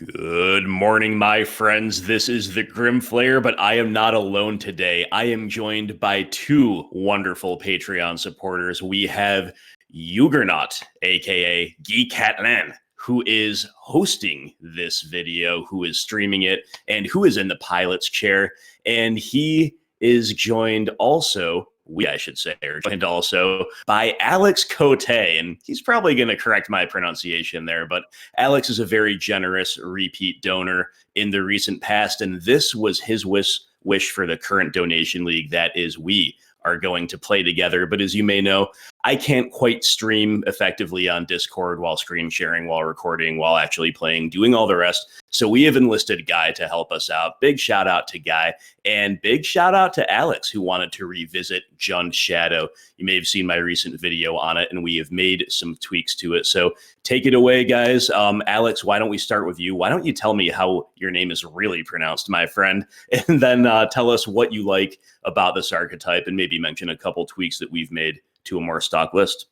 Good morning, my friends. This is the Grimflayer, but I am not alone today. I am joined by two wonderful Patreon supporters. We have Juggernaut, aka Geekatman, who is hosting this video, who is streaming it, and who is in the pilot's chair. And he is joined also, I should say, joined also by Alex Cote, and he's probably going to correct my pronunciation there, but Alex is a very generous repeat donor in the recent past, and this was his wish for the current donation league. That is, we are going to play together. But as you may know, I can't quite stream effectively on Discord while screen sharing, while recording, while actually playing, doing all the rest. So we have enlisted Guy to help us out. Big shout out to Guy, and big shout out to Alex, who wanted to revisit Rakdos Shadow. You may have seen my recent video on it, and we have made some tweaks to it. So take it away, guys. Alex, why don't we start with you? Why don't you tell me how your name is really pronounced, my friend, and then tell us what you like about this archetype, and maybe mention a couple tweaks that we've made to a more stock list.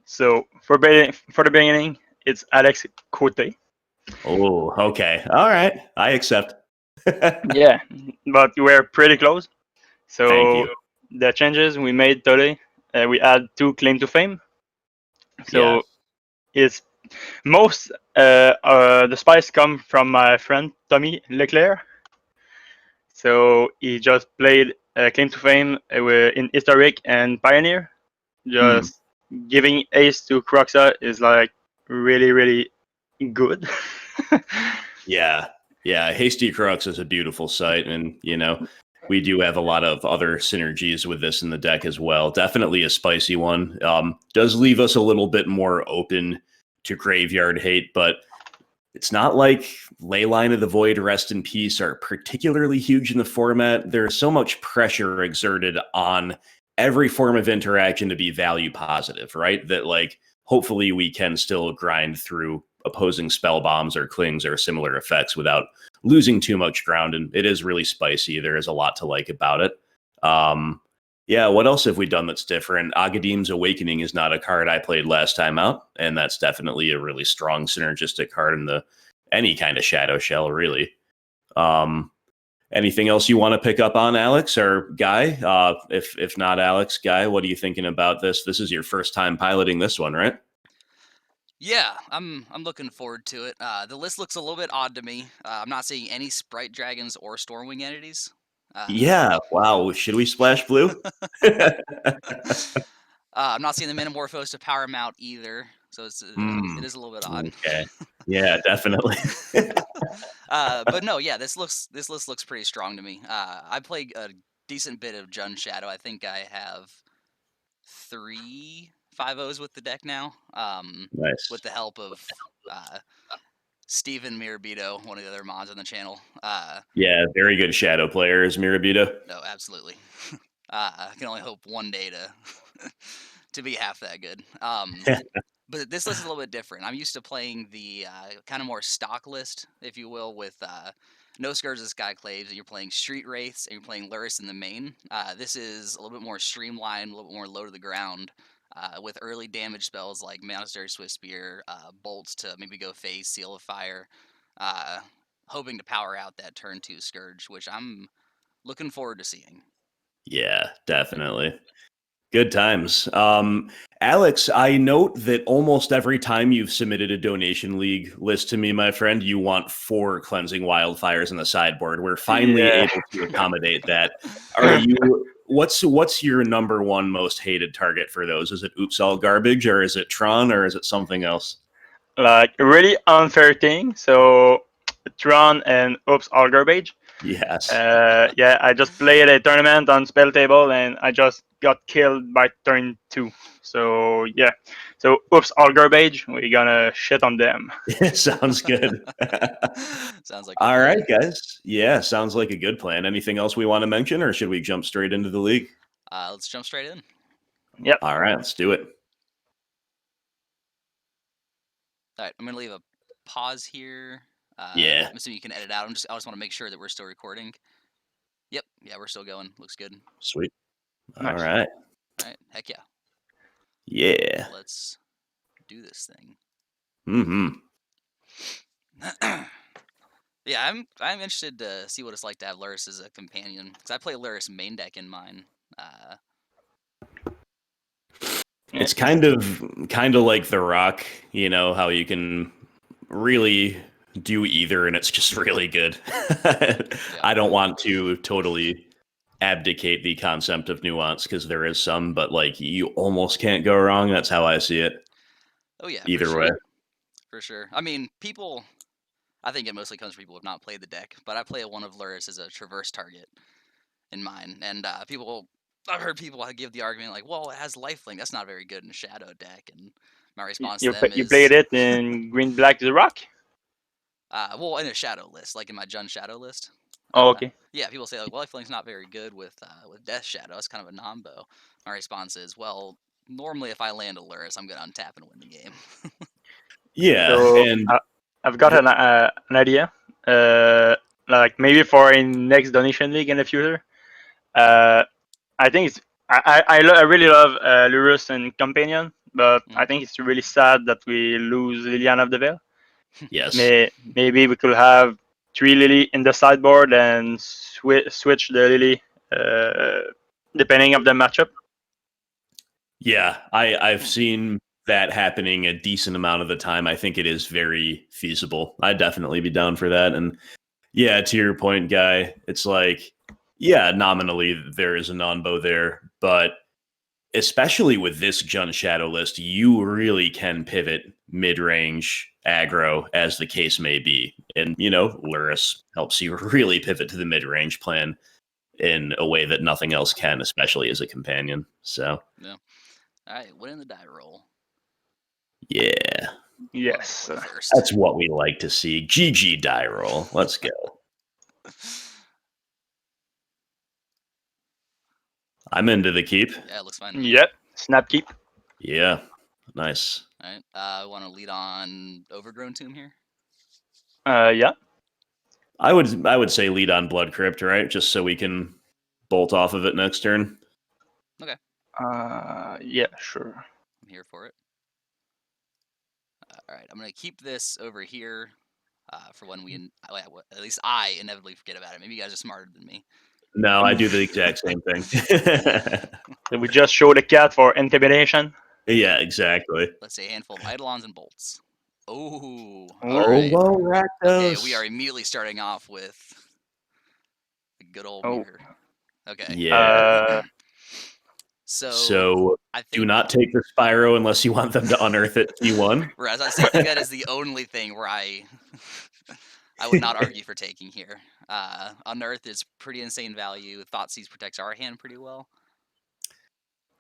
So for the beginning, it's Alex Cote. Oh, okay. All right. I accept. Yeah, but we're pretty close. So Thank you. the changes we made today, we add 2 claim to fame. So it's most the spice come from my friend Tommy Leclerc. So he just played claim to fame in historic and pioneer. Just giving ace to Kroxa is like really good. Yeah. Hasty Kroxa is a beautiful sight, and we do have a lot of other synergies with this in the deck as well. Definitely a spicy one. Does leave us a little bit more open to graveyard hate, but it's not like Leyline of the Void, Rest in Peace are particularly huge in the format. There's so much pressure exerted on every form of interaction to be value positive, right? That hopefully we can still grind through opposing spell bombs or clings or similar effects without losing too much ground. And it is really spicy. There is a lot to like about it. What else have we done that's different? Agadeem's Awakening is not a card I played last time out, and that's definitely a really strong synergistic card in any kind of Shadow Shell, really. Anything else you want to pick up on, Alex or Guy? If not Alex, Guy, what are you thinking about this? This is your first time piloting this one, right? Yeah, I'm looking forward to it. The list looks a little bit odd to me. I'm not seeing any Sprite Dragons or Stormwing entities. Yeah, wow. Should we splash blue? I'm not seeing the Metamorphose to power him out either, so it is a little bit odd. Okay. Yeah, definitely. But no, yeah, this list looks pretty strong to me. I play a decent bit of Rakdos Shadow. I think I have 3 5-0s with the deck now. Nice. With the help of Steven Mirabito, one of the other mods on the channel. Yeah, very good Shadow player is Mirabito. No, absolutely. I can only hope one day to be half that good. But this list is a little bit different. I'm used to playing the kind of more stock list, if you will, with no Scourge and Skyclaves, and you're playing Street Wraiths, and you're playing Lurrus in the main. This is a little bit more streamlined, a little bit more low to the ground, with early damage spells like Monastery Swiftspear, bolts to maybe go phase, Seal of Fire, hoping to power out that turn 2 Scourge, which I'm looking forward to seeing. Yeah, definitely. Good times. Alex, I note that almost every time you've submitted a donation league list to me, my friend, you want 4 Cleansing Wildfires in the sideboard. We're finally able to accommodate that. Are you? What's your number one most hated target for those? Is it Oops All Garbage, or is it Tron, or is it something else? Like a really unfair thing. So Tron and Oops All Garbage. Yes. Yeah, I just played a tournament on Spell Table and I just got killed by turn 2. So yeah, so Oops All Garbage. We're gonna shit on them. Sounds good. Sounds like all right, guys. Yeah, sounds like a good plan. Anything else we want to mention, or should we jump straight into the league? Let's jump straight in. Yep. All right, let's do it. All right, I'm gonna leave a pause here. Yeah. I'm assuming you can edit out. I just want to make sure that we're still recording. Yep. Yeah, we're still going. Looks good. Sweet. Nice. All right. All right. Heck yeah. Yeah. Let's do this thing. Mm-hmm. Yeah, I'm interested to see what it's like to have Lurrus as a companion because I play Lurrus main deck in mine. It's kind of like the Rock, you know, how you can really do either and it's just really good. I don't want to totally abdicate the concept of nuance because there is some, but like you almost can't go wrong. That's how I see it. Oh yeah, Either way. For sure. I mean, I think it mostly comes from people who have not played the deck, but I play one of Lurrus as a traverse target in mine, and I've heard people give the argument like, well, it has lifelink. That's not very good in a shadow deck, and my response to them is... You played it in Green Black the Rock? Well, in a shadow list, like in my Jund Shadow list. Oh, okay. Yeah, people say, like, well, lifelink's not very good with Death Shadow. It's kind of a non-bow. My response is, well, normally if I land a Lurrus, I'm going to untap and win the game. Yeah, so, and... I've got an idea. Like maybe for a next donation league in the future. I think it's I really love Lurrus and Companion, but I think it's really sad that we lose Liliana of the Veil. Yes. Maybe we could have 3 Lily in the sideboard and switch the Lily depending on the matchup. Yeah, I've seen that happening a decent amount of the time. I think it is very feasible. I'd definitely be down for that. And yeah, to your point, Guy, it's like, yeah, nominally there is a non-bow there, but especially with this Jund Shadow list, you really can pivot mid-range aggro as the case may be. And, you know, Lurrus helps you really pivot to the mid-range plan in a way that nothing else can, especially as a companion. So, yeah. All right, win in the die roll. Yeah. Yes. That's what we like to see. GG die roll. Let's go. I'm into the keep. Yeah, it looks fine. Yep. Snap keep. Yeah. Nice. All right. I want to lead on Overgrown Tomb here. Yeah. I would say lead on Blood Crypt, right? Just so we can bolt off of it next turn. Okay. Yeah, sure. I'm here for it. All right, I'm gonna keep this over here for when we, at least I inevitably forget about it. Maybe you guys are smarter than me. No, I do the exact same thing. Did we just show the cat for intimidation? Yeah, exactly. Let's say a handful of Eidolons and bolts. Oh, well, Rakdos. Okay, we are immediately starting off with the good old Mirror. Okay. Yeah. So I think, do not take the Spyro unless you want them to unearth it T1. Whereas I think that is the only thing where I would not argue for taking here. Unearth is pretty insane value. Thoughtseize protects our hand pretty well.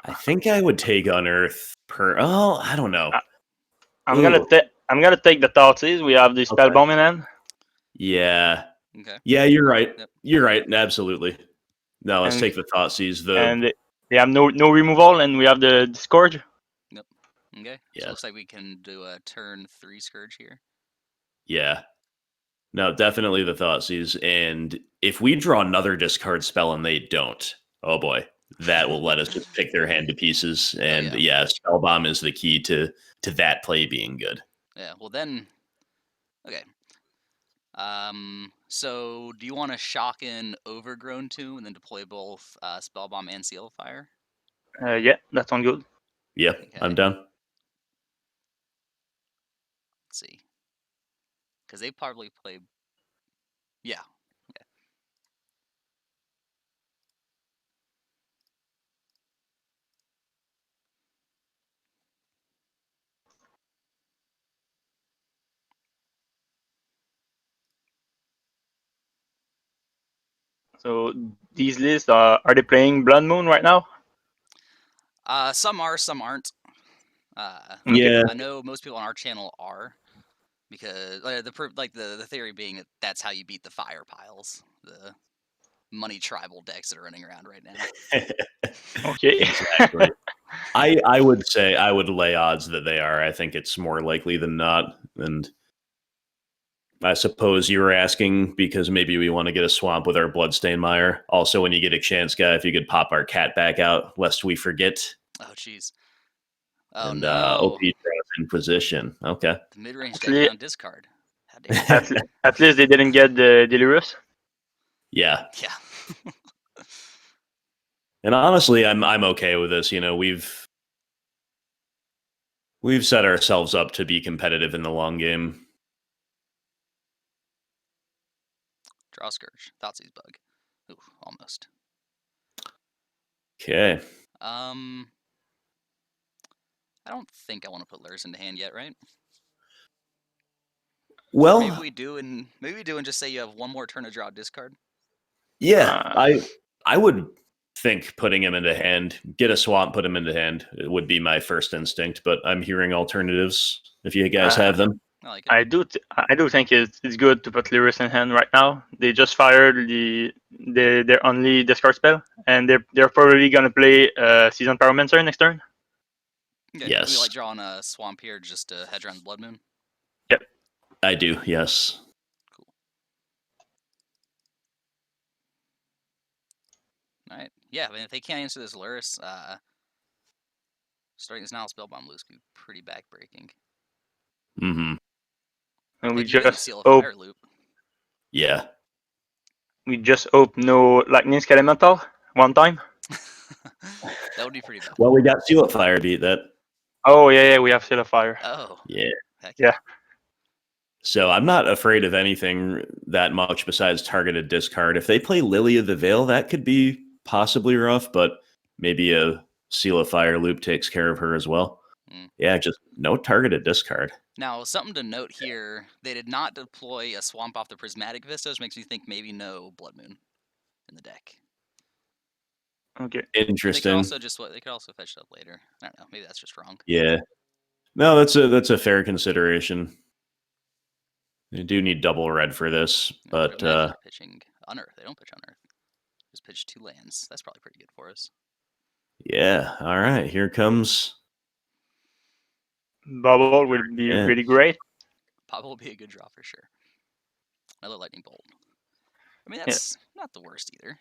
I think I would take Unearth Oh, I don't know. I'm gonna take the Thoughtseize. We have the Spellbomb in hand. Yeah. Okay. Yeah, you're right. Yep. You're right. Absolutely. No, let's take the Thoughtseize. And they have no removal, and we have the Scourge. Yep. Okay. Yeah. So it looks like we can do a turn 3 Scourge here. Yeah. No, definitely the Thoughtseize. And if we draw another discard spell and they don't, oh boy, that will let us just pick their hand to pieces. And yeah, Spellbomb is the key to that play being good. Yeah. Well then, okay. So do you want to shock in Overgrown Tomb and then deploy both Spellbomb and Seal of Fire? Yeah, that sounds good. Yep, okay. I'm done. Let's see. Because they probably play... Yeah. Okay. So these lists are they playing Blood Moon right now? Some are, some aren't. Yeah, I know most people on our channel are, because the theory being that that's how you beat the fire piles, the money tribal decks that are running around right now. Okay, exactly. I would say I would lay odds that they are. I think it's more likely than not, and I suppose you were asking because maybe we want to get a swamp with our Bloodstained Mire. Also, when you get a chance, Guy, if you could pop our cat back out, lest we forget. Oh, jeez. Oh, and, no. OP Inquisition. Okay. The mid-range deck on discard. damn. At least they didn't get the Lurrus. Yeah. Yeah. And honestly, I'm okay with this. You know, we've set ourselves up to be competitive in the long game. Draw Scourge. Thoughtseize bug. Ooh, almost. Okay. I don't think I want to put Lurrus into hand yet, right? Well, maybe we do, and just say you have one more turn to draw a discard. Yeah, I would think putting him into hand, get a swamp, put him into hand, it would be my first instinct. But I'm hearing alternatives. If you guys have them, I like it. I do think it's good to put Lurrus in hand right now. They just fired their only discard spell, and they're probably gonna play Seasoned Pyromancer next turn. Okay. Yes. Do you like drawing a swamp here just to hedge around the Blood Moon? Yep. I do. Yes. Cool. All right. Yeah, I mean, if they can't answer this Lurrus, starting this Nihil Spellbomb loose could be pretty backbreaking. Mm-hmm. And we Like, even just Seal of hope Fire loop. Yeah. no Lightning Skelemental one time. That would be pretty bad. Well, we got Seal of Fire beat that. Oh yeah, we have Seal of Fire. Oh. Yeah. Heck Yeah. So I'm not afraid of anything that much besides targeted discard. If they play Lily of the Veil, that could be possibly rough, but maybe a Seal of Fire loop takes care of her as well. Yeah, just no targeted discard. Now, something to note here, they did not deploy a swamp off the Prismatic Vista, which makes me think maybe no Blood Moon in the deck. Okay. Interesting. They could also fetch it up later. I don't know. Maybe that's just wrong. Yeah. No, that's a fair consideration. You do need double red for this, but they're pitching Unearth. They don't pitch Unearth. Just pitch 2 lands. That's probably pretty good for us. yeah. All right, here comes Bauble will be really great. Bauble will be a good draw for sure. Another Lightning Bolt. I mean, that's not the worst either.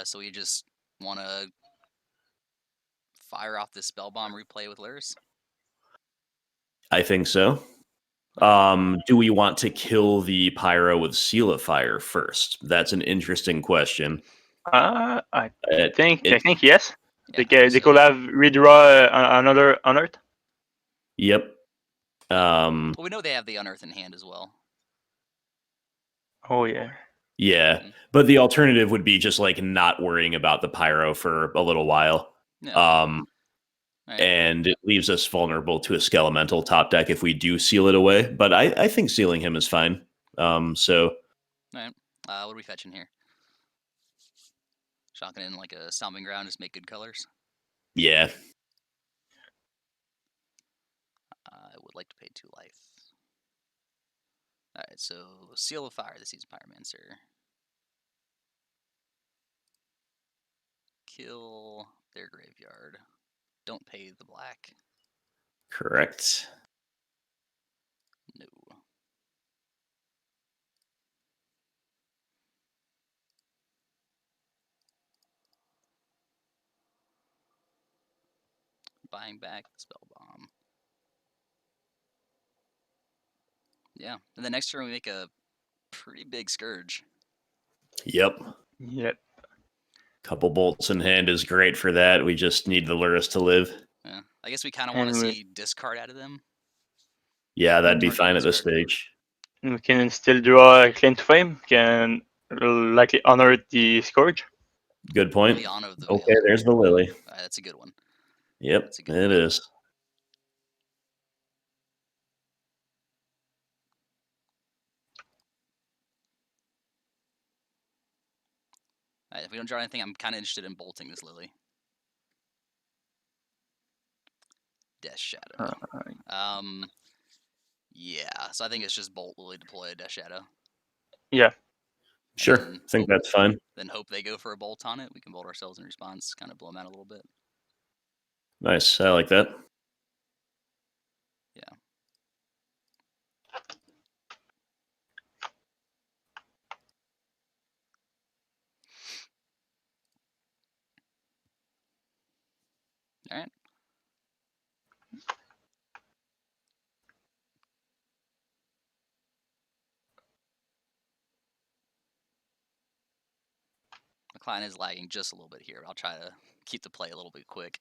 So we just want to fire off this Spellbomb replay with Lurrus? I think so. Do we want to kill the Pyro with Seal of Fire first? That's an interesting question. I think yes. Yeah, they could have redraw another Unearth. Yep. Well, we know they have the Unearth in hand as well. Oh yeah. Yeah, but the alternative would be just like not worrying about the Pyro for a little while. No. Right. And it leaves us vulnerable to a Skelemental top deck if we do seal it away. But I think sealing him is fine. So. All right. What are we fetching here? Shocking in like a Stomping Ground, just make good colors. Yeah. I would like to pay 2 life. All right, so Seal of Fire, the Seasoned Pyromancer. Kill their graveyard. Don't pay the black. Correct. No. Buying back the Spellbomb. Yeah, and then next turn we make a pretty big Scourge. Yep. Couple bolts in hand is great for that. We just need the Lurrus to live. Yeah, I guess we kind of want to see discard out of them. Yeah, that'd be fine at this stage. We can still draw a Claim to Fame. Can likely honor the Scourge. Good point. The Honor of the Okay, Veil. there's the Lily. That's a good one. Yep, it is. If we don't draw anything, I'm kind of interested in bolting this Lily. Death Shadow. Yeah, so I think it's just bolt Lily, deploy a Death Shadow. Yeah. Sure, I think that's fine. Then hope they go for a bolt on it. We can bolt ourselves in response, kind of blow them out a little bit. Nice, I like that. Yeah. All right. client is lagging just a little bit here. I'll try to keep the play a little bit quick.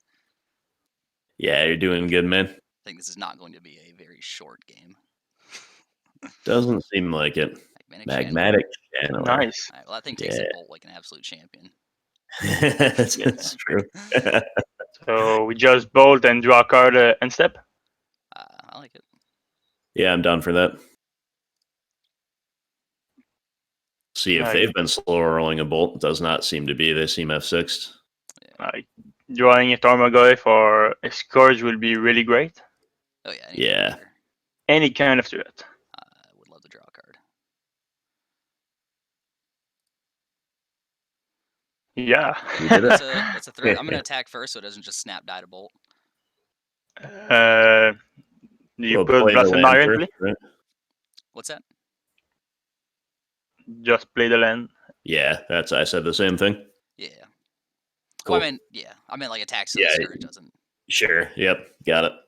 Yeah, you're doing good, man. I think this is not going to be a very short game. Doesn't seem like it. Magmatic Channeler. Nice. All right, well, that thing takes a bolt like an absolute champion. That's true. So we just bolt and draw a card and step. I like it. Yeah, I'm down for that. See if they've been slow rolling a bolt. Does not seem to be. They seem F6'd. Drawing a Tarmogoyf or a Scourge would be really great. Oh yeah. Yeah. Any kind of threat. I would love to draw a card. Yeah. That's a threat. I'm gonna attack first, so it doesn't just snap die to bolt. Do you put Bloodstained Mire into play? Right? What's that? Just play the land. Yeah, I said the same thing. Yeah. Cool. Well, I meant like attack so the Scourge doesn't. Sure. Yep. Got it. All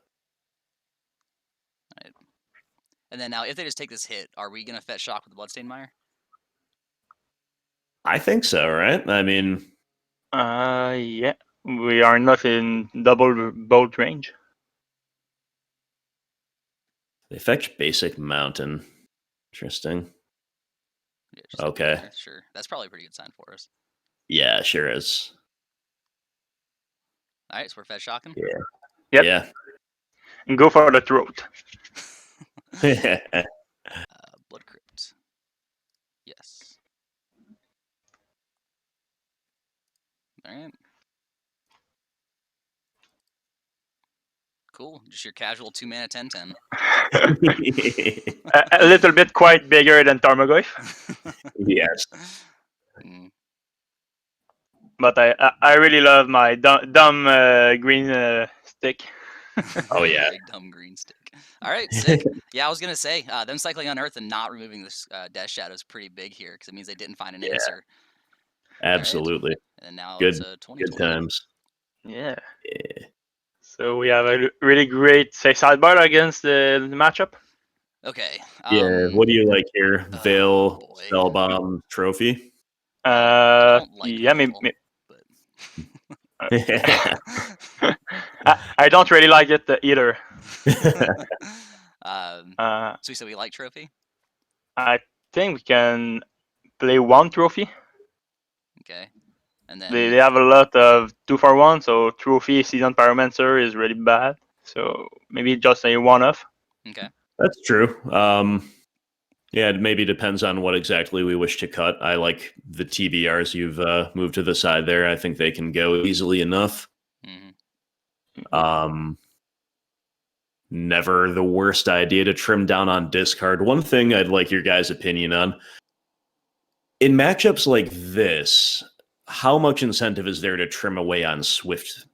right. And then now, if they just take this hit, are we gonna fetch shock with the Bloodstained Mire? I think so, right? I mean, yeah. We are not in double bolt range. they fetch basic mountain. Interesting. Yeah, okay. Sure. That's probably a pretty good sign for us. Yeah, sure is. All right, so we're fetch shocking. Yeah. Yep. Yeah. And go for the throat. Blood Crypt. Yes. All right. Cool. Just your casual 2-mana 10/10. A little bit quite bigger than Tarmogoyf. Yes. But I really love my dumb green stick. Oh yeah. Big dumb green stick. All right, sick. Yeah, I was gonna say them cycling on Earth and not removing this Death Shadow is pretty big here because it means they didn't find an answer. Absolutely. Right. And now good, it's 2020. good times. Yeah. Yeah. So we have a really great sideboard against the matchup. Okay. What do you like here? Veil, boy. Spellbomb, Trophy? I don't like yeah, Veil, but I don't really like it either. So we said we like Trophy? I think we can play one Trophy. Okay. And then They have a lot of 2-for-1, so Trophy Seasoned Pyromancer is really bad. So maybe just a one-off. Okay. That's true. Yeah, it maybe depends on what exactly we wish to cut. I like the TBRs you've moved to the side there. I think they can go easily enough. Mm-hmm. Never the worst idea to trim down on discard. One thing I'd like your guys' opinion on. In matchups like this, how much incentive is there to trim away on Swiftspear?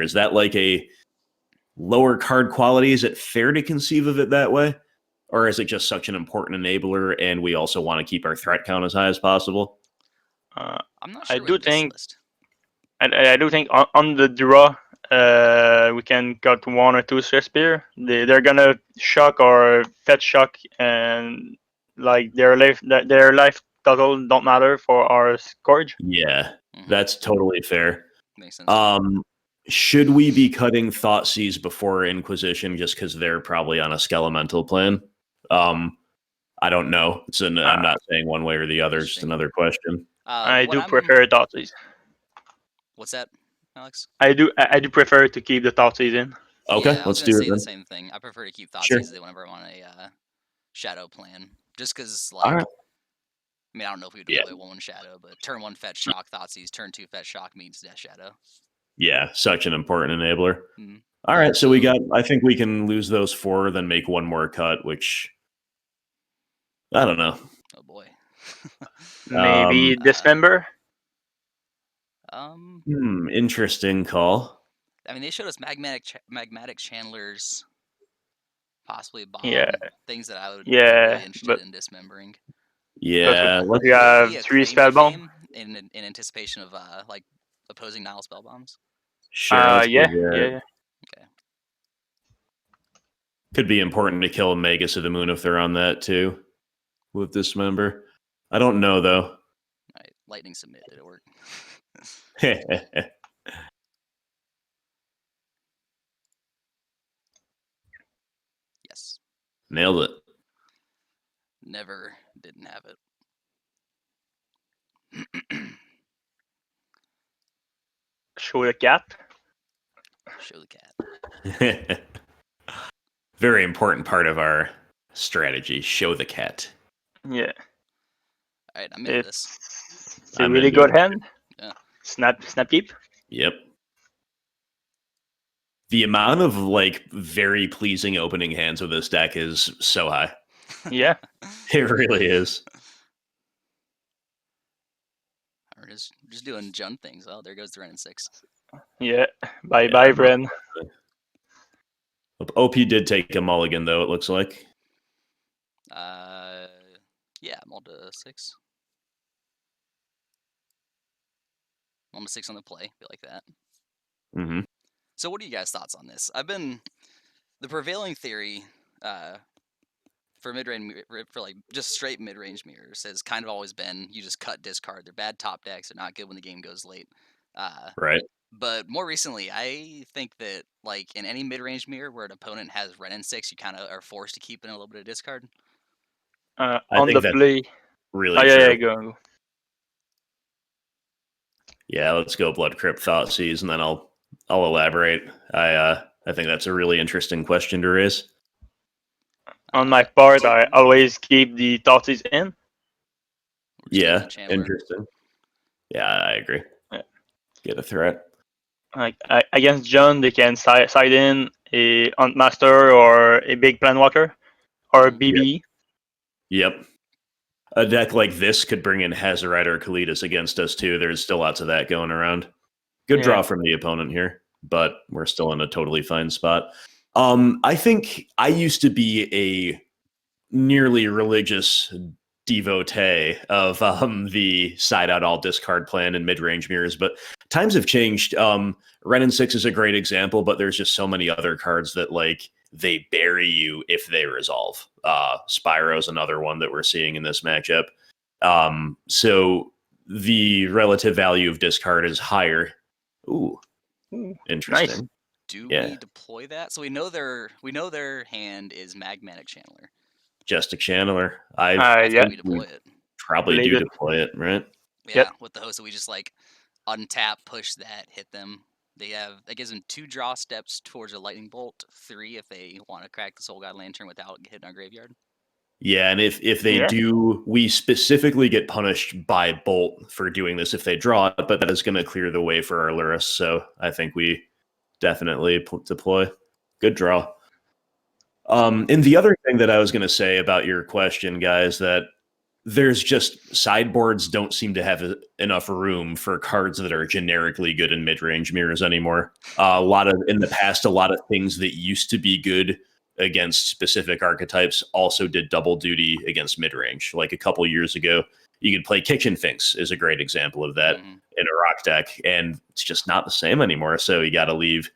Is that like a lower card quality? Is it fair to conceive of it that way? Or is it just such an important enabler and we also want to keep our threat count as high as possible? I'm not sure. I do think on the draw, we can cut 1 or 2 Swiftspear. They're gonna shock or fetch shock, and like their life total don't matter for our Scourge. Yeah, that's totally fair. Makes sense. Should we be cutting Thoughtseize before Inquisition just because they're probably on a skelemental plan? I don't know. I'm not saying one way or the other. It's just another question. I do prefer Thoughtseize. What's that, Alex? I do prefer to keep the Thoughtseize in. Okay, yeah, let's do it. The same thing. I prefer to keep Thoughtseize whenever I'm on a shadow plan, just because like. Right. I mean, I don't know if we would play 1 Shadow, but turn 1 fetch shock Thoughtseize, turn 2 fetch shock means Death Shadow. Yeah, such an important enabler. All right, so I think we can lose those 4, then make 1 more cut, which I don't know. Oh boy. Maybe Dismember. Interesting call. I mean, they showed us magmatic channelers, possibly bomb, things that I would be really interested in dismembering. Yeah, we have 3 Spellbomb in anticipation of like opposing Nihil Spellbombs. Sure. Yeah. Okay. Could be important to kill Magus of the Moon if they're on that too, with Dismember. I don't know though. Right. Lightning Submit. Did it work? Yes. Nailed it. Never didn't have it. Show the cat. Show the cat. Very important part of our strategy. Show the cat. Yeah. All right, I'm into this. It's a really good hand. Yeah. Snap keep. Yep. The amount of like very pleasing opening hands with this deck is so high. Yeah. It really is. We're just doing Jund things. Oh, there goes the Wrenn and Six. Yeah. Bye, Wrenn. OP did take a mulligan, though, it looks like. Yeah, I'm on to 6. I'm on to 6 on the play. Feel like that. Mm-hmm. So what are you guys' thoughts on this? The prevailing theory for mid-range, for like just straight mid-range mirrors has kind of always been you just cut discard. They're bad top decks. They're not good when the game goes late. Right. But more recently, I think that like in any mid-range mirror where an opponent has Wrenn and Six, you kind of are forced to keep in a little bit of discard. On the play. Really true. Yeah, go. Yeah, let's go Blood Crypt, Thoughtseize, and then I'll elaborate. I think that's a really interesting question to raise. On my part, I always keep the Thoughtseize in. Yeah, interesting. Yeah, I agree. Yeah. Get a threat. Like against Jund, they can side in a Huntmaster or a big Planewalker or a BB. Yep. A deck like this could bring in Hazoret or Kalitas against us too. There's still lots of that going around. Good draw from the opponent here, but we're still in a totally fine spot. I think I used to be a nearly religious devotee of the side out all discard plan and mid-range mirrors, but times have changed. Wrenn and Six is a great example, but there's just so many other cards that like they bury you if they resolve. Spyro's another one that we're seeing in this matchup. So the relative value of discard is higher. Ooh, interesting. Nice. Do we deploy that? So we know their hand is Magmatic Channeler. Just a channeler. I think we deploy it. Probably do deploy it, right? Yeah, with the host, we just like untap, push that, hit them. That gives them 2 draw steps towards a lightning bolt, 3 if they want to crack the Soul God Lantern without hitting our graveyard. Yeah, and if they do, we specifically get punished by Bolt for doing this if they draw it, but that is going to clear the way for our Lurrus, so I think we definitely deploy. Good draw. And the other thing that I was going to say about your question, guys, that there's just sideboards don't seem to have enough room for cards that are generically good in mid-range mirrors anymore. In the past, a lot of things that used to be good against specific archetypes also did double duty against mid-range. Like a couple years ago, you could play Kitchen Finks is a great example of that in a rock deck, and it's just not the same anymore. So you got to leave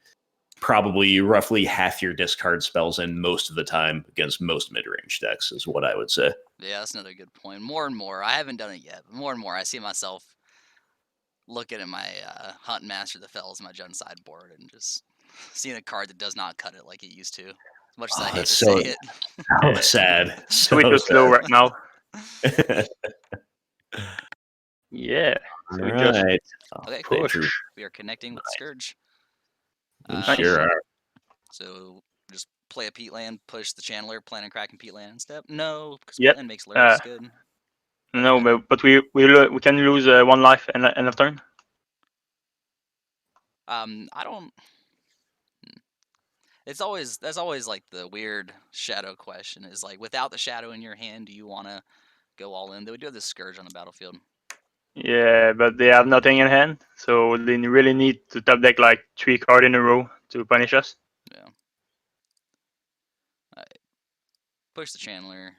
probably roughly half your discard spells in most of the time against most mid-range decks is what I would say. Yeah, that's another good point. More and more, I haven't done it yet, but more and more I see myself looking at my Hunt and Master of the Fells, my Jund sideboard, and just seeing a card that does not cut it like it used to. As much as I hate to say it. So sad. So sad. Slow right now. Yeah. So right. Okay, cool. We are connecting with Scourge. Sure are. So just play a Peatland, push the Channeler, plan on cracking Peatland in step. No, because Peatland makes Lurrus good. No, but we can lose 1 life end of turn. I don't. That's always like the weird shadow question. Is like without the shadow in your hand, do you want to go all in? They would do the Scourge on the battlefield. Yeah, but they have nothing in hand, so they really need to top deck like 3 cards in a row to punish us. Yeah. Alright. Push the Channeler.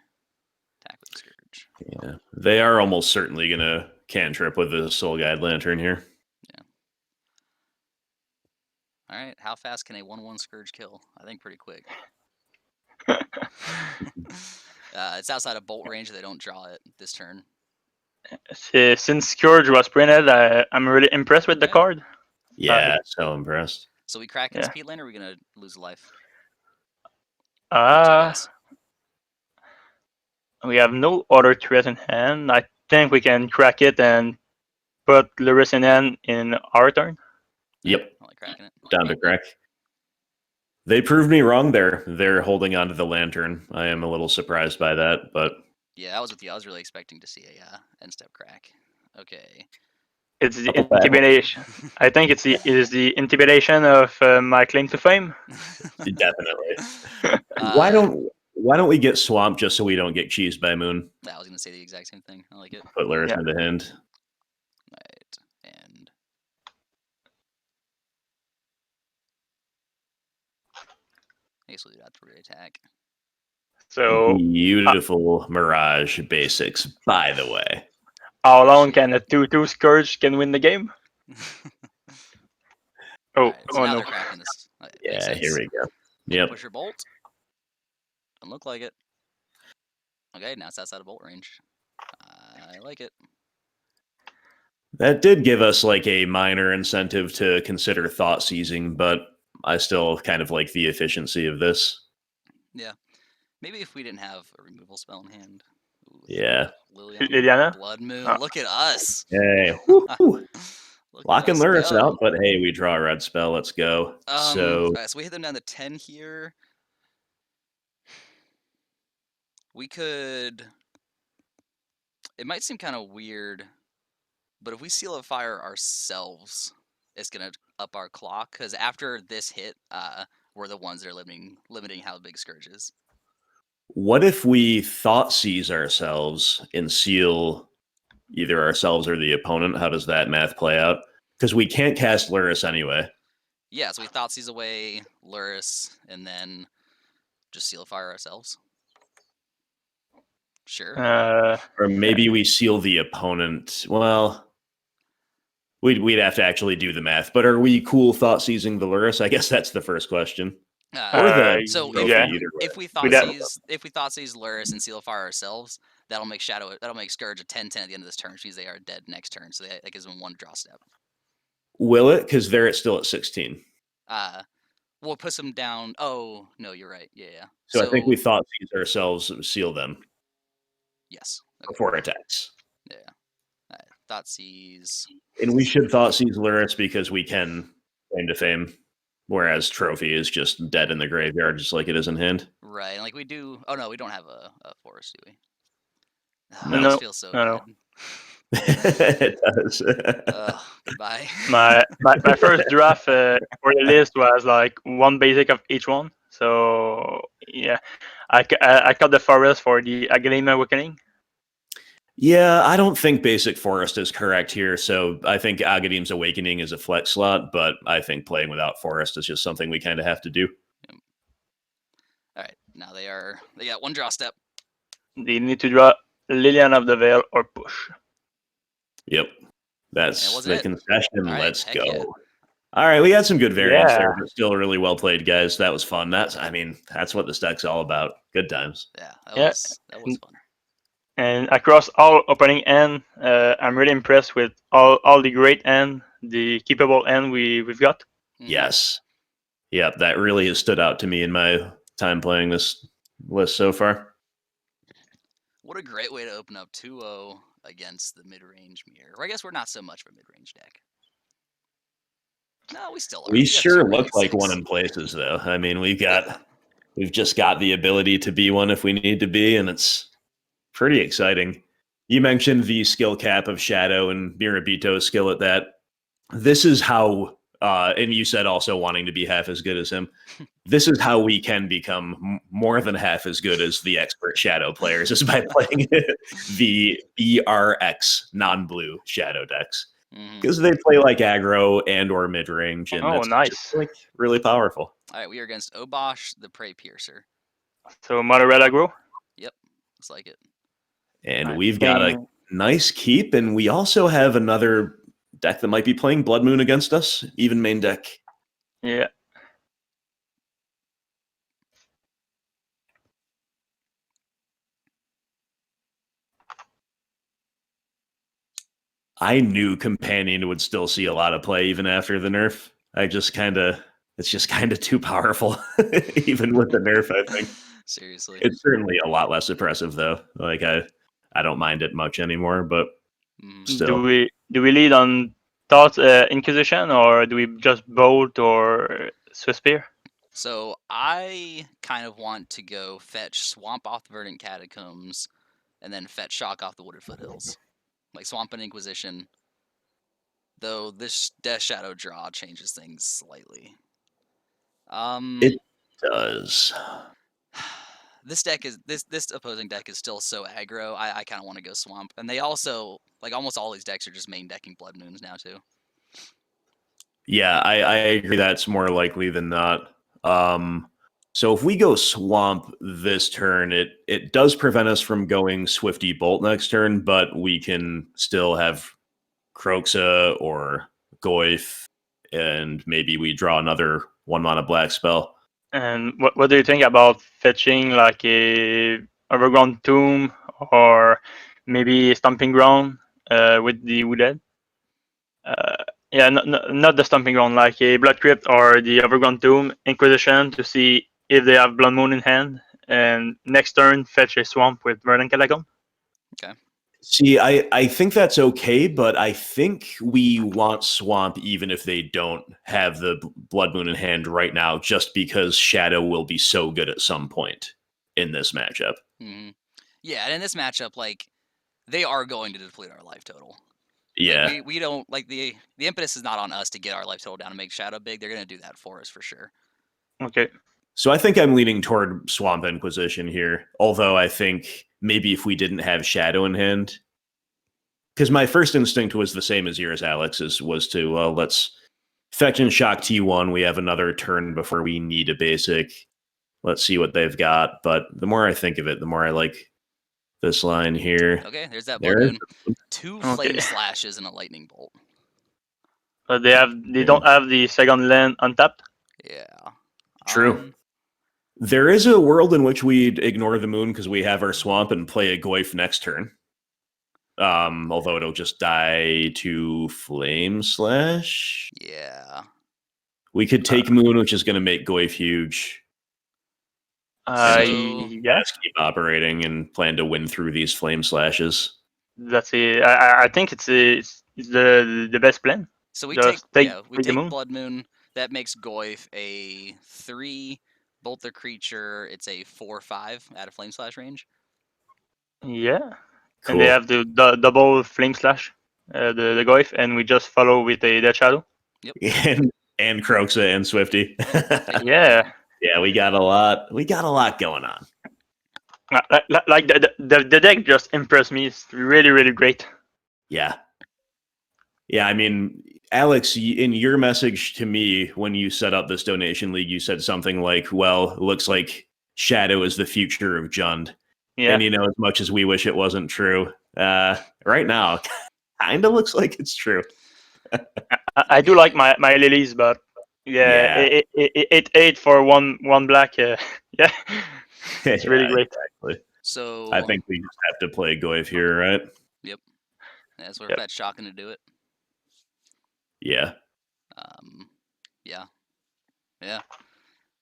Attack with the Scourge. Yeah, they are almost certainly gonna cantrip with the Soul Guide Lantern here. Yeah. All right, how fast can a 1/1 Scourge kill? I think pretty quick. It's outside of bolt range. They don't draw it this turn. Since Scourge was printed, I'm really impressed with the Yeah. card. Yeah, so impressed. So we crack Yeah. into Peatland, or are we gonna lose a life? Uh, Yes. we have no other threat in hand. I think we can crack it and put Lurrus in hand in our turn. Yep, I like cracking it. down to crack. They proved me wrong there. They're holding onto the lantern. I am a little surprised by that, but Yeah, I was with you. I was really expecting to see a end step crack. Okay. It's the Couple bad ones. intimidation. I think it is the intimidation of my claim to fame. definitely. Why don't we get swamped just so we don't get cheesed by Moon? I was gonna say the exact same thing. I like it. Put Lurrus Yeah. into hand. Right, and I guess we'll do that for attack. So Beautiful Mirage basics, by the way. how long can a 2/2 Scourge can win the game? Oh, Alright, so now no. they're cracking this. Makes Yeah, sense. here we go. Yep. Push your bolt. Doesn't look like it. Okay, now it's outside of bolt range. I like it. That did give us like a minor incentive to consider thought seizing, but I still kind of like the efficiency of this. Yeah. Maybe if we didn't have a removal spell in hand. Ooh, Yeah. Liliana? Blood Moon. Oh. Look at us. Hey. Look Locking at us Lurrus go. out, but hey, we draw a red spell. Let's go. So Alright, so we hit them down to 10 here. We could. It might seem kind of weird, but if we seal a fire ourselves, it's gonna up our clock. Because after this hit, we're the ones that are limiting how big Scourge is. what if we Thoughtseize ourselves and seal either ourselves or the opponent? How does that math play out? Because we can't cast Lurrus anyway. Yeah, so we Thoughtseize away Lurrus, and then just seal a fire ourselves. Sure. Or maybe we seal the opponent. Well, we'd have to actually do the math. But are we cool thought seizing the Lurrus? I guess that's the first question. Or the So trophy, yeah. either way. if we Thoughtseize Lurrus and seal a fire ourselves, that'll make Scourge a 10/10 at the end of this turn, which means they are dead next turn. So that gives them one draw step. Will it? Because they're still at 16. Well, it puts them down. Oh no, you're right. Yeah. So I think we thought seize ourselves, seal them Yes. Okay. before attacks. Yeah. Thoughtseize. And we should thought seize Lurrus because we can claim to fame. Whereas trophy is just dead in the graveyard, just like it is in hand. Right, and like we do. Oh no, we don't have a forest, do we? No. This feels so No. good. It does. Goodbye. My first draft for the list was like one basic of each one. So yeah, I cut the forest for the Agadeem Awakening. Yeah, I don't think Basic Forest is correct here. So I think Agadeem's Awakening is a flex slot, but I think playing without Forest is just something we kind of have to do. Yep. All right, now they got one draw step. They need to draw Lilian of the Veil or push. Yep. That's the concession. Right, Let's go. Yeah. All right, we had some good variants there, but still really well played, guys. That was fun. That's what this deck's all about. Good times. Yeah, that was fun. And across all opening end, I'm really impressed with all the great end, the keepable end we've got. Mm-hmm. Yes. Yep, that really has stood out to me in my time playing this list so far. What a great way to open up 2-0 against the mid-range Mirror. Or I guess we're not so much of a mid-range deck. No, we still are. We sure look like 6. one in places, though. I mean, we've just got the ability to be one if we need to be, and it's pretty exciting. You mentioned the skill cap of Shadow and Mirabito's skill at that. This is how, and you said also wanting to be half as good as him. This is how we can become more than half as good as the expert Shadow players, is by playing the BRX non-blue Shadow decks. Because they play like aggro and or mid-range, and it's just, like, really powerful. All right, we are against Obosh, the Prey Piercer. So Mono-Red aggro? Yep, looks like it. And we've got a nice keep, and we also have another deck that might be playing Blood Moon against us, even main deck. Yeah. I knew Companion would still see a lot of play even after the nerf. It's just kind of too powerful, even with the nerf, I think. Seriously. It's certainly a lot less oppressive, though. Like, I don't mind it much anymore, but still. Do we lead on Inquisition, or do we just Bolt or Swiftspear? So I kind of want to go fetch Swamp off the Verdant Catacombs, and then fetch Shock off the Wooded Foothills. Like Swamp and Inquisition. Though this Death Shadow draw changes things slightly. It does. This deck is this opposing deck is still so aggro. I kind of want to go Swamp, and they also like almost all these decks are just main decking Blood Moons now too. Yeah, I agree. That's more likely than not. So if we go Swamp this turn, it does prevent us from going Swifty Bolt next turn, but we can still have Kroxa or Goyf, and maybe we draw another 1-mana black spell. And what do you think about fetching like a Overgrown Tomb or maybe Stomping Ground with the Wooded? Yeah, not the Stomping Ground, like a Blood Crypt or the Overgrown Tomb, Inquisition to see if they have Blood Moon in hand. And next turn, fetch a Swamp with Verdant Catacombs. Okay. See, I think that's okay, but I think we want Swamp even if they don't have the Blood Moon in hand right now, just because Shadow will be so good at some point in this matchup. Mm-hmm. Yeah, and in this matchup, like, they are going to deplete our life total. Yeah. Like, we don't, like, the impetus is not on us to get our life total down and make Shadow big. They're going to do that for us for sure. Okay. So I think I'm leaning toward Swamp Inquisition here, although I think maybe if we didn't have Shadow in hand, because my first instinct was the same as yours, Alex's, was to, let's fetch and shock T1. We have another turn before we need a basic. Let's see what they've got. But the more I think of it, the more I like this line here. Okay, there's that Blood Moon. 2 Flame Slashes and a Lightning Bolt. But they don't have the second land untapped? Yeah. True. There is a world in which we'd ignore the moon because we have our Swamp and play a Goyf next turn. Although it'll just die to Flame Slash. Yeah. We could take Moon, which is going to make Goyf huge. Yes. Keep operating and plan to win through these Flame Slashes. That's it. I think it's the best plan. So we Just take Moon. Blood Moon. That makes Goyf a 3 bolt the creature. It's a 4/5 out of Flame Slash range. Yeah. Cool. And they have the double Flame Slash, the Goyf, and we just follow with a Death Shadow. Yep. And Kroxa and Swifty. Yeah. Yeah, we got a lot going on. Like the deck just impressed me. It's really, really great. Yeah. Yeah, I mean, Alex, in your message to me when you set up this donation league, you said something like, well, it looks like Shadow is the future of Jund. Yeah. And, as much as we wish it wasn't true, right now, kind of looks like it's true. I do like my lilies, but yeah. It 8 for one black. Yeah. It's really great. Exactly. So I think we just have to play Goyf here, right? Yep. That's where that's shocking to do it. Yeah. Yeah.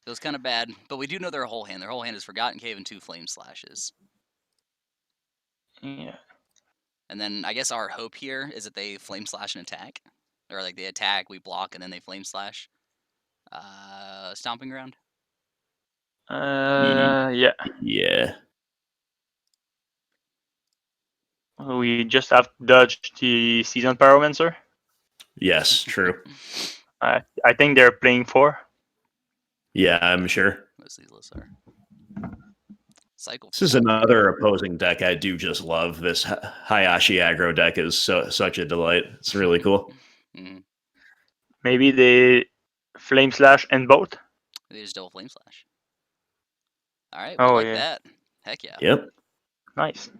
Feels kind of bad, but we do know their whole hand. Their whole hand is Forgotten Cave and 2 Flame Slashes. Yeah. And then I guess our hope here is that they Flame Slash and attack. Or like they attack, we block, and then they Flame Slash. Stomping Ground? Yeah. Yeah. We just have to dodge the Season Pyromancer. Yes, true. I think they're playing 4. Yeah, I'm sure. Most of these lists are. Cycle. This is another opposing deck I do just love. This Hayashi aggro deck is such a delight. It's really cool. Mm-hmm. Maybe they Flame Slash and both. They just double Flame Slash. All right, we like that. Heck yeah. Yep. Nice.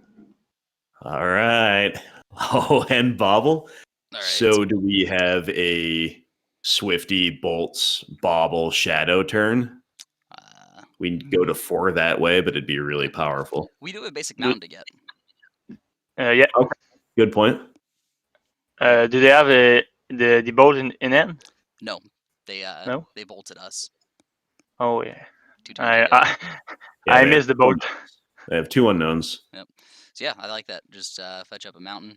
All right. Oh, and Bauble. All right, so do we have a Swifty Bolts Bauble Shadow turn? We can go to 4 that way, but it'd be really powerful. We do a basic mountain to get. Yeah. Okay. Good point. Do they have the bolt in hand? No, they No? they bolted us Oh yeah. 2 turns ago. I they missed the bolt. They have 2 unknowns. Yep. So yeah, I like that. Just fetch up a mountain.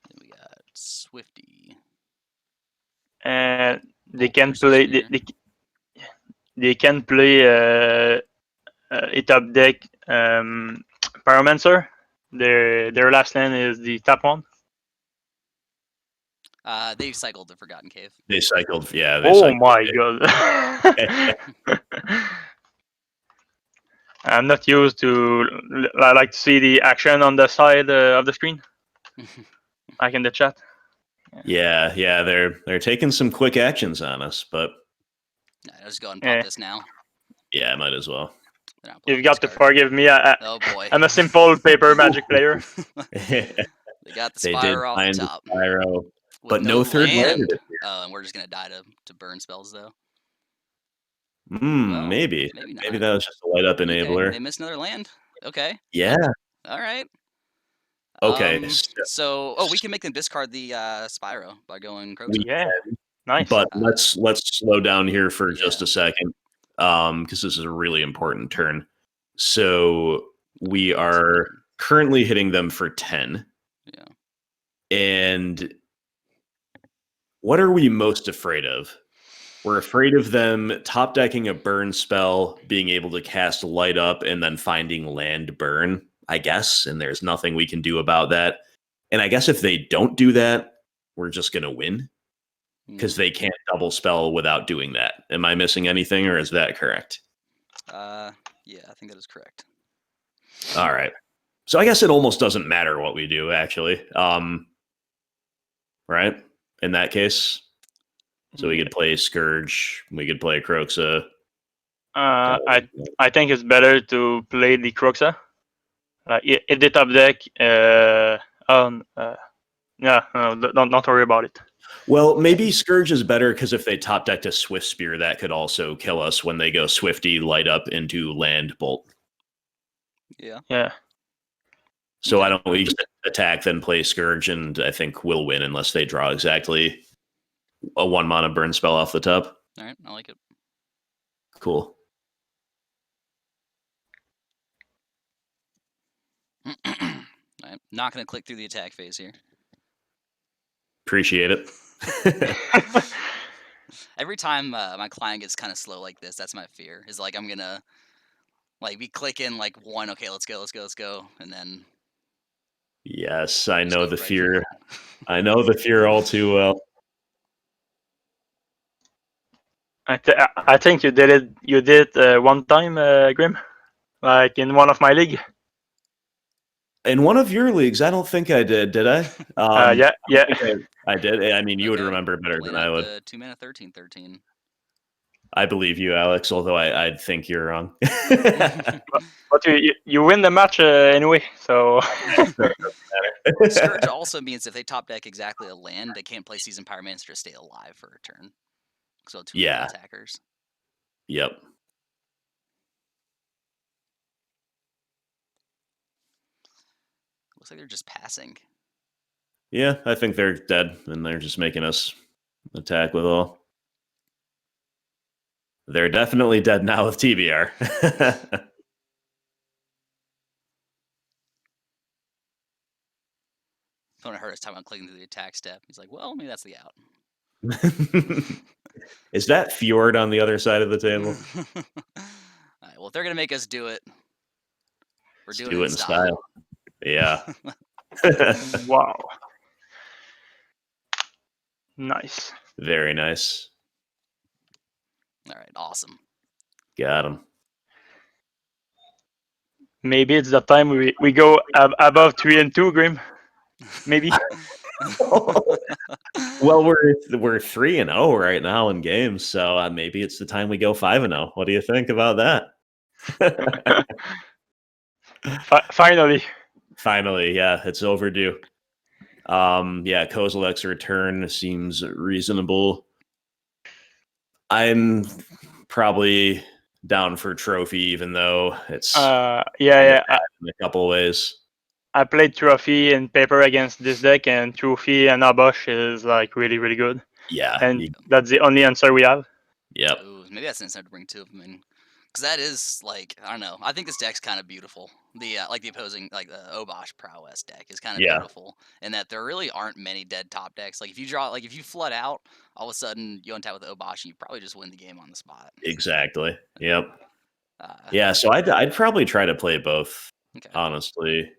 Then we got Swifty. And they Bolt can or play. Swiftspear. They can play a top deck Pyromancer. Their last land is the top one. They cycled the Forgotten Cave. They cycled, yeah. Oh my god! I'm not used to. I like to see the action on the side of the screen, like in the chat. Yeah, they're taking some quick actions on us, but I'll just go ahead and pop this now. yeah, might as well. You've got to forgive me. Oh boy, I'm a simple paper Magic player. They got the Spyro off the top. Spyro, but no third land. Oh, and we're just gonna die to burn spells though. Well, maybe that was just a light up enabler. Okay, they missed another land. Okay. Yeah. All right. Okay. So, we can make them discard the Spyro by going Kroxa. Yeah. Nice. But let's slow down here for just a second, because this is a really important turn. So we are currently hitting them for 10. Yeah. And what are we most afraid of? We're afraid of them top decking a burn spell, being able to cast light up, and then finding land burn, I guess. And there's nothing we can do about that. And I guess if they don't do that, we're just going to win because they can't double spell without doing that. Am I missing anything, or is that correct? Yeah, I think that is correct. All right. So I guess it almost doesn't matter what we do, actually. Right? In that case. So we could play Scourge. We could play Kroxa. I think it's better to play the Kroxa. Hit the top deck. Don't worry about it. Well, maybe Scourge is better because if they top decked a Swiftspear, that could also kill us when they go Swifty light up into land bolt. Yeah. Yeah. So why don't we just attack, then play Scourge, and I think we'll win unless they draw exactly a 1-mana burn spell off the top. All right, I like it. Cool. I'm not going to click through the attack phase here. Appreciate it. Every time my client gets kind of slow like this, that's my fear. Is like I'm going to be clicking like one, okay, let's go. And then... Yes, I know the fear. I know the fear all too well. I think you did it. You did one time, Grim, like in one of my league. In one of your leagues, I don't think I did. Did I? Yeah. I did. I mean, you would remember better than I would. 2-mana 13/13. I believe you, Alex. Although I'd think you're wrong. But you win the match anyway, so. Scourge also means if they top deck exactly a land, they can't play Seasoned Pyromancer to stay alive for a turn. So 2 attackers. Yep. Looks like they're just passing. Yeah, I think they're dead, and they're just making us attack with all. They're definitely dead now with TBR. Don't hurt us talking about clicking through the attack step. He's like, well, maybe that's the out. Is that Fjord on the other side of the table? All right, well, if they're going to make us do it, we're doing it in style. Yeah. Wow. Nice. Very nice. All right, awesome. Got him. Maybe it's the time we go above 3-2, Grim. Maybe. Well, we're 3-0 right now in games, so maybe it's the time we go 5-0. What do you think about that? Finally, yeah, it's overdue. Yeah, Kozilek's return seems reasonable. I'm probably down for trophy, even though it's yeah. in a couple ways. I played trophy in paper against this deck, and trophy and Abosh is like really, really good. Yeah, And that's the only answer we have. Yep. Ooh, maybe that's an incentive to bring two of them in, because that is like, I don't know. I think this deck's kind of beautiful. The like the opposing, like the Obosh prowess deck is kind of beautiful, in that there really aren't many dead top decks. Like if you draw, like if you flood out, all of a sudden you untap with the Obosh, and you probably just win the game on the spot. Exactly. Yep. Yeah. So I'd probably try to play both. Okay. Honestly.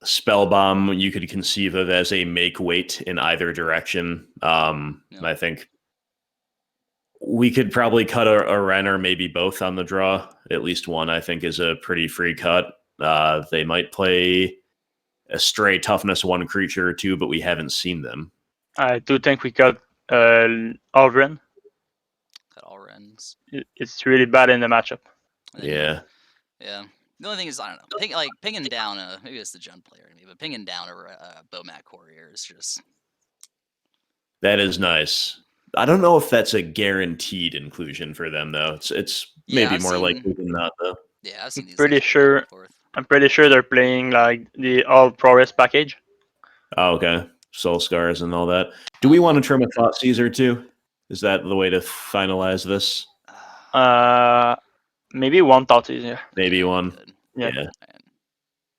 Spellbomb you could conceive of as a make weight in either direction. I think we could probably cut a Wrenn or maybe both on the draw. At least one, I think, is a pretty free cut. They might play a stray toughness 1 creature or 2, but we haven't seen them. I do think we cut all Wrenn. Cut all Wrenns. It's really bad in the matchup. Yeah. Yeah. The only thing is, I don't know, pinging down maybe it's the Jund player to me, but pinging down a Bomat Courier is just... That is nice. I don't know if that's a guaranteed inclusion for them, though. It's maybe more likely than not, though. Yeah, I've seen these. I'm pretty sure they're playing like the all ProRes package. Oh, okay. Soul Scars and all that. Do we want to trim a Thoughtseize or 2? Is that the way to finalize this? Maybe one Thoughtseize, yeah. Maybe one. Good. Yeah. Right.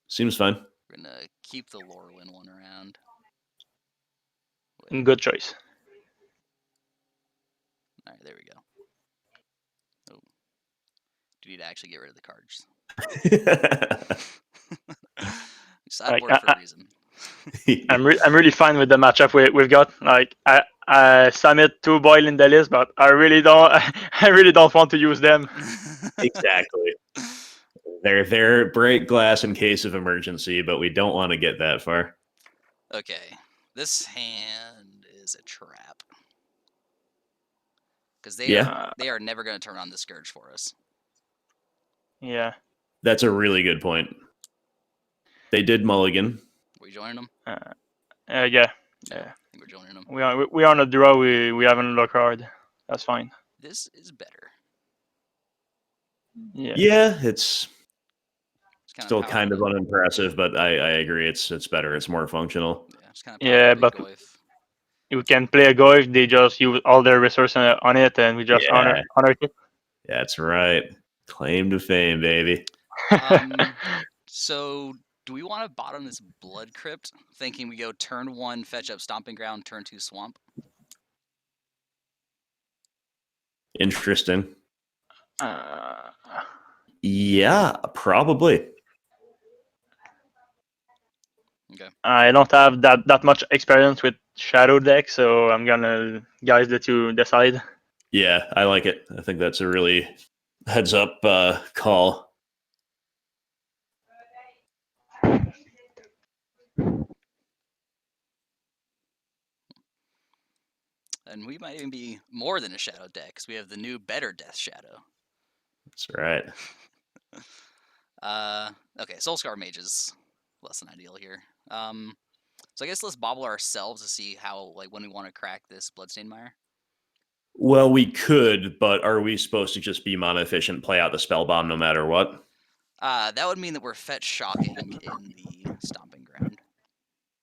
Seems fine. We're gonna keep the Lorwyn one around. Good choice. All right, there we go. Oh, do you need to actually get rid of the cards? Sideboard for a reason. I'm really fine with the matchup we've got. Like I submit 2 Boil in the list, but I really don't want to use them. Exactly. They're break glass in case of emergency, but we don't want to get that far. Okay, this hand is a trap because they are never going to turn on the Scourge for us. Yeah, that's a really good point. They did mulligan. Are we joining them? Yeah. I think we're joining them. We are on a draw. We haven't looked hard. That's fine. This is better. Yeah, it's still kind of unimpressive, but I agree. It's better. It's more functional. Yeah, it's kind of but you can play a Goyf. They just use all their resources on it, and we just honor it. That's right. Claim to fame, baby. So, do we want to bottom this Blood Crypt, thinking we go turn 1, fetch up Stomping Ground, turn 2, Swamp? Interesting. Yeah, probably. Okay. I don't have that much experience with Shadow deck, so I'm gonna let you decide. Yeah, I like it. I think that's a really heads up call. And we might even be more than a Shadow deck, because we have the new better Death Shadow. That's right. Okay, Soulscar Mage is less than ideal here. So I guess let's Bauble ourselves to see how, like, when we want to crack this Bloodstained Mire. Well, we could, but are we supposed to just be mana efficient, play out the Spellbomb no matter what? That would mean that we're fetch shocking in the Stomping Ground.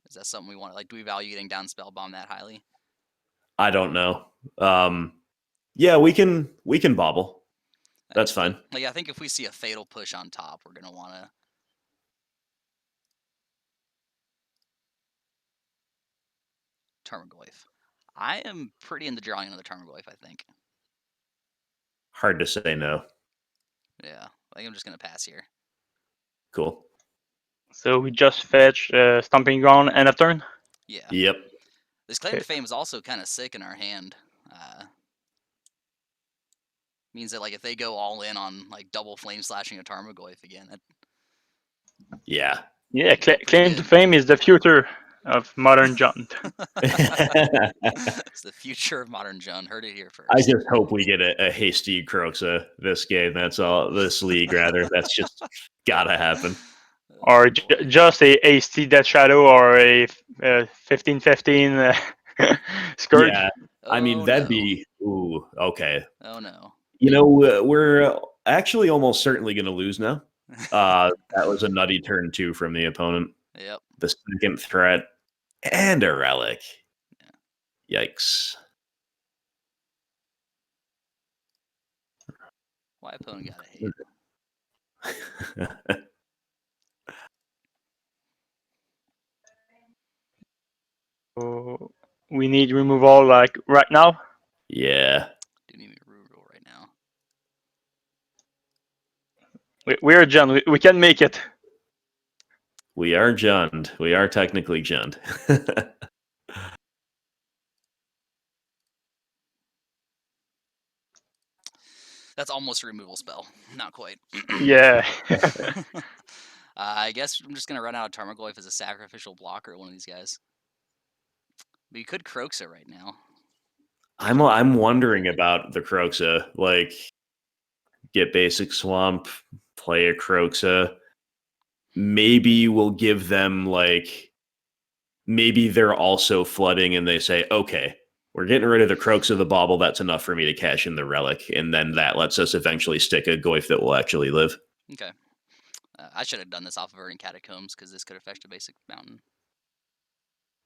Is that something we want? Like, do we value getting down Spellbomb that highly? I don't know. Yeah, we can Bauble. That's fine. Like, I think if we see a Fatal Push on top, we're gonna want to. Tarmogoyf. I am pretty in the drawing another Tarmogoyf, I think. Hard to say no. Yeah, I think I'm just gonna pass here. Cool. So we just fetch Stomping Ground end of turn? Yeah. Yep. This Claim to Fame is also kind of sick in our hand. Means that, like, if they go all in on, like, double Flame Slashing a Tarmogoyf again, that... Yeah. Yeah, Claim to Fame is the future of modern Jund. It's the future of modern Jund. Heard it here first. I just hope we get a hasty Kroxa this game. That's all. This league, rather. That's just gotta happen. Or just a hasty Death Shadow or a 15-15 Scourge. Yeah, I mean, Oh, that'd no. be... Ooh, okay. Oh, no. You know, we're actually almost certainly going to lose now. That was a nutty turn, too, from the opponent. Yep. The second threat and a relic. Yeah. Yikes. Why opponent gotta hate? So we need removal like right now. Yeah. Do need me removal right now. We're John. We can make it. We are Junned. We are technically Junned. That's almost a removal spell. Not quite. Yeah. I guess I'm just gonna run out of Tarmogoyf as a sacrificial blocker. One of these guys. But you could Kroxa right now. I'm wondering about the Kroxa. Like, get basic swamp, play a Kroxa. Maybe we'll give them like. Maybe they're also flooding, and they say, "Okay, we're getting rid of the Kroxa, the Bauble. That's enough for me to cash in the relic, and then that lets us eventually stick a Goyf that will actually live." Okay. I should have done this off of Verdant Catacombs because this could affect a basic mountain.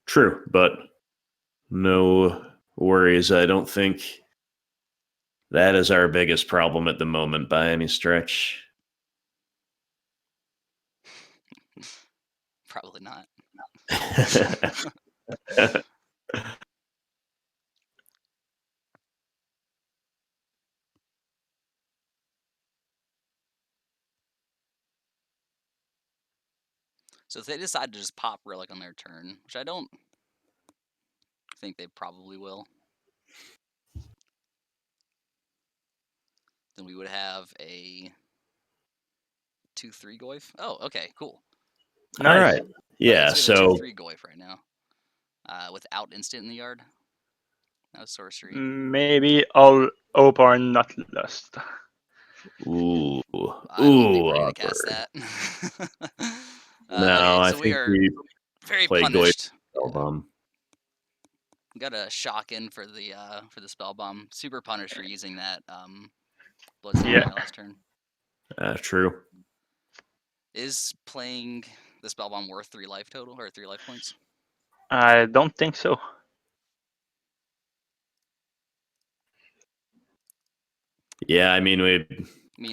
True, but no worries. I don't think that is our biggest problem at the moment by any stretch. Probably not. So if they decide to just pop Relic on their turn, which I don't think they probably will, then we would have a 2/3 Goyf. Oh, okay, cool. All right. Yeah, okay, so we have so... a 2/3 Goyf right now. Without instant in the yard. No sorcery. Maybe all hope are not lost. Ooh. I don't think we're Ooh, going to cast awkward. that. No, okay, I so we think are we very play punished. Spellbomb. Got a shock in for the Spellbomb. Super punished for using that Bloodstained Mire last turn. True. Is playing the Spellbomb worth 3 life total, or 3 life points? I don't think so. Yeah, I mean,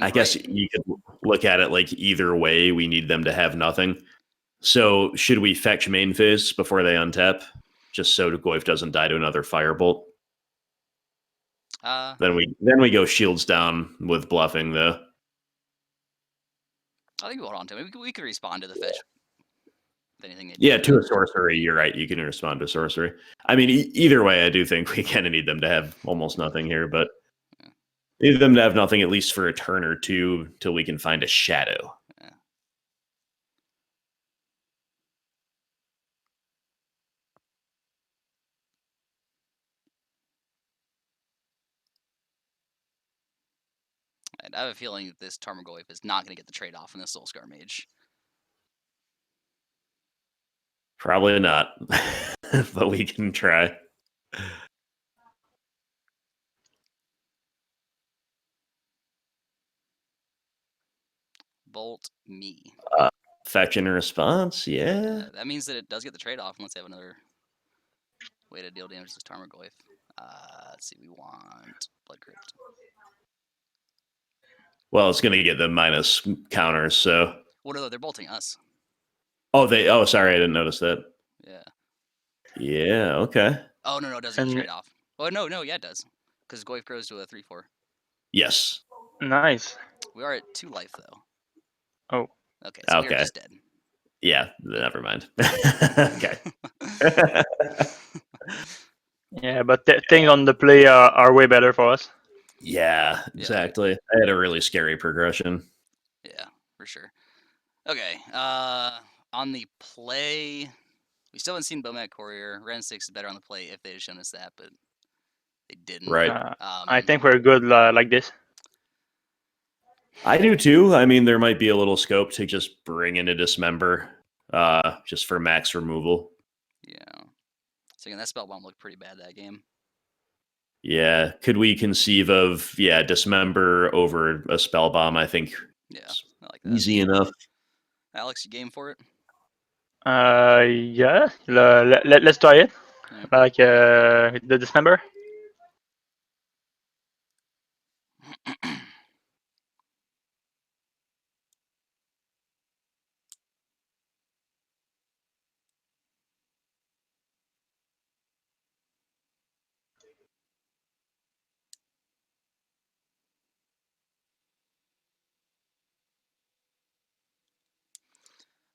I guess you could look at it like either way. We need them to have nothing. So should we fetch main phase before they untap, just so Goyf doesn't die to another firebolt? Then we go shields down with bluffing, though. I think we'll hold on to it. We could respond to the fetch. If anything, Yeah, to a sorcery. You're right. You can respond to sorcery. I mean, either way, I do think we kind of need them to have almost nothing here, but need them to have nothing at least for a turn or two till we can find a shadow. Yeah. And I have a feeling that this Tarmogoyf is not going to get the trade off in this Soulscar Mage. Probably not, but we can try. Bolt me. Fetch and response, yeah. That means that it does get the trade off unless they have another way to deal damage to this Tarmogoyf. Let's see, we want Blood Crypt. Well, it's going to get the minus counters, so. Well, no, they're bolting us. Oh, sorry, I didn't notice that. Yeah. Yeah, okay. Oh, no, it doesn't get trade off. Oh, no, yeah, it does. Because Goyf grows to a 3/4. Yes. Nice. We are at 2 life, though. Oh. Okay, so we are just dead. Yeah, never mind. Okay. Yeah, but things on the play are way better for us. Yeah, exactly. I had a really scary progression. Yeah, for sure. Okay, on the play, we still haven't seen Bowmat Courier. Wrenn and Six is better on the play if they had shown us that, but they didn't. Right. I think we're good like this. I do too. I mean, there might be a little scope to just bring in a Dismember, just for max removal. Yeah. So again, that Spellbomb looked pretty bad that game. Yeah. Could we conceive of Dismember over a Spellbomb? I think Yeah, I like that. easy enough. Alex, you game for it? Yeah. Let's try it. Yeah. Like the Dismember.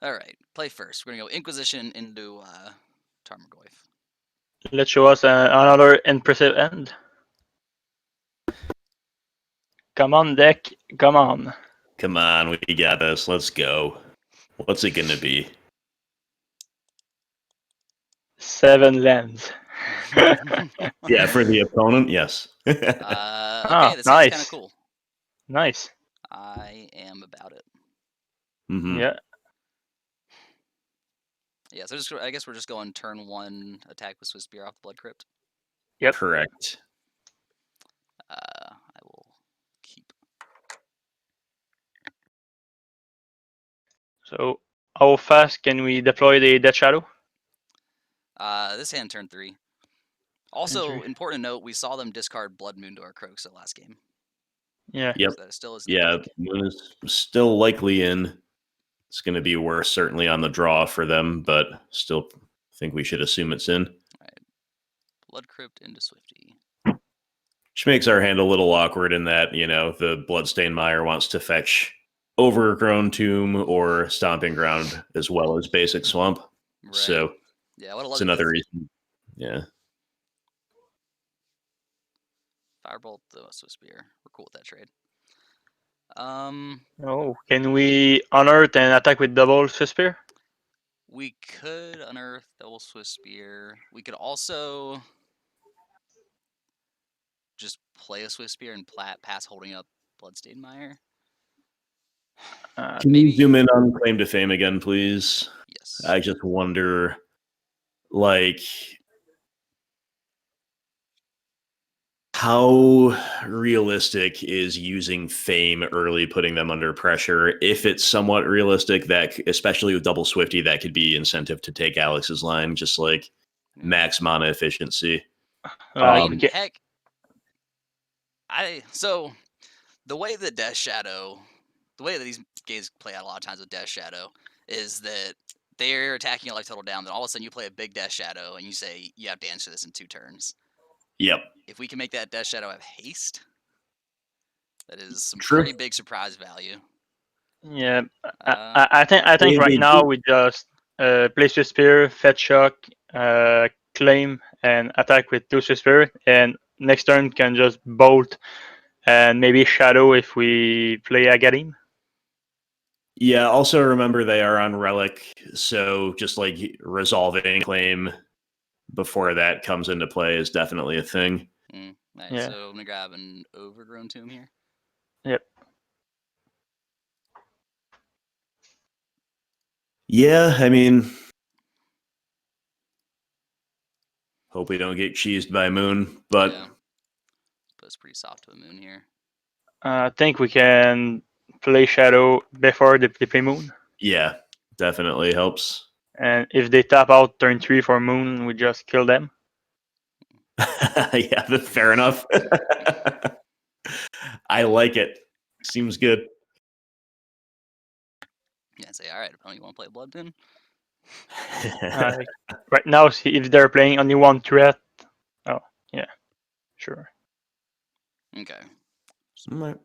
All right, play first. We're gonna go Inquisition into Tarmogoyf. Let's show us another impressive end. Come on, deck. Come on. Come on, we got this. Let's go. What's it gonna be? 7 lands. Yeah, for the opponent, yes. Okay, this nice. is kind of cool. Nice. I am about it. Mm-hmm. Yeah. Yeah, so I guess we're just going turn 1 attack with Swiftspear off the Blood Crypt. Yep. Correct. I will keep. So, how fast can we deploy the Death Shadow? This hand turn 3. Also, Turn 3. important note, we saw them discard Blood Moon to our Kroxa last game. Yeah. Yep. So that still is Yeah, Moon is still likely in. It's going to be worse, certainly on the draw for them, but still think we should assume it's in. Right. Blood Crypt into Swifty. Which makes our hand a little awkward in that, the Bloodstained Mire wants to fetch Overgrown Tomb or Stomping Ground as well as Basic Swamp. Right. So yeah, what it's another reason. Yeah. Firebolt the Swiftspear. We're cool with that trade. Oh, can we unearth and attack with double Swiftspear? We could unearth double Swiftspear. We could also just play a Swiftspear and pass holding up Bloodstained Mire. Can you zoom in on Claim to Fame again, please? Yes. I just wonder, how realistic is using Fame early, putting them under pressure? If it's somewhat realistic, that especially with double Swifty, that could be incentive to take Alex's line, just like max mana efficiency. Heck, so the way that Death Shadow, the way that these games play out a lot of times with Death Shadow is that they're attacking your life total down, then all of a sudden you play a big Death Shadow and you say you have to answer this in 2 turns. Yep. If we can make that Death Shadow have haste, that is some True. pretty big surprise value. Yeah, I think right now we just play Swiftspear, fetch shock, claim, and attack with 2 Swiftspear, and next turn can just bolt and maybe Shadow if we play Agadeem. Yeah, also remember they are on Relic, so just like resolving claim before that comes into play is definitely a thing. Nice. Yeah. So I'm going to grab an Overgrown Tomb here. Yep. Yeah, I mean, hope we don't get cheesed by Moon, but yeah. But it's pretty soft to a Moon here. I think we can play Shadow before they play Moon. Yeah, definitely helps. And if they tap out turn 3 for Moon, we just kill them. Yeah, fair enough. I like it. Seems good. Yeah, say, all right, opponent, you want to play Blood then? Right now, see if they're playing only 1 threat. Oh, yeah, sure. Okay. Right.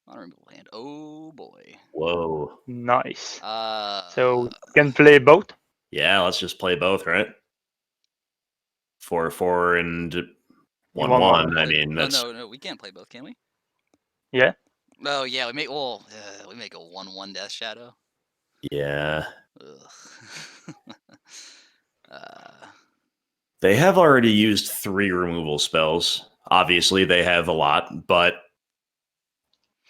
Honorable hand. Oh boy. Whoa. Nice. So we can Uh, play both. Yeah, let's just play both, right? 4/4 and 1/1. I mean, that's no, we can't play both, can we? Yeah. Oh yeah, we make a 1/1 Death Shadow. yeah. Ugh. They have already used 3 removal spells. Obviously, they have a lot, but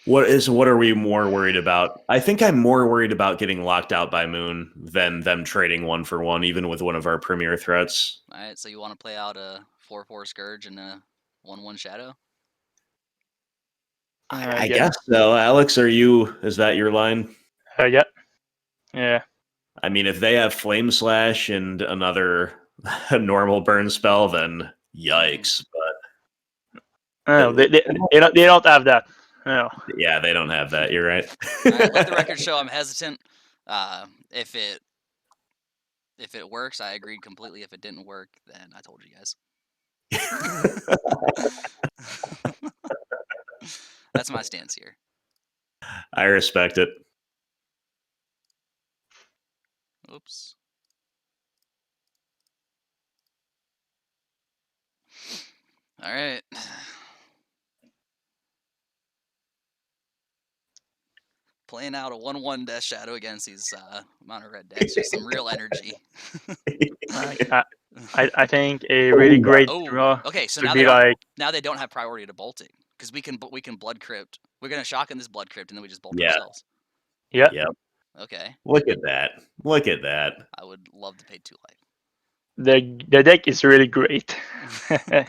what are we more worried about? I think I'm more worried about getting locked out by Moon than them trading 1-for-1, even with one of our premier threats. All right, so you want to play out a 4/4 Scourge and a 1/1 Shadow? I guess so. Alex, is that your line? Yeah. Yeah. I mean, if they have Flame Slash and another normal burn spell, then yikes. No, they don't have that. No. Yeah, they don't have that. You're right. All right, let the record show I'm hesitant. If it works, I agreed completely. If it didn't work, then I told you guys. That's my stance here. I respect it. Oops. All right. Playing out a 1/1 Death Shadow against these mono red decks, just some real energy. I think a really great draw. Okay, so now they don't have priority to bolting because we can Blood Crypt. We're gonna shock in this Blood Crypt and then we just bolt ourselves. Yeah. Yep. Okay. Look at that. Look at that. I would love to pay 2 life. The deck is really great. See, I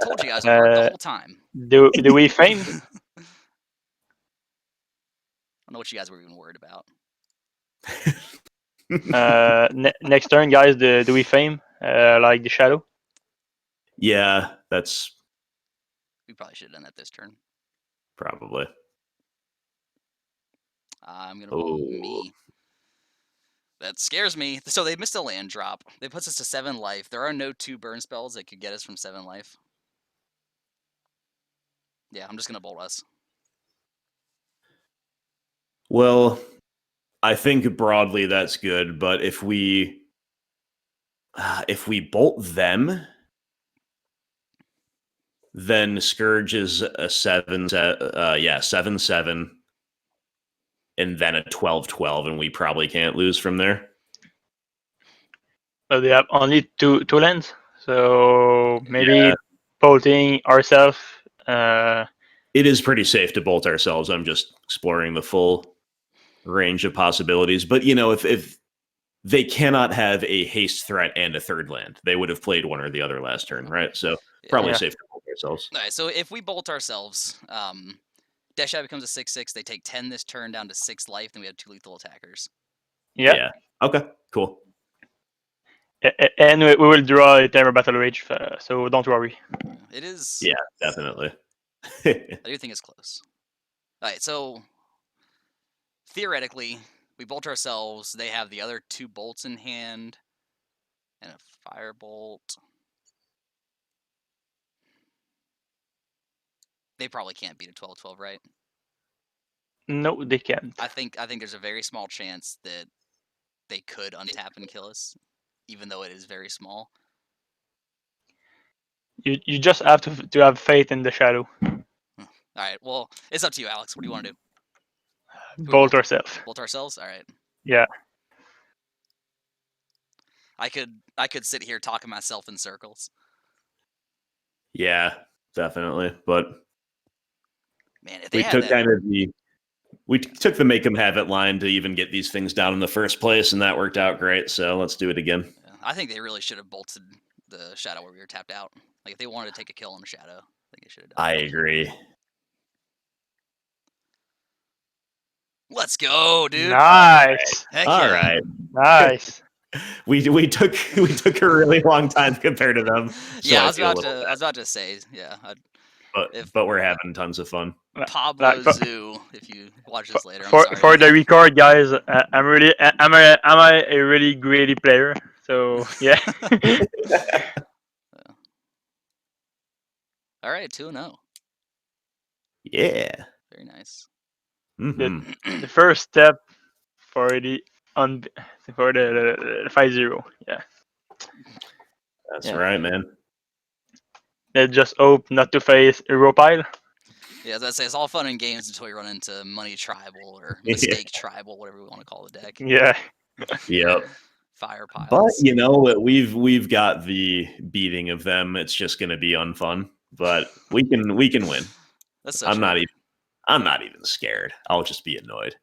told you guys the whole time. Do we fame? I don't know what you guys were even worried about. Next turn, guys. Do we fame like the Shadow? Yeah, that's. We probably should have done that this turn. Probably. I'm gonna roll me. That scares me. So they missed a land drop. They puts us to 7 life. There are no 2 burn spells that could get us from 7 life. Yeah, I'm just gonna bolt us. Well, I think broadly that's good, but if we bolt them, then Scourge is a 7/7, and then a 12/12, and we probably can't lose from there. But they have only two lands, so maybe bolting ourselves. It is pretty safe to bolt ourselves. I'm just exploring the full range of possibilities. But, if they cannot have a haste threat and a 3rd land, they would have played one or the other last turn, right? So probably safe to bolt ourselves. All right, so if we bolt ourselves, Death Shadow becomes a 6/6. They take 10 this turn down to 6 life. Then we have 2 lethal attackers. Yeah. Okay, cool. And we will draw a Temur Battle Rage, so don't worry. It is. Yeah, definitely. I do think it's close. All right, so theoretically, we bolt ourselves. They have the other 2 bolts in hand and a firebolt. They probably can't beat a 12/12, right? No, they can't. I think there's a very small chance that they could untap and kill us, even though it is very small. You just have to have faith in the Shadow. All right. Well, it's up to you, Alex. What do you want to do? Bolt ourselves. Bolt ourselves. All right. Yeah. I could sit here talking myself in circles. Yeah, definitely. But man, if we took we took the make them have it line to even get these things down in the first place, and that worked out great. So let's do it again. Yeah, I think they really should have bolted the Shadow where we were tapped out. Like if they wanted to take a kill on the Shadow, I think they should have done. I agree. Let's go, dude. Nice. All right. Nice. we took a really long time compared to them. So yeah, I was about to say, yeah. But we're having tons of fun. Pablo Zoo, if you watch this later. For the record, guys, am I a really greedy player? So yeah. All right, 2-0. Yeah. Very nice. Mm-hmm. The first step for the 5-0. Yeah. That's right, man. Let's just hope not to face Europile. Yeah, as I say, it's all fun and games until we run into Money Tribal or Mistake Tribal, whatever we want to call the deck. Yeah. Yep. Fire piles. But we've got the beating of them. It's just going to be unfun, but we can win. That's so I'm not even scared. I'll just be annoyed.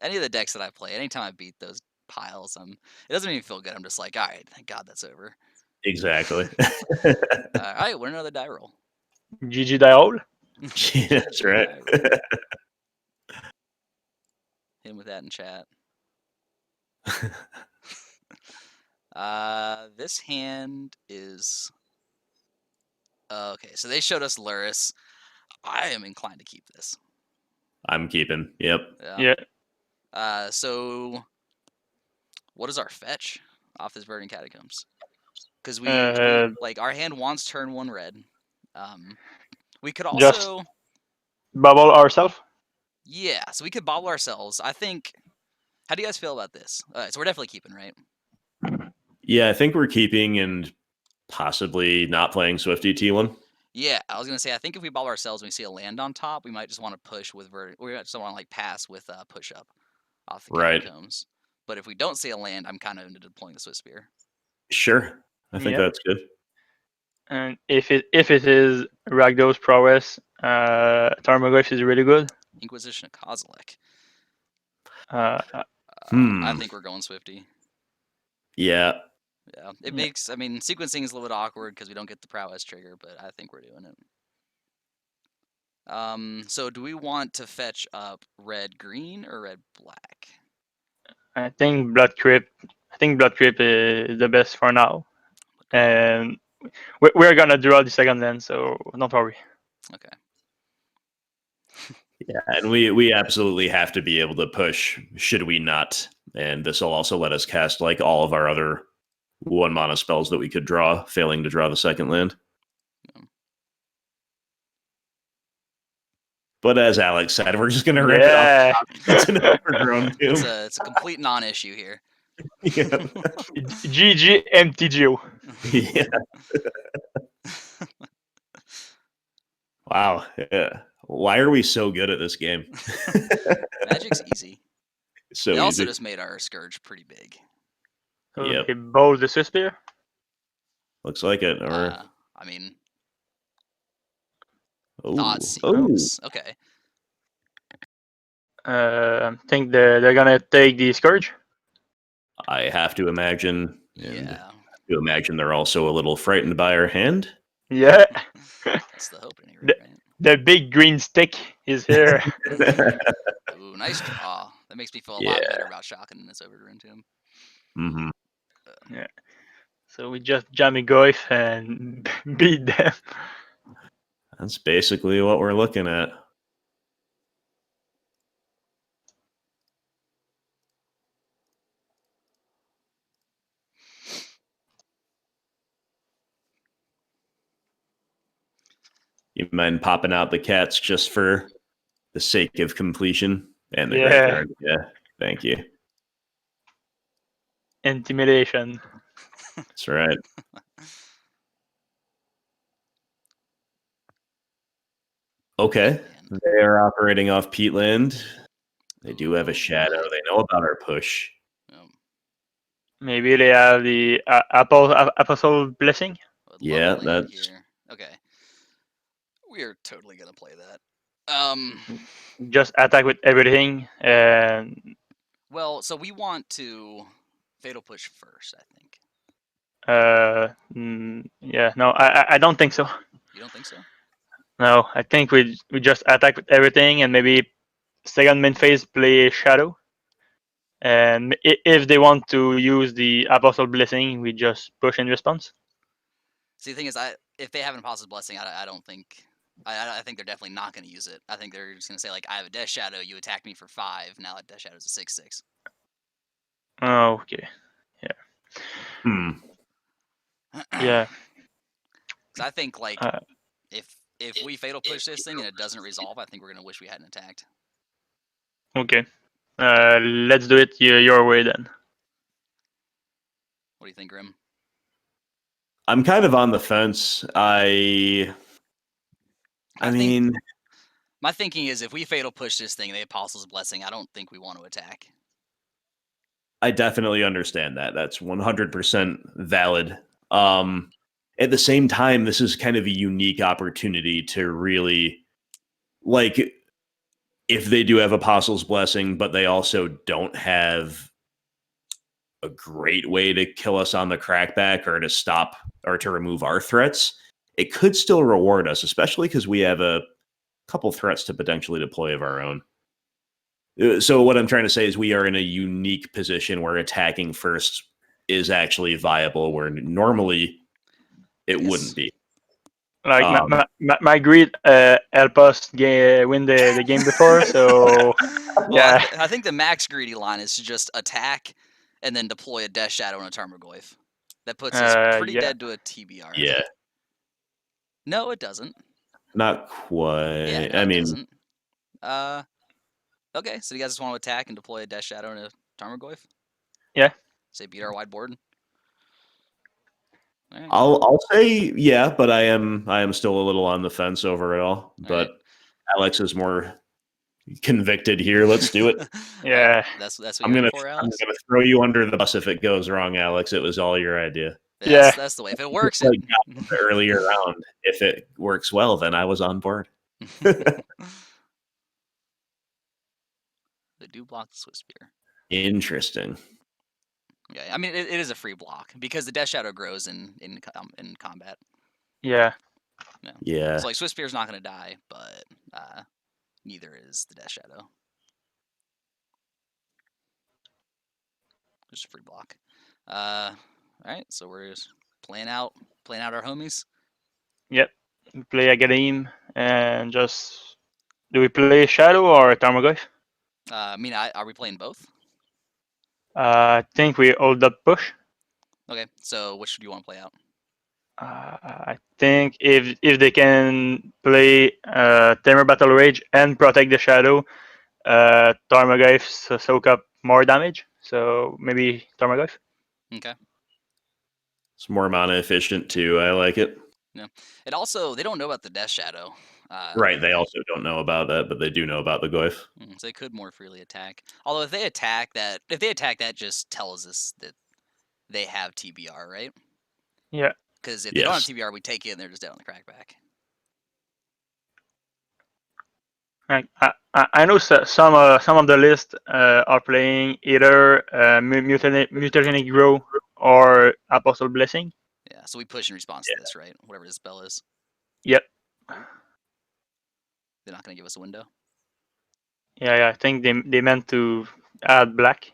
Any of the decks that I play, anytime I beat those piles, it doesn't even feel good. I'm just like, all right, thank God that's over. Exactly. All right, we're another die roll. GG Dial. Yeah, that's right. Hit him with that in chat. This hand is okay. So they showed us Lurrus. I am inclined to keep this. I'm keeping. Yep. Yeah. So what is our fetch off this Verdant Catacombs? Because we like our hand wants turn 1 red. We could Just- also Bubble ourselves. yeah. So we could bobble ourselves. I think. How do you guys feel about this? So we're definitely keeping, right? Yeah, I think we're keeping and possibly not playing Swifty T1. Yeah, I was gonna say I think if we bobble ourselves and we see a land on top, we might just want to push with we just want to like pass with push up off the Right. Catacombs. But if we don't see a land, I'm kind of into deploying the Swiftspear. Sure. I think that's good. And if it is Rakdos prowess, Tarmogoyf is really good. Inquisition of Kozilek. Hmm. I think we're going Swifty. Yeah. Yeah, it makes. I mean, sequencing is a little bit awkward because we don't get the prowess trigger, but I think we're doing it. So do we want to fetch up red green or red black? I think Blood Crypt. I think Blood Crypt is the best for now, and we're gonna draw the second land, so don't worry. Okay. Yeah, and we absolutely have to be able to push should we not. And this will also let us cast like all of our other 1 mana spells that we could draw, failing to draw the second land. Yeah. But as Alex said, we're just gonna rip it off. It's an Overgrown Tomb. It's a complete non-issue here. Yeah. GG MTGO. Yeah. Wow. Yeah. Why are we so good at this game? Magic's easy. So They also easy. just made our Scourge pretty big. Yep. Okay, bowl the Swiftspear. Looks like it. Or I mean, oh. Thoughtseize. Okay. I think they're gonna take the Scourge. I have to imagine. And Yeah. to imagine they're also a little frightened by our hand. Yeah, That's the hope, at any rate, right? the big green stick is here. Ooh, nice draw. That makes me feel a Yeah. lot better about shocking this Overgrown Tomb. Mm-hmm. Yeah. So we just jammy Goyf and beat them. That's basically what we're looking at. You mind popping out the cats just for the sake of completion and the graveyard? Yeah, thank you. Intimidation. That's right. Okay, they are operating off Peatland. They do have a shadow. They know about our push. Maybe they have the Apostle Blessing. Yeah, that's here. Okay. We are totally gonna play that. Just attack with everything and. Well, so we want to Fatal Push first, I think. Yeah, no, I don't think so. You don't think so? No, I think we just attack with everything and maybe second main phase play Shadow. And if they want to use the Apostle Blessing, we just push in response. See, the thing is, if they have an Apostle's Blessing, I don't think. I think they're definitely not going to use it. I think they're just going to say, like, I have a Death Shadow, you attack me for 5, now that Death Shadow is a 6/6. Oh, okay. Yeah. Yeah. Because I think, like, if we Fatal Push this thing and it doesn't resolve, I think we're going to wish we hadn't attacked. Okay. Let's do it your way then. What do you think, Grim? I'm kind of on the fence. I mean, my thinking is if we Fatal Push this thing, the Apostle's Blessing, I don't think we want to attack. I definitely understand that. That's 100% valid. At the same time, this is kind of a unique opportunity to really, like, if they do have Apostle's Blessing, but they also don't have a great way to kill us on the crackback or to stop or to remove our threats, it could still reward us, especially because we have a couple threats to potentially deploy of our own. So what I'm trying to say is we are in a unique position where attacking first is actually viable, where normally it wouldn't be. Like my greed helped us win the game before, so well, I think the max greedy line is to just attack and then deploy a Death Shadow and a Tarmogoyf. That puts us pretty dead to a TBR. Yeah. No, it doesn't. Not quite. Yeah, no, I it mean, doesn't. Okay, so you guys just want to attack and deploy a Death Shadow and a Tarmogoyf? Yeah. Say beat our wide board. Right. I'll say yeah, but I am still a little on the fence over it all. But right. Alex is more convicted here. Let's do it. Yeah, that's what I'm gonna throw you under the bus if it goes wrong, Alex. It was all your idea. Yeah, that's the way. If it works, like the earlier round. If it works well, then I was on board. They do block the Swiftspear. Interesting. Yeah, I mean it is a free block because the Death Shadow grows in combat. Yeah. Yeah. So like Swiftspear's not going to die, but neither is the Death Shadow. Just a free block. All right, so we're just playing out our homies. Yep. We play Agadeem and just do we play Shadow or Tarmogoyf? I mean, are we playing both? I think we hold up push. Okay, so which do you want to play out? I think if they can play Temur Battle Rage and protect the Shadow, Tarmogoyf soak up more damage. So maybe Tarmogoyf. Okay. It's more mana efficient too. I like it. Yeah. It also they don't know about the Death Shadow. Right. They also don't know about that, but they do know about the Goyf. So they could more freely attack. Although if they attack that just tells us that they have TBR, right? Yeah. Because if they don't have TBR, we take it and they're just down on the crackback. I know some of the list are playing either Mutagenic Grow or Apostle Blessing. Yeah, so we push in response to this, right? Whatever the spell is. Yep. They're not going to give us a window? Yeah, I think they meant to add black,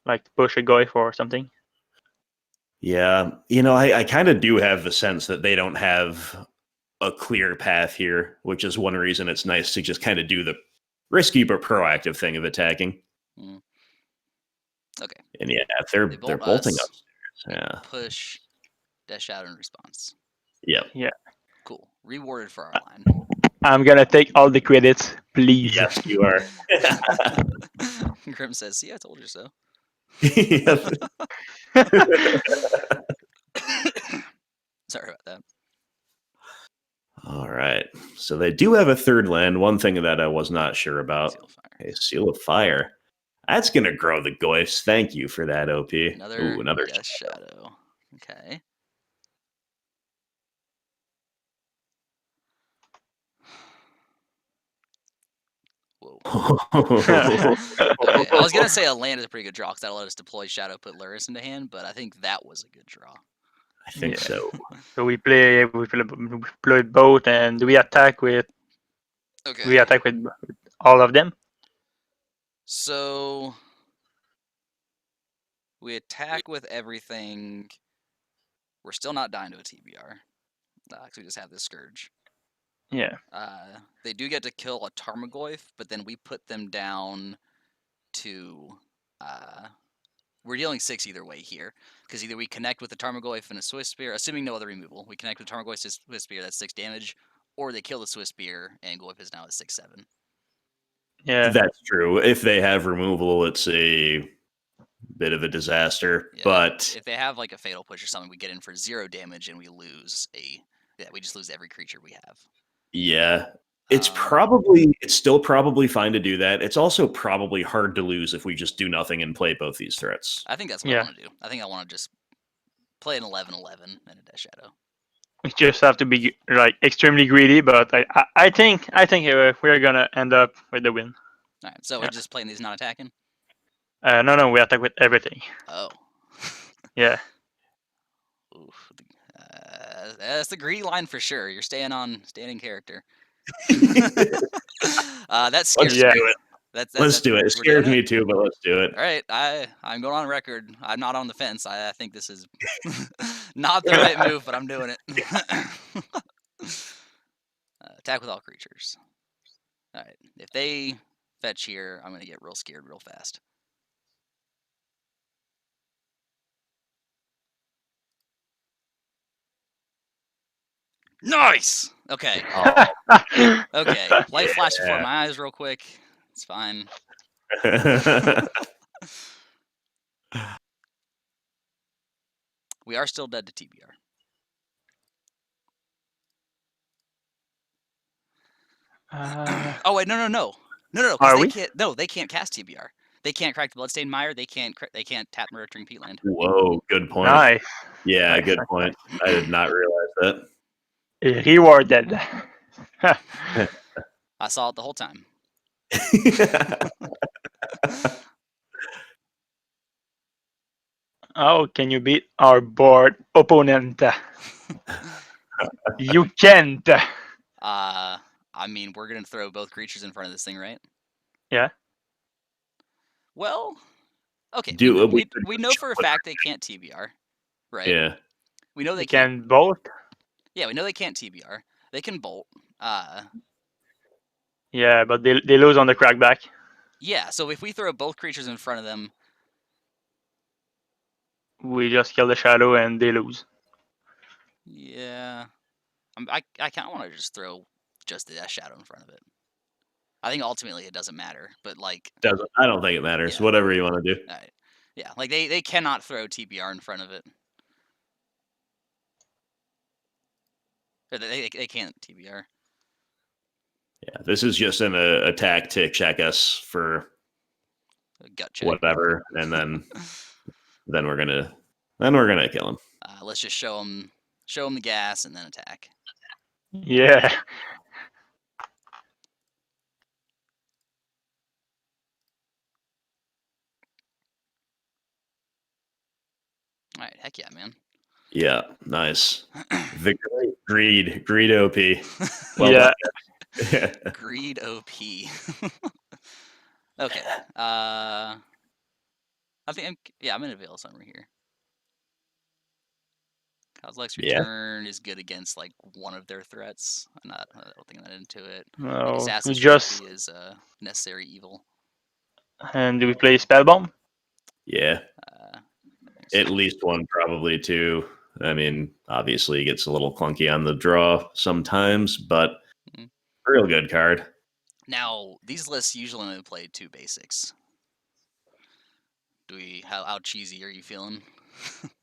like push a Goyf or something. Yeah, I kind of do have the sense that they don't have a clear path here, which is one reason it's nice to just kind of do the risky but proactive thing of attacking. Okay. And yeah, they're bolting upstairs. Yeah. Push Death Shadow in response. Yep. Yeah. Cool. Rewarded for our line. I'm gonna take all the credits, please. Yes, you are. Grim says, "See, I told you so." Sorry about that. All right. So they do have a third land. One thing that I was not sure about. Seal of Fire. That's going to grow the Goyfs. Thank you for that, OP. Another Death Shadow. Okay. Whoa. Okay, I was going to say a land is a pretty good draw because that'll let us deploy Shadow, put Lurrus into hand, but I think that was a good draw. I think so. So we play both, and do we attack with? Okay. We attack with all of them. So we attack with everything. We're still not dying to a TBR because we just have this Scourge. Yeah. They do get to kill a Tarmogoyf, but then we put them down to. We're dealing 6 either way here, because either we connect with the Tarmogoyf and a Swiftspear, assuming no other removal. We connect with the Tarmogoyf and Swiftspear, that's 6 damage, or they kill the Swiftspear and Goyf is now at 6/7. Yeah, that's true. If they have removal, it's a bit of a disaster. Yeah. But if they have like a Fatal Push or something, we get in for 0 damage and we lose we just lose every creature we have. Yeah. It's still probably fine to do that. It's also probably hard to lose if we just do nothing and play both these threats. I think that's what I want to do. I think I want to just play an 11/11 and a Death Shadow. We just have to be like extremely greedy, but I think we're gonna end up with the win. All right, so we're just playing these non-attacking. No, we attack with everything. Oh. Yeah. Oof. That's the greedy line for sure. You're staying in character. That's scary. Let's do it. Let's do it. It we're scares doing me it? too, but let's do it. All right, I'm going on record. I'm not on the fence. I think this is not the right move, but I'm doing it. Attack with all creatures. All right, if they fetch here, I'm gonna get real scared real fast. Nice. Okay. Okay. Light flash before my eyes, real quick. It's fine. We are still dead to TBR. Oh wait, no. Because they can't cast TBR. They can't crack the Bloodstained Mire. They can't tap Nurturing Peatland. Whoa, good point. Nice. Yeah, good point. I did not realize that. Rewarded. I saw it the whole time. How can you beat our board opponent? You can't. I mean, we're gonna throw both creatures in front of this thing, right? Yeah. Well, okay. We know for a fact they can't TBR, right? Yeah. We know they can bolt. Yeah, we know they can't TBR. They can bolt. Yeah, but they lose on the crackback. Yeah, so if we throw both creatures in front of them, we just kill the shadow and they lose. Yeah, I kind of want to just throw just the shadow in front of it. I think ultimately it doesn't matter, but like I don't think it matters. Yeah. Whatever you want to do. All right. Yeah, like they cannot throw TBR in front of it. Or they can't TBR. Yeah, this is just an attack to check us for a gut check. Whatever, and then we're gonna kill him. Let's just show him the gas and then attack. Yeah. All right, heck yeah, man. Yeah, nice. The greed OP. Well, yeah. Greed OP. Okay. I think I'm gonna Veil Summer here. Kozilek's return is good against like one of their threats. I don't think that into it. No, Assassin's just is necessary evil. And do we play Spellbomb? Yeah. At least one, probably two. I mean, obviously it gets a little clunky on the draw sometimes, but real good card. Now, these lists usually only play 2 basics. How cheesy are you feeling?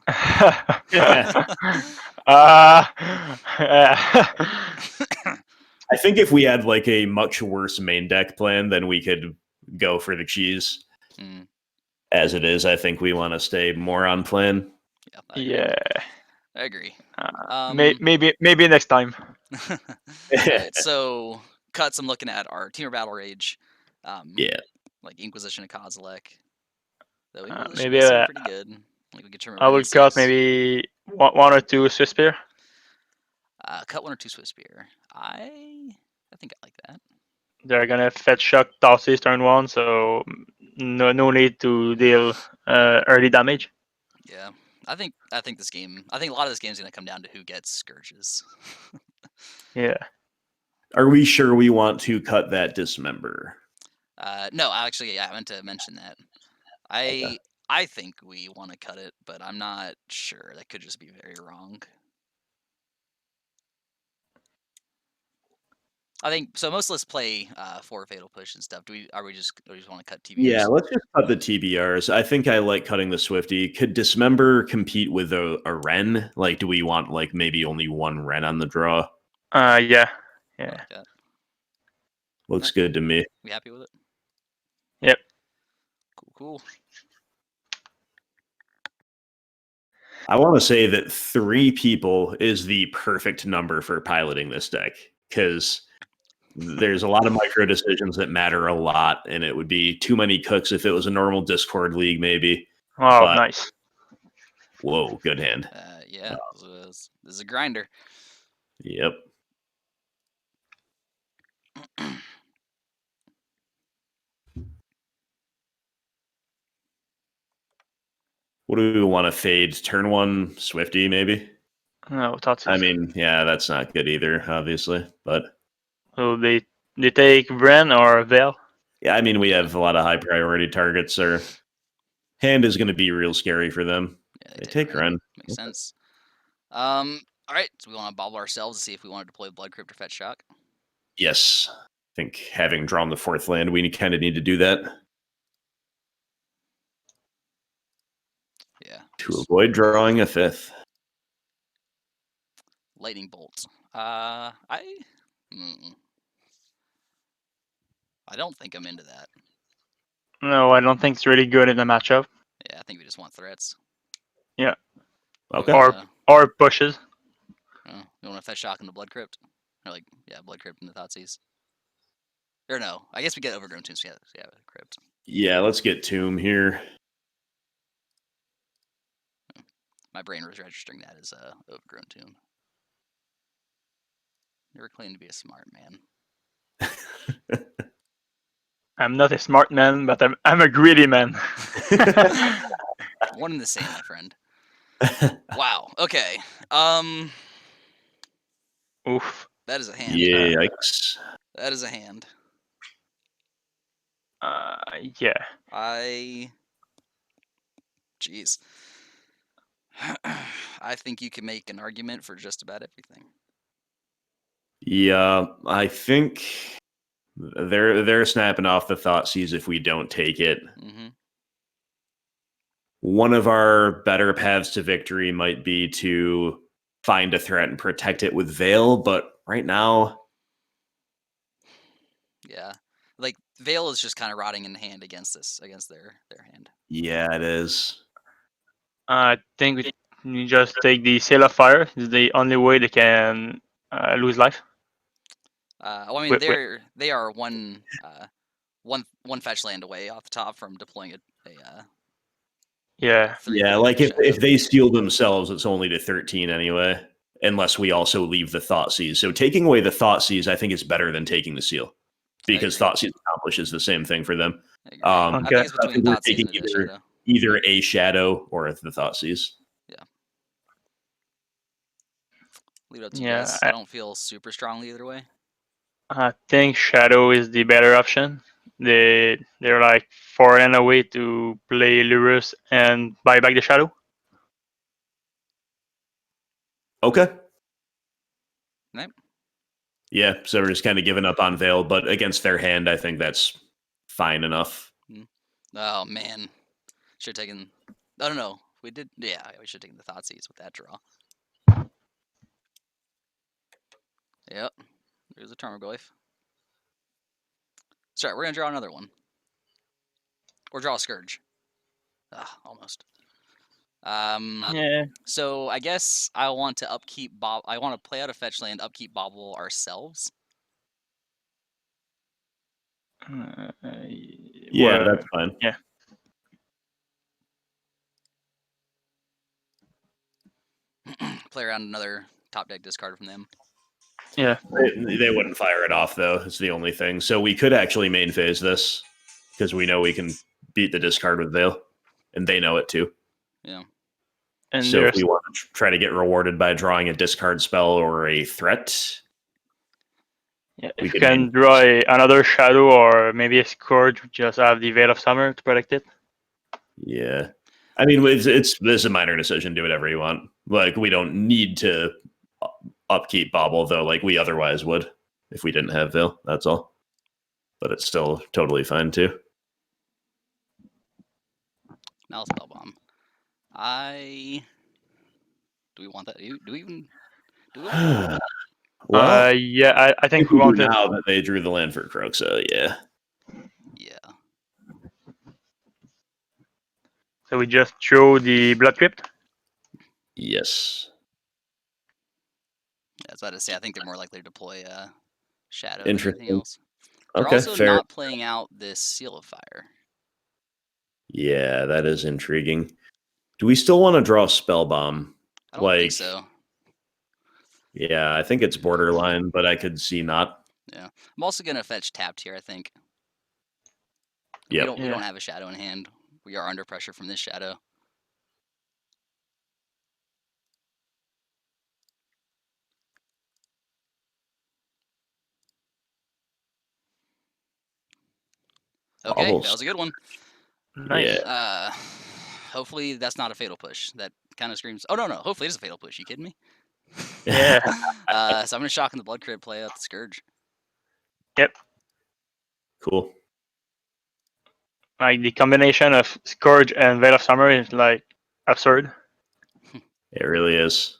I think if we had like a much worse main deck plan, then we could go for the cheese. As it is, I think we want to stay more on plan. Yeah, I agree. Maybe next time. Right, so cuts I'm looking at are Temur Battle Rage. Like Inquisition of Kozilek. Maybe pretty good. Like we could I would cut maybe 1 or 2 Swiftspear. Cut 1 or 2 Swiftspear. I think I like that. They're gonna fetch shock Thoughtseize turn 1, so no need to deal early damage. Yeah, I think a lot of this game is gonna come down to who gets Scourges. Yeah. Are we sure we want to cut that Dismember? No, actually, I meant to mention that. I think we want to cut it, but I'm not sure. That could just be very wrong. I think so. Most lists play 4 Fatal Push and stuff. Do we just want to cut TBRs? Yeah, let's just cut the TBRs. I think I like cutting the Swifty. Could Dismember compete with a Wrenn? Like, do we want like maybe only 1 Wrenn on the draw? Yeah. Like Looks good to me. We happy with it? Yep. Cool. I want to say that 3 people is the perfect number for piloting this deck, because there's a lot of micro decisions that matter a lot, and it would be too many cooks if it was a normal Discord league, maybe. Oh, nice. Whoa, good hand. Yeah, this is a grinder. Yep. What do we want to fade? Turn 1 Swifty, maybe? No, Thoughtseize. I mean, yeah, that's not good either, obviously. But So they take Wrenn or Veil? yeah, I mean, we have a lot of high priority targets. Our hand is going to be real scary for them. Yeah, They take Wrenn. Makes sense. All right, so we want to bobble ourselves to see if we want to deploy Blood Crypt or Fetch Shock. Yes. I think having drawn the 4th land, we kind of need to do that. Yeah. To avoid drawing a 5th. Lightning Bolt. I don't think I'm into that. No, I don't think it's really good in the matchup. Yeah, I think we just want threats. Yeah. Okay. Or pushes. You want to Fetch Shock in the Blood Crypt? Or Blood Crypt and the Thoughtseize. Or no, I guess we get Overgrown Tomb, so yeah, Crypt. Yeah, let's get Tomb here. My brain was registering that as Overgrown Tomb. Never claimed to be a smart man. I'm not a smart man, but I'm a greedy man. One and the same, my friend. Wow. Okay. Oof. That is a hand. Yikes. That is a hand. Yeah. Jeez. I think you can make an argument for just about everything. Yeah, I think they're snapping off the Thoughtseize if we don't take it. Mm-hmm. One of our better paths to victory might be to find a threat and protect it with Veil, but right now... Yeah. Like, Veil is just kind of rotting in the hand against their hand. Yeah, it is. I think we just take the Seal of Fire. It's the only way they can lose life. Well, I mean, they are one fetch land away off the top from deploying yeah. Like if they steal themselves, it's only to 13 anyway, unless we also leave the Thoughtseize. So taking away the Thoughtseize, I think is better than taking the seal, because Thoughtseize accomplishes the same thing for them. I think it's between Thoughtseize and Shadow. Either a Shadow or the Thoughtseize. Yeah. Leave it up to you guys. I don't feel super strongly either way. I think Shadow is the better option. They're like 4 and away to play Lurrus and buy back the Shadow. Okay. Right. Yeah, so we're just kind of giving up on Veil, but against their hand, I think that's fine enough. Oh man, should have taken. I don't know. We did. Yeah, we should have taken the Thoughtseize with that draw. Yep. There's a Tarmogoyf. Sorry, we're gonna draw another one. Or draw a Scourge. Almost. Yeah. So I guess I want to upkeep I want to play out a fetch land, upkeep Bauble ourselves. Yeah, that's fine. Yeah. Play around another top deck discard from them. Yeah. They wouldn't fire it off, though. It's the only thing. So we could actually main phase this, because we know we can beat the discard with Veil, and they know it too. Yeah. And so if we want to try to get rewarded by drawing a discard spell or a threat, we can draw another Shadow or maybe a Scourge. Just have the Veil of Summer to protect it. Yeah. I mean, it's a minor decision. Do whatever you want. Like, we don't need to upkeep Bauble, though, like we otherwise would if we didn't have Veil. That's all. But it's still totally fine, too. Nihil Spellbomb. Do we want that? Do we even? Do we want that? Well, yeah, I think we want it now that they drew the land for Kroxa. Yeah. Yeah. So we just throw the Blood Crypt. Yes. That's what I say. I think they're more likely to deploy Shadow Interesting. than anything else. They're also not playing out this Seal of Fire. Yeah, that is intriguing. Do we still want to draw Spellbomb? I don't think so. Yeah, I think it's borderline, but I could see not. Yeah, I'm also gonna fetch tapped here. I think. Yeah. We don't have a shadow in hand. We are under pressure from this shadow. Okay, Bauble. that was a good one. Nice. Yeah. Hopefully that's not a fatal push. That kind of screams. Oh no, hopefully it's a fatal push. You kidding me? Yeah. So I'm gonna shock in the Blood Crypt, play out the Scourge. Yep. Cool. Like the combination of Scourge and Veil of Summer is like absurd. It really is.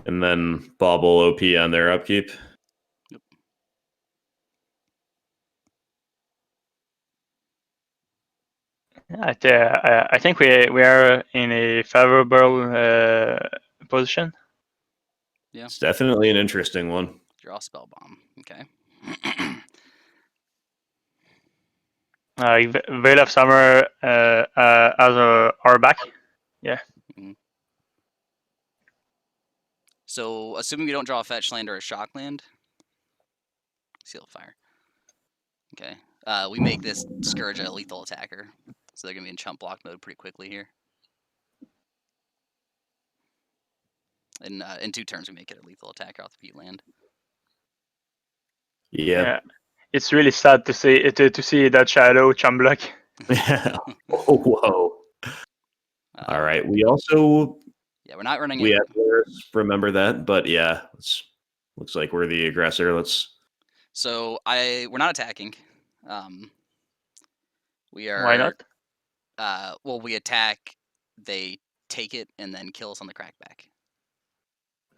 And then Bauble OP on their upkeep. Yep. I think we are in a favorable position. Yeah. It's definitely an interesting one. Draw Spellbomb. Okay. Veil of Summer as our back. Yeah. Mm-hmm. So, assuming we don't draw a fetch land or a shock land, Seal of Fire. Okay. We make this Scourge a lethal attacker, so they're gonna be in chump block mode pretty quickly here. In 2 turns, we make it a lethal attacker off the Peatland. Yeah. It's really sad to see that shadow chump block. Yeah. Oh, whoa. All right. We also. Yeah, we're not running. We have Lurrus, remember that, but yeah, looks like we're the aggressor. So we're not attacking. We are. Why not? Well, we attack. They take it and then kill us on the crackback.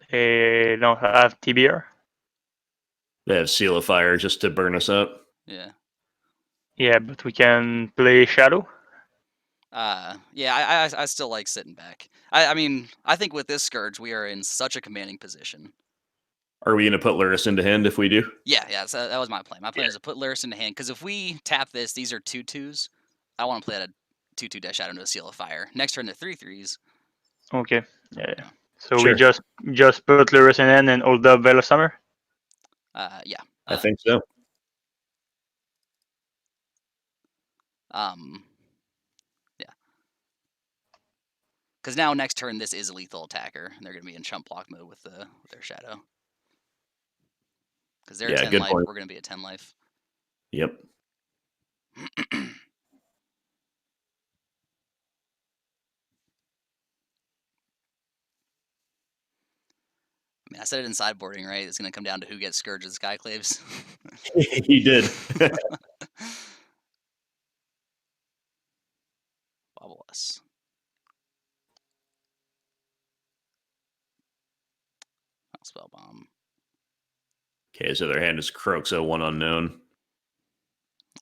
They don't have TBR. They have Seal of Fire just to burn us up. Yeah. Yeah, but we can play Shadow. Yeah, I still like sitting back. I mean, I think with this Scourge, we are in such a commanding position. Are we going to put Lurrus into hand if we do? Yeah. So that was my plan. My plan is to put Lurrus into hand because if we tap this, these are 2/2s. I want to play at a 2/2 dash out into a Seal of Fire. Next turn, they're 3/3s. Okay. Yeah. So Sure. we just put Lurrus in hand and hold up Veil of Summer. Yeah. I think so. Yeah. Because now next turn, this is a lethal attacker, and they're going to be in chump block mode with their shadow. Because they're 10 life, point. we're going to be at 10 life. Yep. I mean, I said it in sideboarding, right? It's going to come down to who gets Scourge and Skyclaves. You did. Bauble us. Spellbomb. Okay, so their hand is Kroxa, 1 unknown.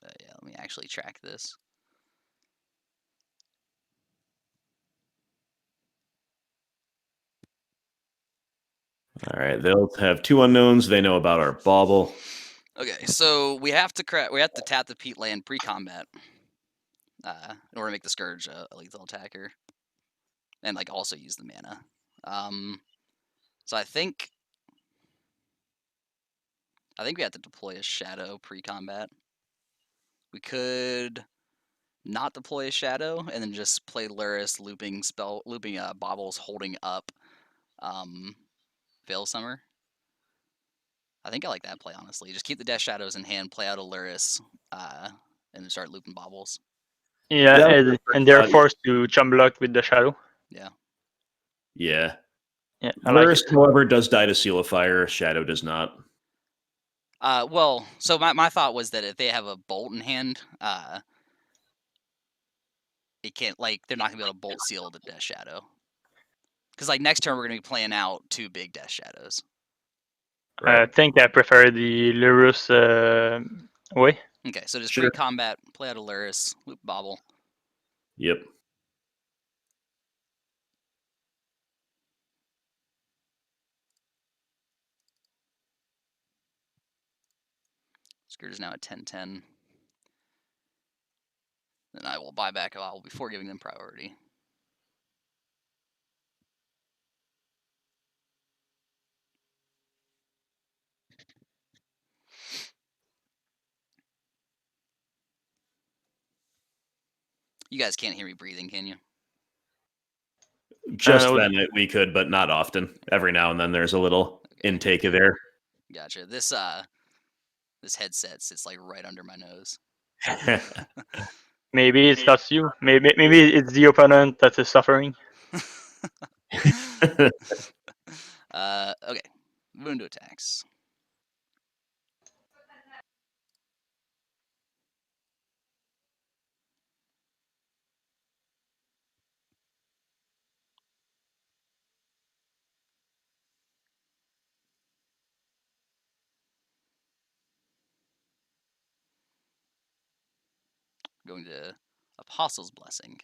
Yeah, let me actually track this. All right, they'll have 2 unknowns. They know about our Bauble. Okay, so we have to tap the Peatland pre-combat in order to make the Scourge a lethal attacker, and like also use the mana. So I think we have to deploy a Shadow pre-combat. We could not deploy a Shadow and then just play Lurrus looping Baubles holding up Veil Summer. I think I like that play, honestly. Just keep the Death Shadows in hand, play out a Lurrus, and then start looping Baubles. Yeah, and they're forced to chump block with the Shadow. Yeah. Yeah. Yeah, Lurrus, however, does die to Seal of Fire. Shadow does not. Well, so my thought was that if they have a bolt in hand, it can't, like, they're not gonna be able to bolt seal the Death Shadow. Because like next turn we're gonna be playing out 2 big Death Shadows. Right. I think I prefer the Lurrus way. Okay, so just pre-combat, play out a Lurrus, loop Bauble. Yep. Scourge is now at 10/10. Then I will buy back a while before giving them priority. You guys can't hear me breathing, can you? Just then we could, but not often. Every now and then there's a little intake of air. Gotcha. This headset sits like right under my nose. Maybe it's not you. Maybe it's the opponent that is suffering. Okay. Moving to attacks. Going to Apostle's Blessing.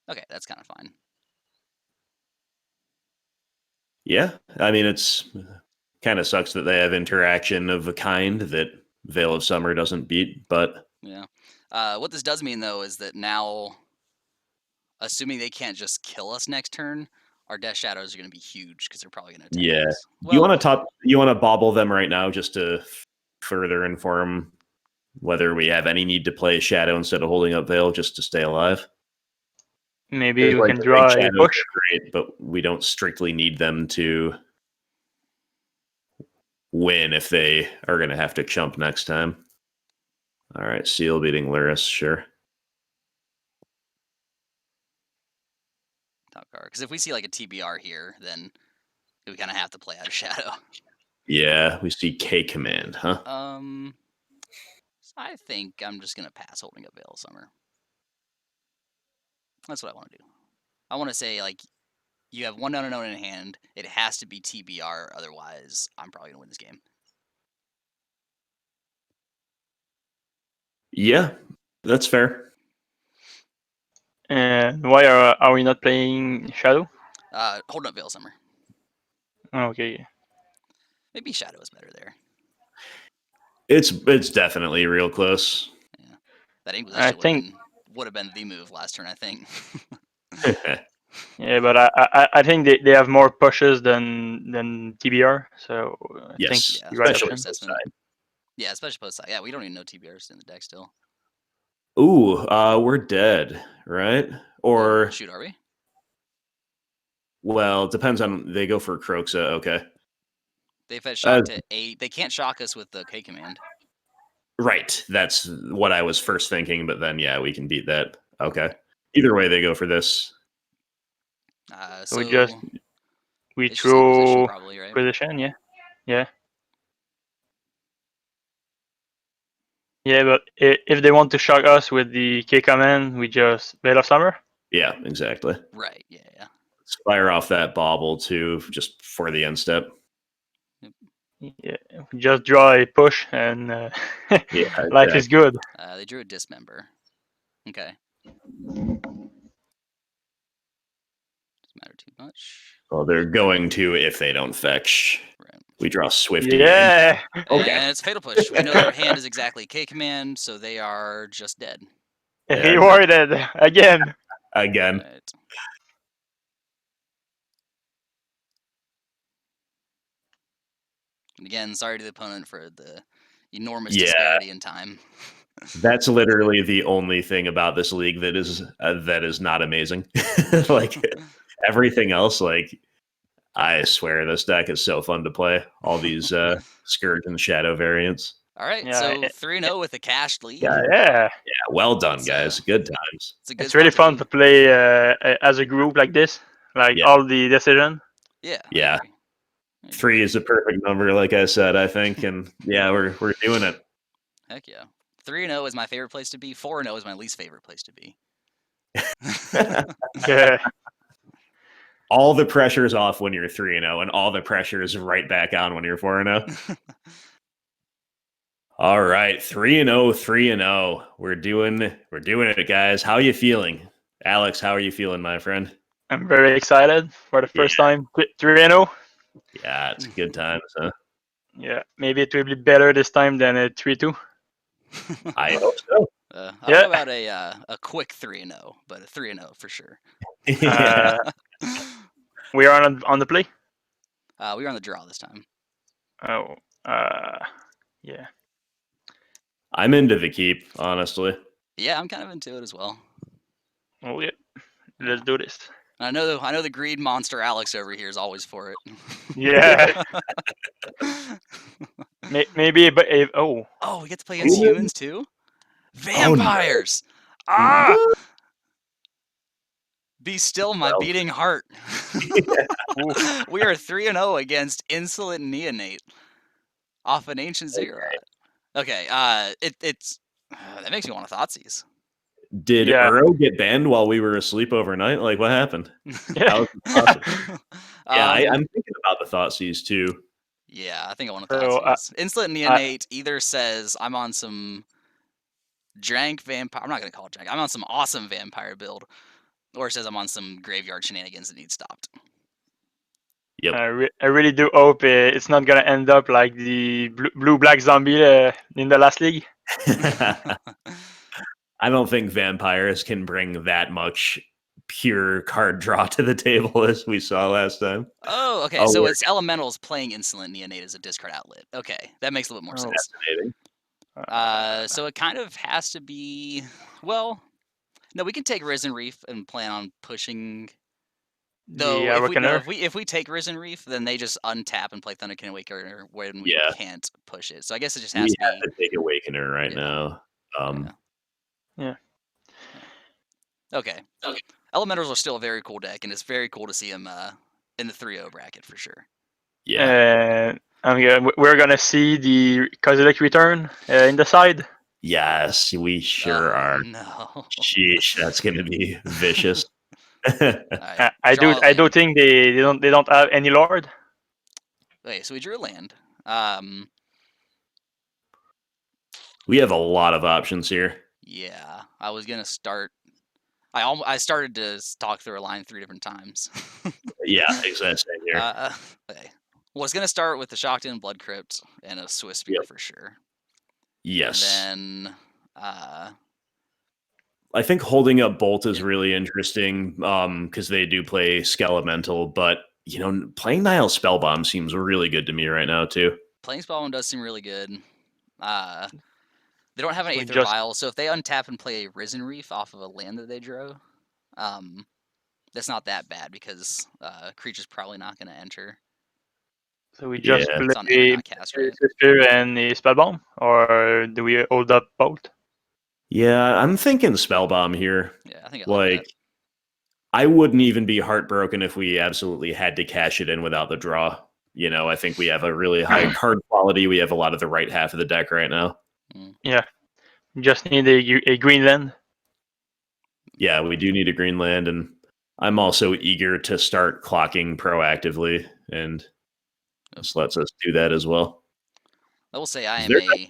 Okay, that's kind of fine. Yeah, I mean, it's kind of sucks that they have interaction of a kind that Veil of Summer doesn't beat, but... Yeah. What this does mean, though, is that now, assuming they can't just kill us next turn, our Death Shadows are going to be huge because they're probably going to attack us. Well, you want to bauble them right now just to further inform whether we have any need to play Shadow instead of holding up Veil just to stay alive? Maybe we can draw a push. Great, but we don't strictly need them to win if they are going to have to chump next time. All right, Seal beating Lurrus, sure. Top card. Because if we see like a TBR here, then we kind of have to play out of Shadow. Yeah, we see K Command, huh? I think I'm just going to pass holding up Veil of Summer. That's what I want to do. I want to say, like, you have one unknown in hand. It has to be TBR, otherwise I'm probably going to win this game. Yeah, that's fair. And why are we not playing Shadow? Holding up Veil of Summer. Okay. Maybe Shadow is better there. It's definitely real close. Yeah. That Inquisition would have been the move last turn, I think. Yeah, but I think they have more pushes than TBR, so I think especially post side. Yeah, especially post side. Yeah, we don't even know TBRs in the deck still. Ooh, we're dead, right? Or shoot, are we? Well, it depends on they go for Kroxa. Okay. They've had shock to 8. They can't shock us with the K command. Right. That's what I was first thinking, but then yeah, we can beat that. Okay. Either way, they go for this. So we throw probably, right? position, yeah. Yeah, but if they want to shock us with the K command, we just Veil of Summer. Yeah, exactly. Right. Yeah. Let's fire off that Bauble too, just for the end step. Yeah, we just draw a push and life is good. They drew a Dismember. Okay. Doesn't matter too much. Well, they're going to if they don't fetch. Right. We draw Swifty. Yeah. Okay. And it's Fatal Push. We know their hand is exactly K command, so they are just dead. Rewarded again. Again. Right. And again, sorry to the opponent for the enormous disparity in time. That's literally the only thing about this league that is not amazing. Like everything else, like I swear this deck is so fun to play. All these Scourge and Shadow variants. All right, so 3-0 with a cashed lead. Yeah. Well done, guys. Good times. It's really fun to play as a group like this, like all the decision. Yeah. 3 is a perfect number, like I said, I think, and yeah, we're doing it. Heck yeah. 3-0 is my favorite place to be. 4-0 is my least favorite place to be. Yeah. All the pressure's off when you're 3-0, and all the pressure is right back on when you're 4-0. All right, 3-0, 3-0. We're doing it, guys. How are you feeling? Alex, how are you feeling, my friend? I'm very excited for the first time. 3-0. Yeah, it's good times, huh? Yeah, maybe it will be better this time than a 3-2. I hope so. I don't know about a quick 3-0, but a 3-0 for sure. We are on the play? We are on the draw this time. Yeah. I'm into the keep, honestly. Yeah, I'm kind of into it as well. Oh yeah, let's do this. I know the greed monster Alex over here is always for it. Yeah. Maybe, but oh. Oh, we get to play against humans too? Vampires! Oh, no. Ah! What? Be still my Well. beating heart. We are 3-0 against Insolent Neonate off an Ancient Ziggurat. Okay, it's that makes me want to Thoughtseize. Did Uro get banned while we were asleep overnight? Like, what happened? How is it possible? Yeah, I'm thinking about the Thoughtseize too. Yeah, I think I want to Thoughtseize. Insolent Neonate either says I'm on some Drank Vampire. I'm not going to call it Drank. I'm on some awesome Vampire build. Or it says I'm on some graveyard shenanigans that need stopped. Yep. I really do hope it's not going to end up like the blue-black zombie in the last league. I don't think vampires can bring that much pure card draw to the table as we saw last time. Oh, okay. So it's elementals playing Insolent Neonate as a discard outlet. Okay, that makes a little bit more sense. Fascinating. So it kind of has to be. Well, no, we can take Risen Reef and plan on pushing. Though if we take Risen Reef, then they just untap and play Thunderkin Awakener when we can't push it. So I guess it just has to be. We have to take Awakener right now. Yeah. Okay. Elementals are still a very cool deck, and it's very cool to see them in the 3-0 bracket for sure. Yeah. We're gonna see the Kozilek return in the side. Yes, we sure are. No. Sheesh, that's gonna be vicious. Right, I do think they don't have any Lord. Okay, so we drew a land. We have a lot of options here. Yeah, I was gonna start. I started to talk through a line 3 different times. Yeah, exactly. Same here. Okay. Well, it's gonna start with the Shocked-In Blood Crypt and a Swiftspear for sure. Yes. And then I think holding up Bolt is really interesting because they do play Skelemental, but playing Nihil Spellbomb seems really good to me right now too. Playing Spellbomb does seem really good. They don't have an Aether Vial, so if they untap and play a Risen Reef off of a land that they drew, that's not that bad because creature's probably not going to enter. So we just play Swiftspear and the Spellbomb, or do we hold up Bolt? Yeah, I'm thinking Spellbomb here. Yeah, I think I like that. I wouldn't even be heartbroken if we absolutely had to cash it in without the draw. I think we have a really high card quality. We have a lot of the right half of the deck right now. Yeah, just need a green land. Yeah, we do need a green land, and I'm also eager to start clocking proactively, and this lets us do that as well. I will say I am a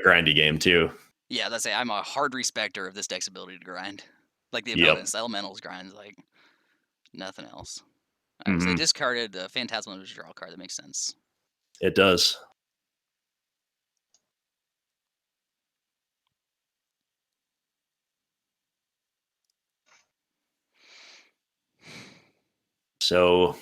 grindy game too. Yeah, let's say I'm a hard respecter of this deck's ability to grind. Like the opponent's elementals grinds like nothing else. All right, so they discarded a Phantasmal draw card. That makes sense. It does. So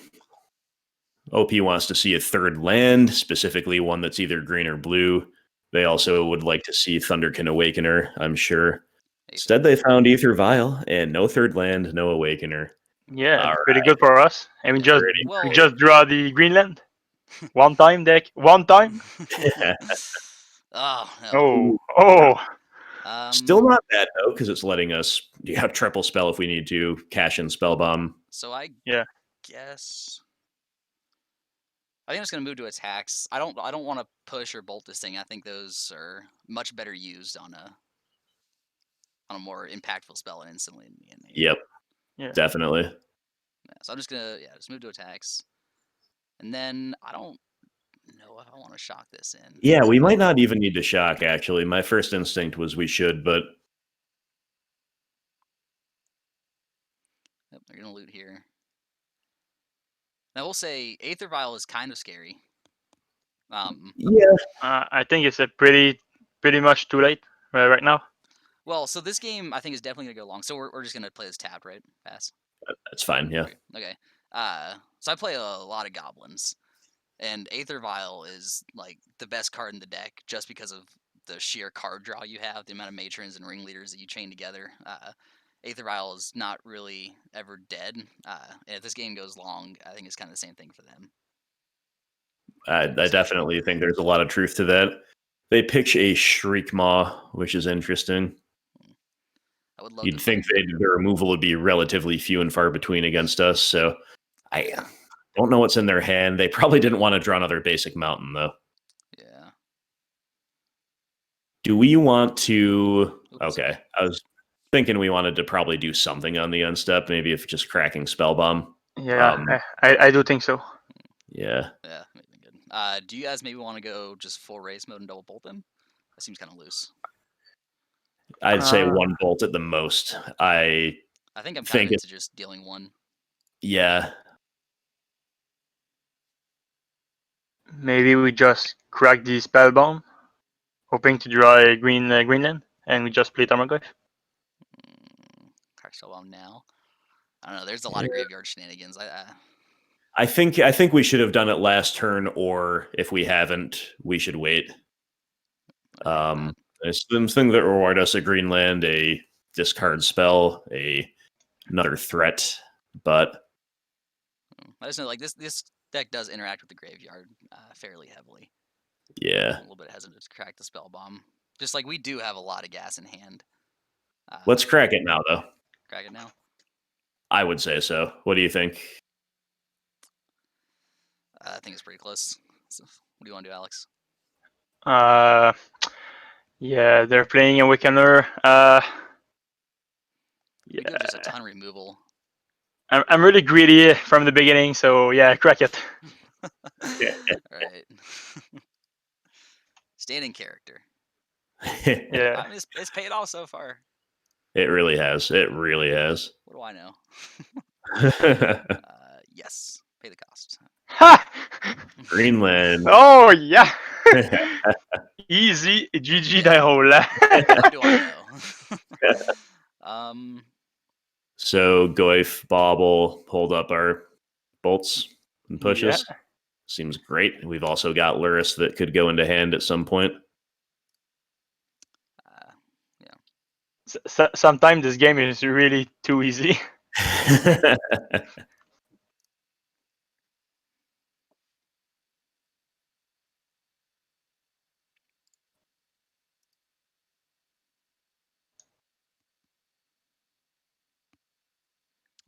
OP wants to see a third land, specifically one that's either green or blue. They also would like to see Thunderkin Awakener, I'm sure. Instead, they found Aether Vial and no third land, no Awakener. Yeah, pretty good for us. And we just draw the green land. One time, deck. One time. Oh. Still not bad though, because it's letting us triple spell if we need to, cash in Spellbomb. So I guess I think I'm just gonna move to attacks. I don't want to push or bolt this thing. I think those are much better used on a more impactful spell and instantly. Yep. Yeah. Definitely. Yeah, so I'm just gonna just move to attacks, and then I don't know if I want to shock this in. Yeah, we might not even need to shock. Actually, my first instinct was we should, but they're gonna loot here. I will say Aether Vial is kind of scary. I think it's a pretty much too late right now. Well, so this game I think is definitely gonna go long. So we're just gonna play this tapped, right? Pass. That's fine. Yeah. Okay. So I play a lot of goblins, and Aether Vial is like the best card in the deck just because of the sheer card draw you have, the amount of matrons and ringleaders that you chain together. Aether Vial is not really ever dead. And if this game goes long, I think it's kind of the same thing for them. I definitely think there's a lot of truth to that. They pitch a Shriekmaw, which is interesting. I would love You'd think their removal would be relatively few and far between against us, so I don't know what's in their hand. They probably didn't want to draw another basic mountain, though. Yeah. Do we want to... Okay, I was thinking we wanted to probably do something on the end step, maybe if just cracking Spellbomb. Yeah, I do think so. Yeah. Yeah, maybe good. Do you guys maybe want to go just full race mode and double bolt them? That seems kind of loose. I'd say one bolt at the most. I think I'm kind of into just dealing one. Yeah. Maybe we just crack the Spellbomb, hoping to draw a Greenland, and we just play Tarmogoyf. Crack Spellbomb now. I don't know. There's a lot of graveyard shenanigans. I think we should have done it last turn, or if we haven't, we should wait. There's something that reward us a Greenland, a discard spell, another threat, but I just know like this deck does interact with the graveyard fairly heavily. Yeah. I'm a little bit hesitant to crack the Spellbomb. Just like we do have a lot of gas in hand. Let's crack it now, though. Crack it now? I would say so. What do you think? I think it's pretty close. So, what do you want to do, Alex? Yeah, they're playing a Wiccaner. We do just a ton of removal. I'm really greedy from the beginning, so yeah, crack it. Right. Staying in character. Yeah. It's paid off so far. It really has. It really has. What do I know? Yes. Pay the cost. Ha! Greenland. Oh, yeah. Easy. GG die hole. What do I know? So Goyf, Bauble, hold up our bolts and push us. Seems great. We've also got Lurrus that could go into hand at some point. Yeah. Sometimes this game is really too easy.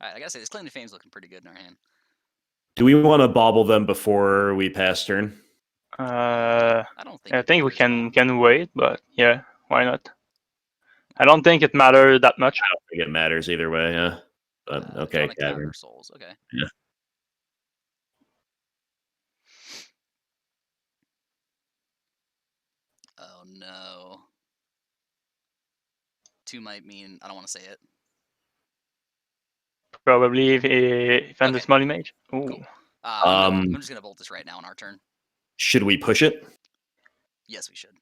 Alright, I gotta say, this Claim to Fame is looking pretty good in our hand. Do we want to bauble them before we pass turn? I don't think. I think we can wait, but yeah, why not? I don't think it matters that much. I don't think it matters either way, yeah. But okay, Cavern Souls. Okay. Yeah. Oh no. 2 might mean I don't want to say it. Probably if I'm the small image. Ooh. Cool. I'm just gonna bolt this right now on our turn. Should we push it? Yes, we should.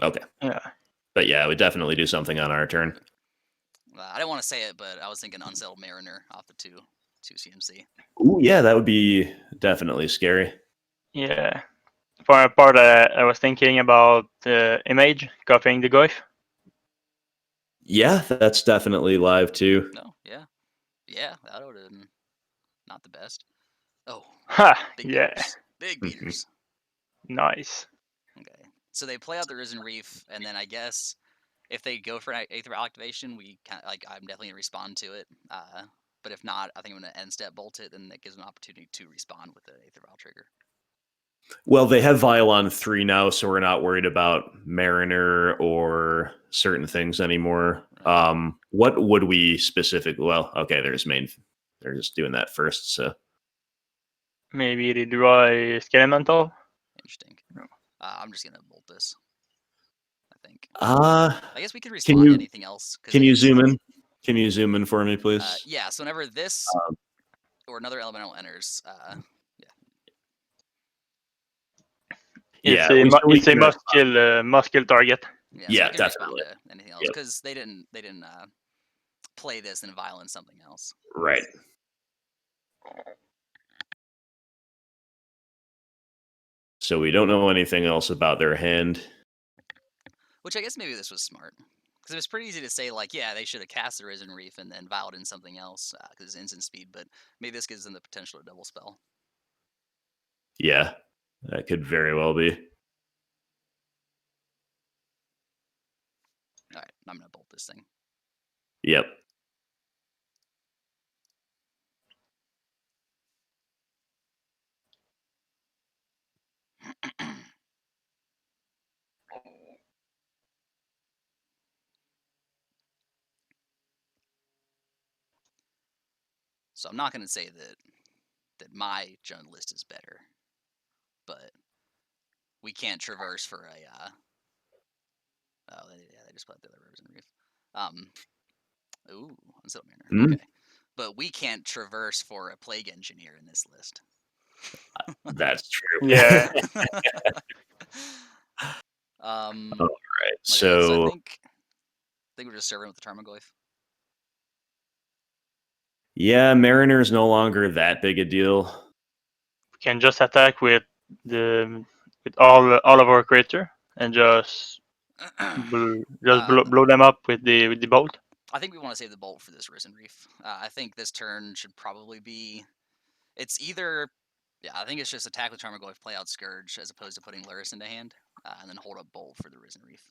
Okay. Yeah. But yeah, we definitely do something on our turn. I didn't want to say it, but I was thinking Unsettled Mariner off the 2 CMC. Ooh, yeah, that would be definitely scary. Yeah. For a part, I was thinking about Image copying the Goyf. Yeah, that's definitely live too. No, yeah. Yeah, that would have been not the best. Oh. Ha! Big Yeah. beaters. Big beaters. Nice. Okay. So they play out the Risen Reef, and then I guess if they go for an Aether Vial activation, I'm definitely gonna respond to it. But if not, I think I'm gonna end step bolt it, and that gives them an opportunity to respond with the Aether Vial trigger. Well, they have Vial on 3 now, so we're not worried about Mariner or certain things anymore. Right. What would we specifically? Well, okay, there's main. They're just doing that first, so maybe they draw a Skelemental. Interesting. I'm just gonna bolt this. I think. I guess we could respond to anything else. Can you zoom in? Can you zoom in for me, please? Yeah. So whenever this or another elemental enters, It's a must kill target. Yeah, so definitely. Anything else because they didn't play this and violence something else. Right. So we don't know anything else about their hand. Which I guess maybe this was smart. Because it was pretty easy to say, like, yeah, they should have cast the Risen Reef and then vialed in something else, because it's instant speed, but maybe this gives them the potential to double spell. Yeah, that could very well be. Alright, I'm going to bolt this thing. Yep. So I'm not going to say that my jungle list is better, but we can't traverse for a. Oh, yeah, they just put the other Risen Reef. Ooh, Unsettled Mariner. Okay, but we can't traverse for a Plague Engineer in this list. That's true. Yeah. All right. Okay, so I think we're just serving with the Tarmogoyf. Yeah, Mariner is no longer that big a deal. We can just attack with all of our creature and just blow them up with the bolt. I think we want to save the bolt for this Risen Reef. I think this turn should probably be. It's either. Yeah, I think it's just attack with Tarmogoyf, play out Scourge, as opposed to putting Lurrus into hand, and then hold up Bolt for the Risen Reef.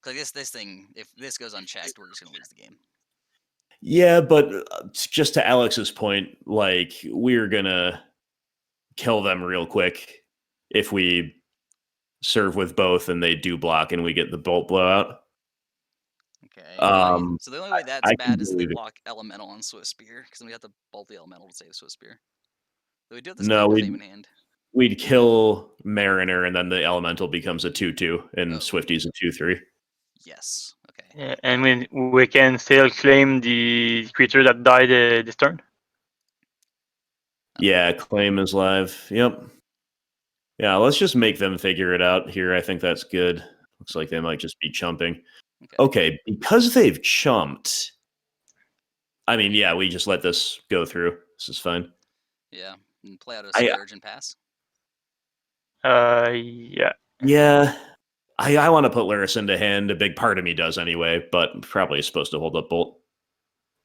Because this thing, if this goes unchecked, we're just going to lose the game. Yeah, but just to Alex's point, like, we're going to kill them real quick if we serve with both and they do block and we get the Bolt blowout. Okay. So the only way that's bad is they block Elemental on Swiftspear, because then we have to bolt the Elemental to save Swiftspear. So we do have this Claim to Fame in hand. We'd kill Mariner, and then the Elemental becomes a 2/2, and Swifty's a 2/3. Yes. Okay. Yeah, and we can still claim the creature that died this turn. Yeah, claim is live. Yep. Yeah, let's just make them figure it out here. I think that's good. Looks like they might just be chumping. Okay, because they've chumped. I mean, yeah, we just let this go through. This is fine. Yeah, and play out a Scourge and pass. Yeah. Yeah. I want to put Lurrus into hand. A big part of me does anyway, but probably is supposed to hold up Bolt.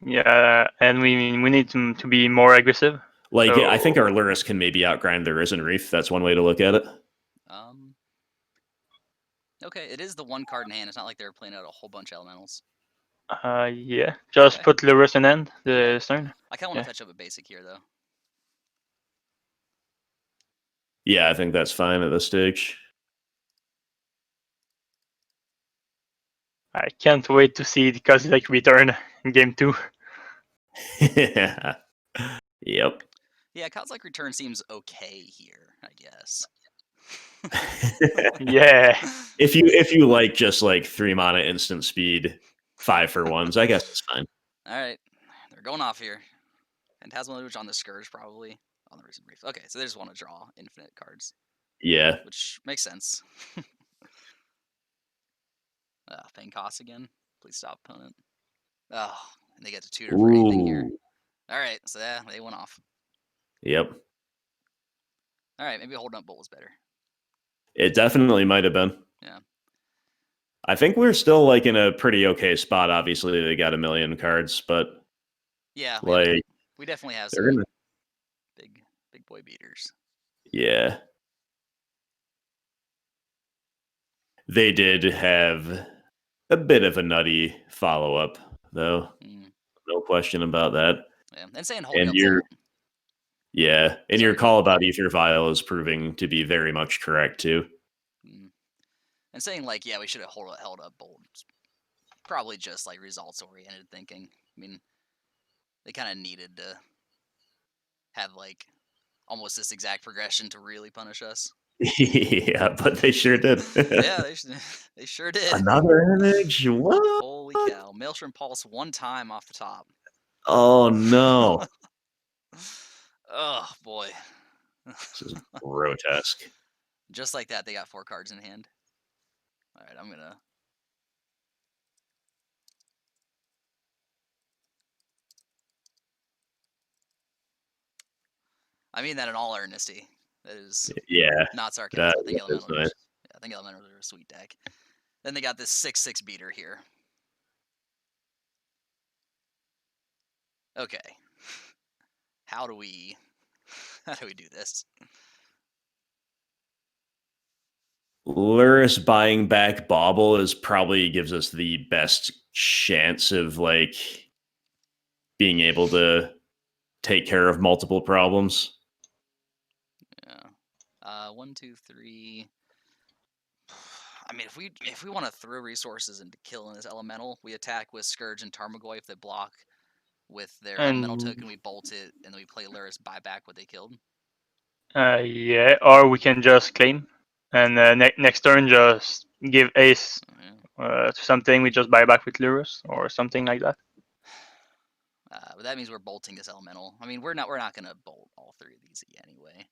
Yeah, and we need to be more aggressive. Like, so, I think our Lurrus can maybe outgrind the Risen Reef. That's one way to look at it. Okay, it is the one card in hand. It's not like they're playing out a whole bunch of elementals. Yeah. Just put Lurrus in hand this turn. I kind of want to fetch up a basic here, though. Yeah, I think that's fine at this stage. I can't wait to see the Kozilek return in game 2. Yeah. Yep. Yeah, Kozilek return seems okay here, I guess. Yeah. If you like just like 3 mana instant speed, 5-for-1s, I guess it's fine. All right, they're going off here. Phantasmal Image on the Scourge, probably on the Risen Reef. Okay, so they just want to draw infinite cards. Yeah, which makes sense. Paying costs again. Please stop, opponent. Oh, and they get to tutor for anything here. All right, so yeah, they went off. Yep. All right, maybe holding up Bolt was better. It definitely might have been. Yeah. I think we're still like in a pretty okay spot. Obviously, they got 1 million cards, but yeah, like we definitely have some big boy beaters. Yeah. They did have a bit of a nutty follow-up, though. No question about that. Yeah, and saying holding up Bolt. Yeah, and your call about Ether Vial is proving to be very much correct, too. And saying, like, yeah, we should have held up Bolt. Probably just, like, results-oriented thinking. I mean, they kind of needed to have, like, almost this exact progression to really punish us. Yeah, but they sure did. Yeah, they sure did. Another image? What? Holy cow. Maelstrom Pulse 1 time off the top. Oh, no. Oh, boy. This is grotesque. Just like that, they got 4 cards in hand. All right, I'm going to... I mean that in all earnesty. That is not sarcasm. I think Elementals are a sweet deck. Then they got this 6/6 beater here. Okay. How do we do this? Lurrus buying back Bauble is probably gives us the best chance of like being able to take care of multiple problems. Yeah. 1, 2, 3. I mean, if we want to throw resources into killing this elemental, we attack with Scourge and Tarmogoyf that block with their elemental token. We bolt it, and then we play Lurrus, buy back what they killed. Yeah, or we can just claim, and next turn just give ace to something. We just buy back with Lurrus or something like that. But that means we're bolting this elemental. I mean, we're not gonna bolt all 3 of these anyway.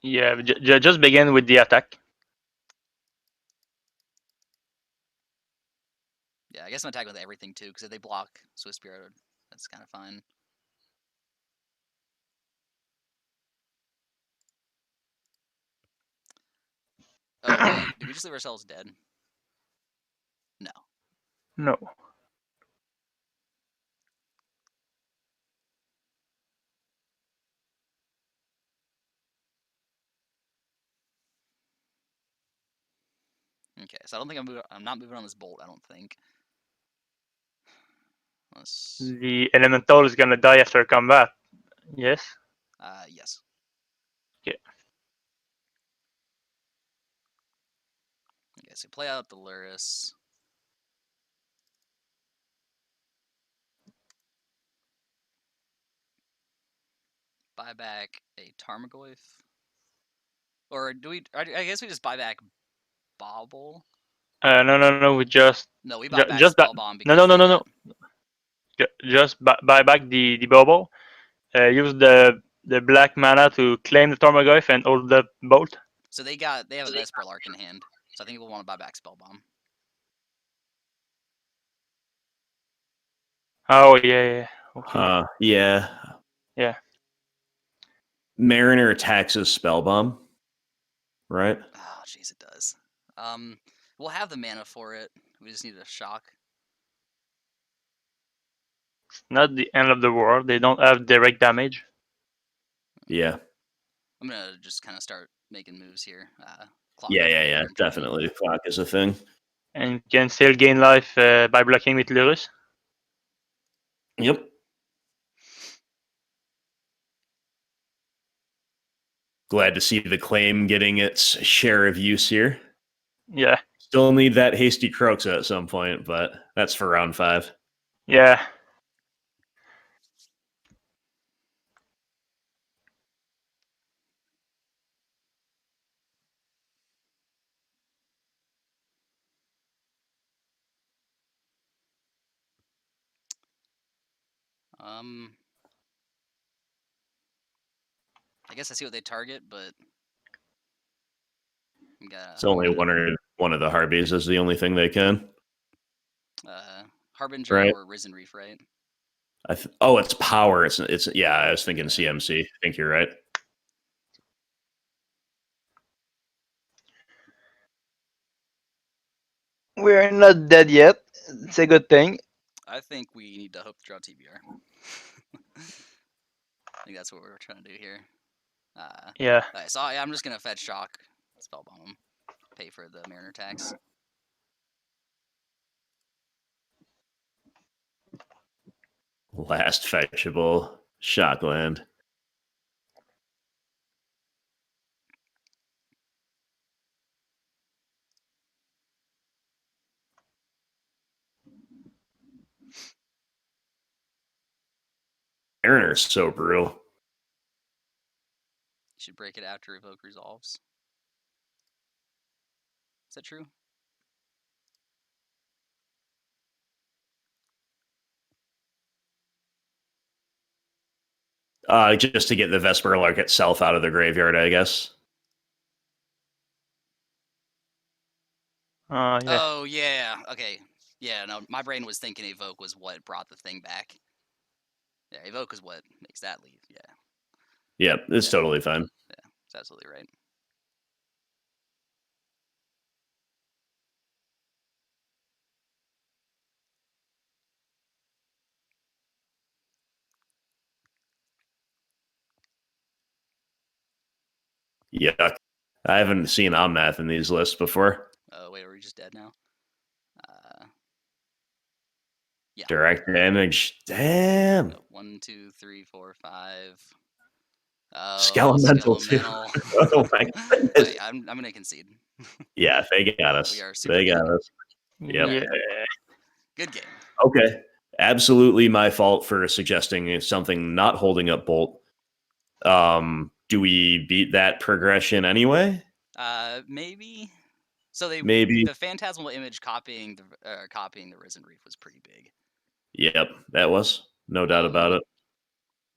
Yeah, just begin with the attack. Yeah, I guess I'm attacking with everything too, because if they block Swiftspear, that's kind of fine. Oh wait, did we just leave ourselves dead? No. No. Okay, so I don't think I'm not moving on this bolt. I don't think. The elemental is gonna die after combat. Yes. Yes. Okay. Okay, so play out the Lurrus. Buy back a Tarmogoyf. Or do we? I guess we just buy back Bauble. No. We just. No, we buy back just Spellbomb because no. Just buy back the Bauble. Use the black mana to claim the Tarmogoyf and hold the bolt. So they have a Vesper Lark in hand. So I think we'll want to buy back Spellbomb. Oh yeah. Okay. Yeah. Yeah. Mariner attacks his Spellbomb, right? Oh, jeez, it does. We'll have the mana for it. We just need a shock. It's not the end of the world. They don't have direct damage. Yeah. I'm gonna just kind of start making moves here. Yeah. Definitely, clock is a thing. And you can still gain life by blocking with Lurrus. Yep. Glad to see the claim getting its share of use here. Yeah. Still need that hasty Kroxa at some point, but that's for round 5. Yeah. I guess I see what they target, but It's only one of the Harbies is the only thing they can. Harbinger right? or Risen Reef, right? It's power. It's yeah. I was thinking CMC. I think you're right. We're not dead yet. It's a good thing. I think we need to hope to draw TBR. I think that's what we're trying to do here. Yeah. Right, so I'm just gonna fetch shock, Spellbomb them, pay for the Mariner tax. Last fetchable Shockland. Mariner's so brutal. You should break it after Evoke resolves. Is that true? Just to get the Vesper Lark itself out of the graveyard, I guess. Yeah. Oh, yeah. Okay. Yeah, no, my brain was thinking Evoke was what brought the thing back. Yeah, Evoke is what makes that leave. Yeah. Yeah, it's totally fine. Yeah, that's absolutely right. Yuck. I haven't seen Omnath in these lists before. Oh, wait, are we just dead now? Yeah. Direct damage. Damn. 1, 2, 3, 4, 5. Oh, Skelemental too. Oh my goodness. Okay, I'm gonna concede. Yeah, they got us. We are super They got good. us. Yep. Yeah. Good game. Okay. Absolutely my fault for suggesting something not holding up Bolt. Do we beat that progression anyway? Maybe. So Maybe. the phantasmal image copying the Risen Reef was pretty big. Yep, that was. No doubt about it.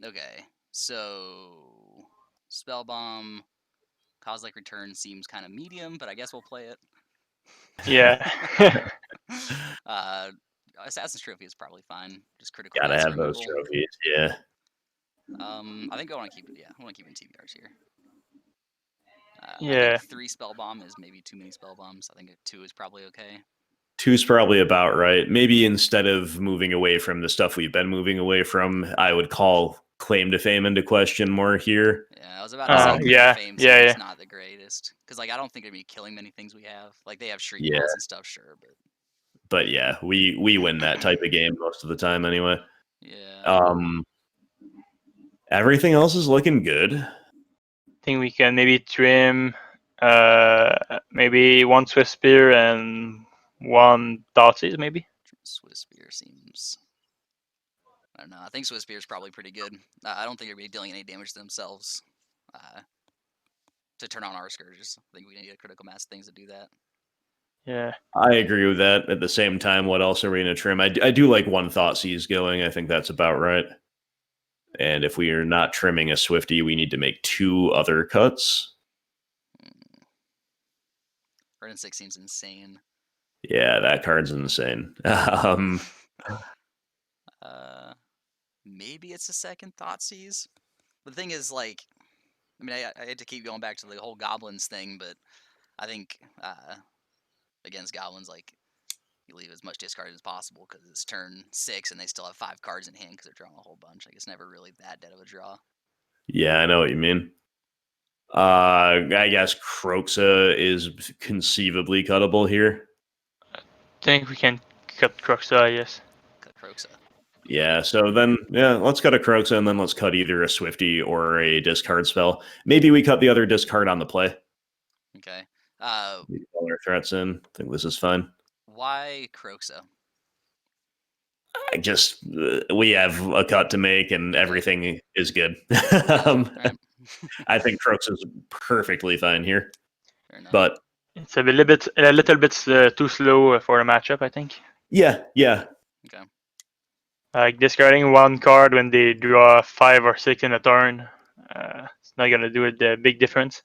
Okay, so Spellbomb, Kozilek Return seems kind of medium, but I guess we'll play it. Yeah. Assassin's Trophy is probably fine. Just critical. Gotta mass have those removal. trophies, yeah. I think I want to keep it. Yeah, I want to keep it in TBRs here. Yeah. I think 3 Spellbomb is maybe too many Spellbombs. I think 2 is probably okay. 2's probably about right. Maybe instead of moving away from the stuff we've been moving away from, I would call Claim to Fame into question more here. Yeah, I was about to say Claim to Fame is not the greatest. Because like I don't think it'd be killing many things we have. Like they have Shriek Moths and stuff, sure, but yeah, we win that type of game most of the time anyway. Yeah. Everything else is looking good. I think we can maybe trim maybe 1 Swiftspear and 1 Thoughtseize, maybe. Swiftspear seems. I don't know. I think Swiftspear is probably pretty good. I don't think they'd be dealing any damage to themselves to turn on our Scourges. I think we need a critical mass things to do that. Yeah. I agree with that. At the same time, what else are we going to trim? I do like 1 Thoughtseize going. I think that's about right. And if we are not trimming a Swifty, we need to make 2 other cuts. Wrenn and Six seems insane. Yeah, that card's insane. Maybe it's a second Thoughtseize. The thing is, like, I mean, I hate to keep going back to the whole Goblins thing, but I think against Goblins, like, you leave as much discard as possible because it's turn 6 and they still have 5 cards in hand because they're drawing a whole bunch. Like, it's never really that dead of a draw. Yeah, I know what you mean. I guess Kroxa is conceivably cuttable here. I think we can cut Kroxa, yes. Cut Kroxa. Yeah, so then, yeah, let's cut a Kroxa and then let's cut either a Swifty or a discard spell. Maybe we cut the other discard on the play. Okay. We call our threats in. I think this is fine. Why Kroxa? We have a cut to make and everything is good. Right. I think Kroxa is perfectly fine here. But it's a little bit too slow for a matchup, I think. Yeah. Okay. Like discarding 1 card when they draw 5 or 6 in a turn, it's not gonna do a big difference.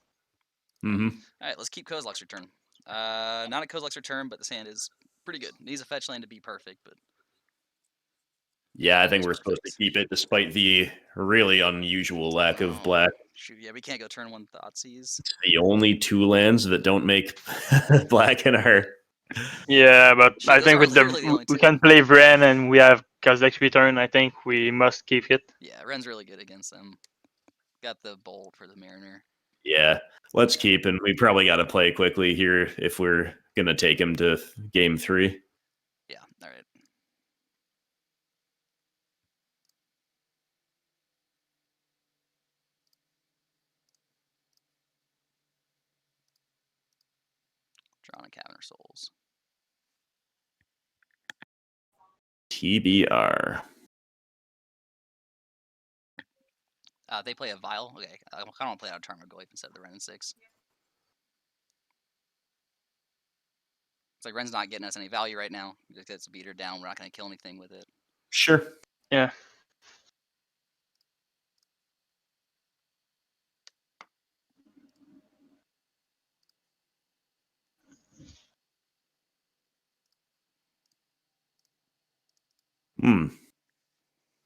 Mm-hmm. All right, let's keep Kozilek's Return. Not a Kozilek's Return, but this hand is pretty good. Needs a fetch land to be perfect, but yeah, I think we're supposed to keep it despite the really unusual lack of black. Shoot, yeah, we can't go turn 1 Thoughtseize. It's the only 2 lands that don't make black in our. Yeah, but I think with we can play Wrenn and we have Kozilek's Return. I think we must keep it. Yeah, Wrenn's really good against them. Got the Bolt for the Mariner. Yeah, let's keep him. We probably got to play quickly here if we're going to take him to game 3. Yeah, all right. Drawing a Cavern of Souls. TBR. They play a Vial. Okay, I kind of want to play out Tarmogoyf instead of the Wrenn and Six. It's like Wren's not getting us any value right now. It's a beat her down. We're not going to kill anything with it. Sure. Yeah.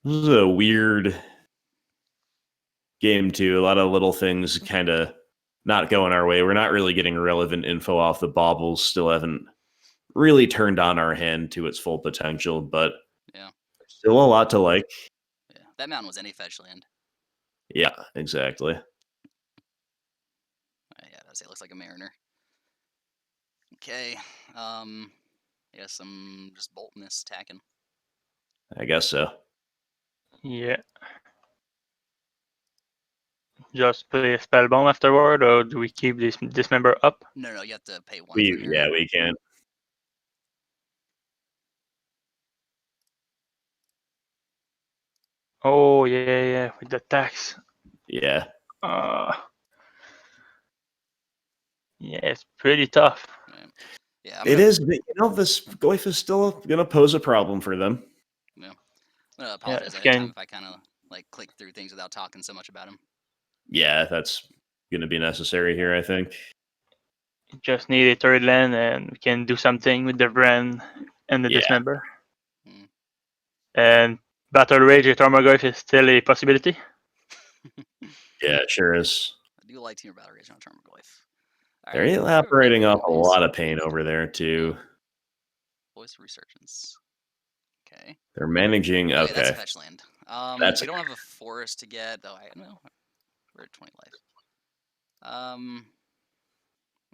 This is a weird game too. A lot of little things kind of not going our way. We're not really getting relevant info off the baubles. Still haven't really turned on our hand to its full potential, but yeah, still a lot to like. Yeah, that mountain was any fetch land. Yeah, exactly. say it looks like a Mariner. Okay. I guess I'm just bolting this, attacking. I guess so. Yeah. Just play a Spellbomb afterward, or do we keep this Dismember up? No, you have to pay 1 We thunder. we can. Oh yeah, with the tax. Yeah. Yeah, it's pretty tough. Yeah, It is. But, this Goyf is still going to pose a problem for them. Yeah. I'm gonna apologize Yeah, ahead of time if I kind of like click through things without talking so much about him. Yeah, that's going to be necessary here, I think. Just need a third land, and we can do something with the Wrenn and the Yeah. Dismember. And Battle Rage at Tarmogoyf is still a possibility. Yeah, it sure is. I do like Temur Battle Rage on Tarmogoyf. They're elaborating off a lot of pain over there, too. Voice Resurgence. Okay. They're managing. Okay, that's a Okay. fetch land. That's we don't have a forest to get, though. I know we're at 20 life.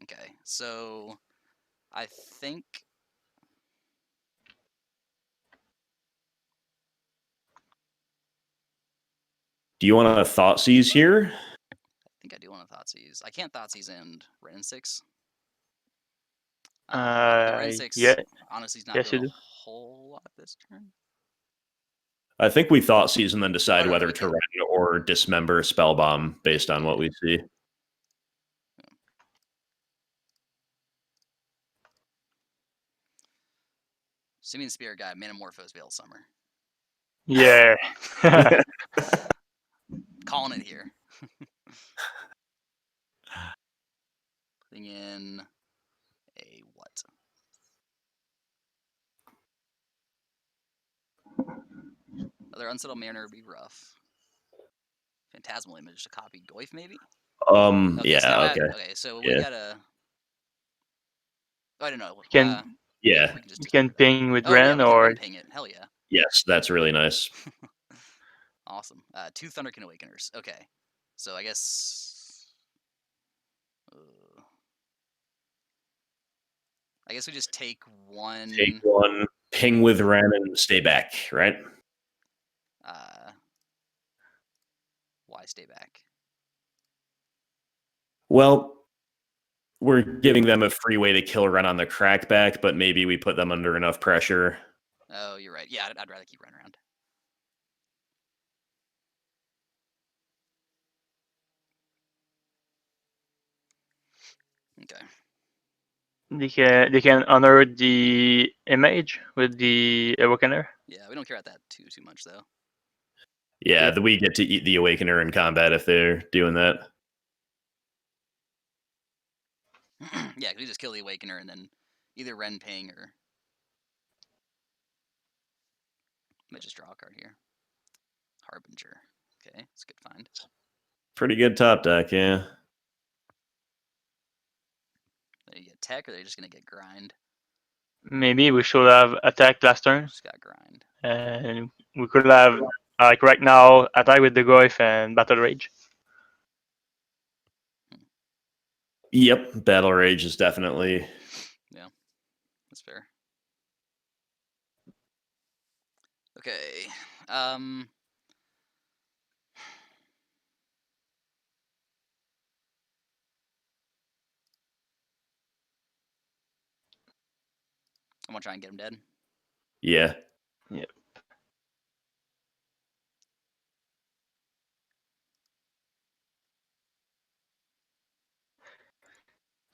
Okay, so I think. Do you want a Thoughtseize here? I think I do want a Thoughtseize. I can't Thoughtseize and Wrenn and Six. The Wrenn and Six, yeah. honestly, is not doing a whole lot this turn. I think we Thoughtseize and then decide whether to Wrenn or Dismember Spellbomb based on what we see. Simian Spirit Guide, Manamorphose, Veil Summer. Yeah. Calling it here. Putting in a what? Other Unsettled Mariner would be rough. Phantasmal Image to copy Goyf, maybe? Okay, yeah, so okay. Okay, so we gotta... I don't know. You can ping with Wrenn, or... We can ping it. Hell yeah. Yes, that's really nice. Awesome. 2 Thunderkin Awakeners. Okay. So I guess... I guess we just take one... Take one, ping with Wrenn, and stay back, right? Why stay back? Well, we're giving them a free way to kill Wrenn on the crackback, but maybe we put them under enough pressure. Oh, you're right. Yeah, I'd rather keep Wrenn around. Okay. They can honor the image with the Awakener. Yeah, we don't care about that too much though. Yeah, we get to eat the Awakener in combat if they're doing that. Yeah, we just kill the Awakener and then either Wrenn ping or... Might just draw a card here. Harbinger. Okay, it's a good find. Pretty good top deck, yeah. They get tech, or they're just gonna get grind. Maybe we should have attacked last turn. Just got grind. And we could have, like right now, attack with the Goyf and Battle Rage. Yep, Battle Rage is definitely... Yeah, that's fair. Okay. I'm gonna try and get him dead. Yeah. Yep.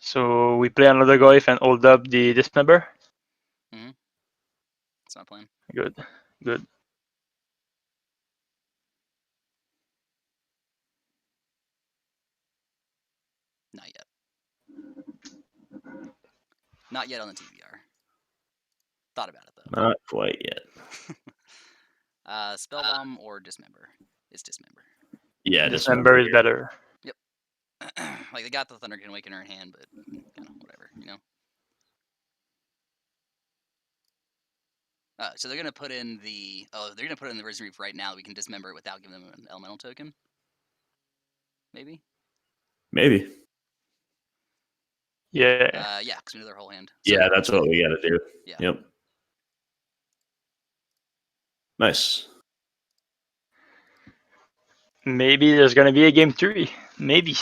So we play another Goyf and hold up the Dismember? Mm-hmm. That's my plan. Good. Not yet. Not yet on the TBR. Thought about it though. Not quite yet. Spellbomb or Dismember? It's Dismember. Yeah, Dismember is better. Yep. Like they got the Thunderkin Awakener in hand, but whatever, so they're gonna put in the Risen Reef right now. We can dismember it without giving them an elemental token. Maybe. Yeah. Yeah, because we know their whole hand. So, Yeah, that's what we got to do. Yeah. Yep. Nice. Maybe there's gonna be a game 3. Maybe.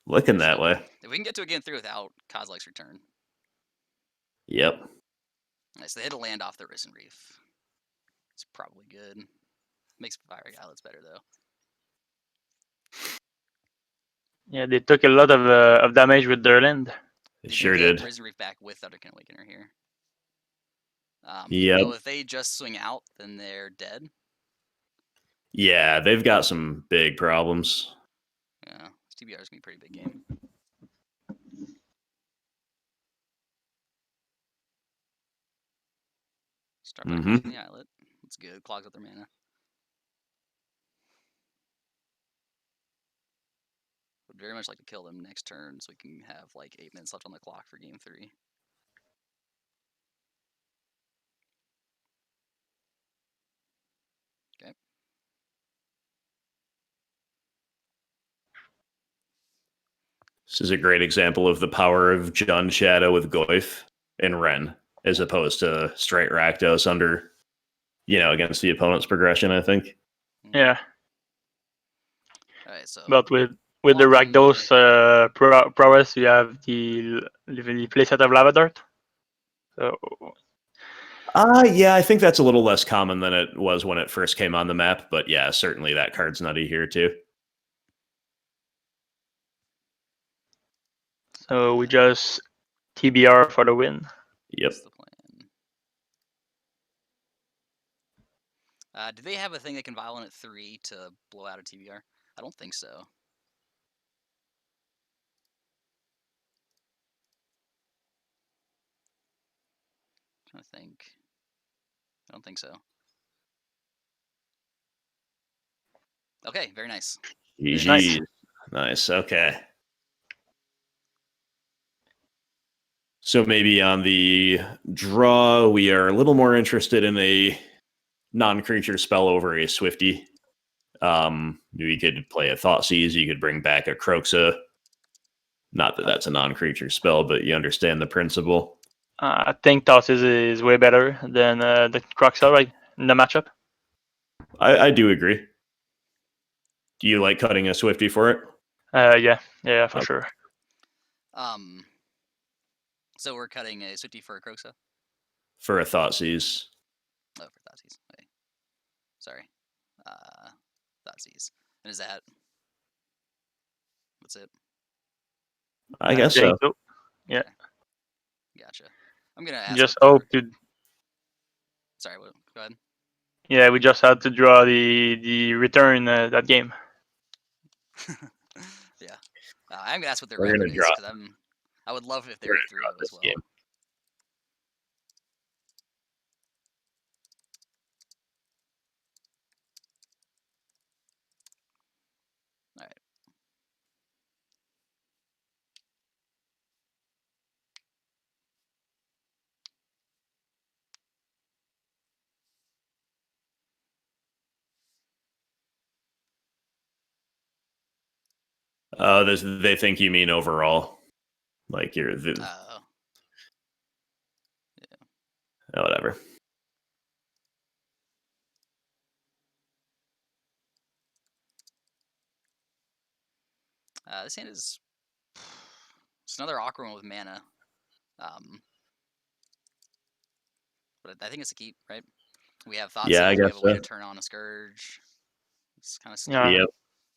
Looking that way. If we can get to a game 3 without Kozilek's return. Yep. Nice. They hit a land off the Risen Reef. It's probably good. Makes Fiery Islands better though. Yeah, they took a lot of damage with their land. It They sure get did. Risen Reef back with Undercrypt Awakener here. Yep. Though if they just swing out, then they're dead. Yeah, they've got some big problems. Yeah, this TBR is gonna be a pretty big game. Start by closing the islet. That's good. Clogs up their mana. Would very much like to kill them next turn so we can have like 8 minutes left on the clock for game 3. Okay. This is a great example of the power of Jund Shadow with Goyf and Wrenn, as opposed to straight Rakdos under, against the opponent's progression, I think. Yeah. All right, so But with the Rakdos prowess, you have the playset of Lava Dart. So yeah, I think that's a little less common than it was when it first came on the map, but yeah, certainly that card's nutty here too. So we just TBR for the win. Yep. That's the plan. Do they have a thing that can Violent at 3 to blow out a TBR? I don't think so. I'm trying to think. I don't think so. Okay, very nice. GG. Nice. Okay. So maybe on the draw, we are a little more interested in a non-creature spell over a Swifty. You could play a Thoughtseize. You could bring back a Kroxa. Not that that's a non-creature spell, but you understand the principle. I think Thoughtseize is way better than the Kroxa, right, in the matchup. I do agree. Do you like cutting a Swifty for it? Yeah, for sure. So we're cutting a Swifty for a Kroxa? For a Thoughtseize. Oh, for Thoughtseize. Wait. Sorry. Thoughtseize. And is that... What's it? I guess so. Yeah. Gotcha. I'm going to ask... Just hope to... Sorry, go ahead. Yeah, we just had to draw the return that game. Yeah. I'm going to ask what their We're record gonna is, because I would love it if they were 3-0 as well. Game. All right. They think you mean overall. Like you're the... Yeah. Oh, whatever. This hand is... It's another awkward one with mana. But I think it's a keep, right? We have Thoughtseize. Yeah, I guess we have a way so. to turn on a Scourge. It's kind of Yeah. Yep.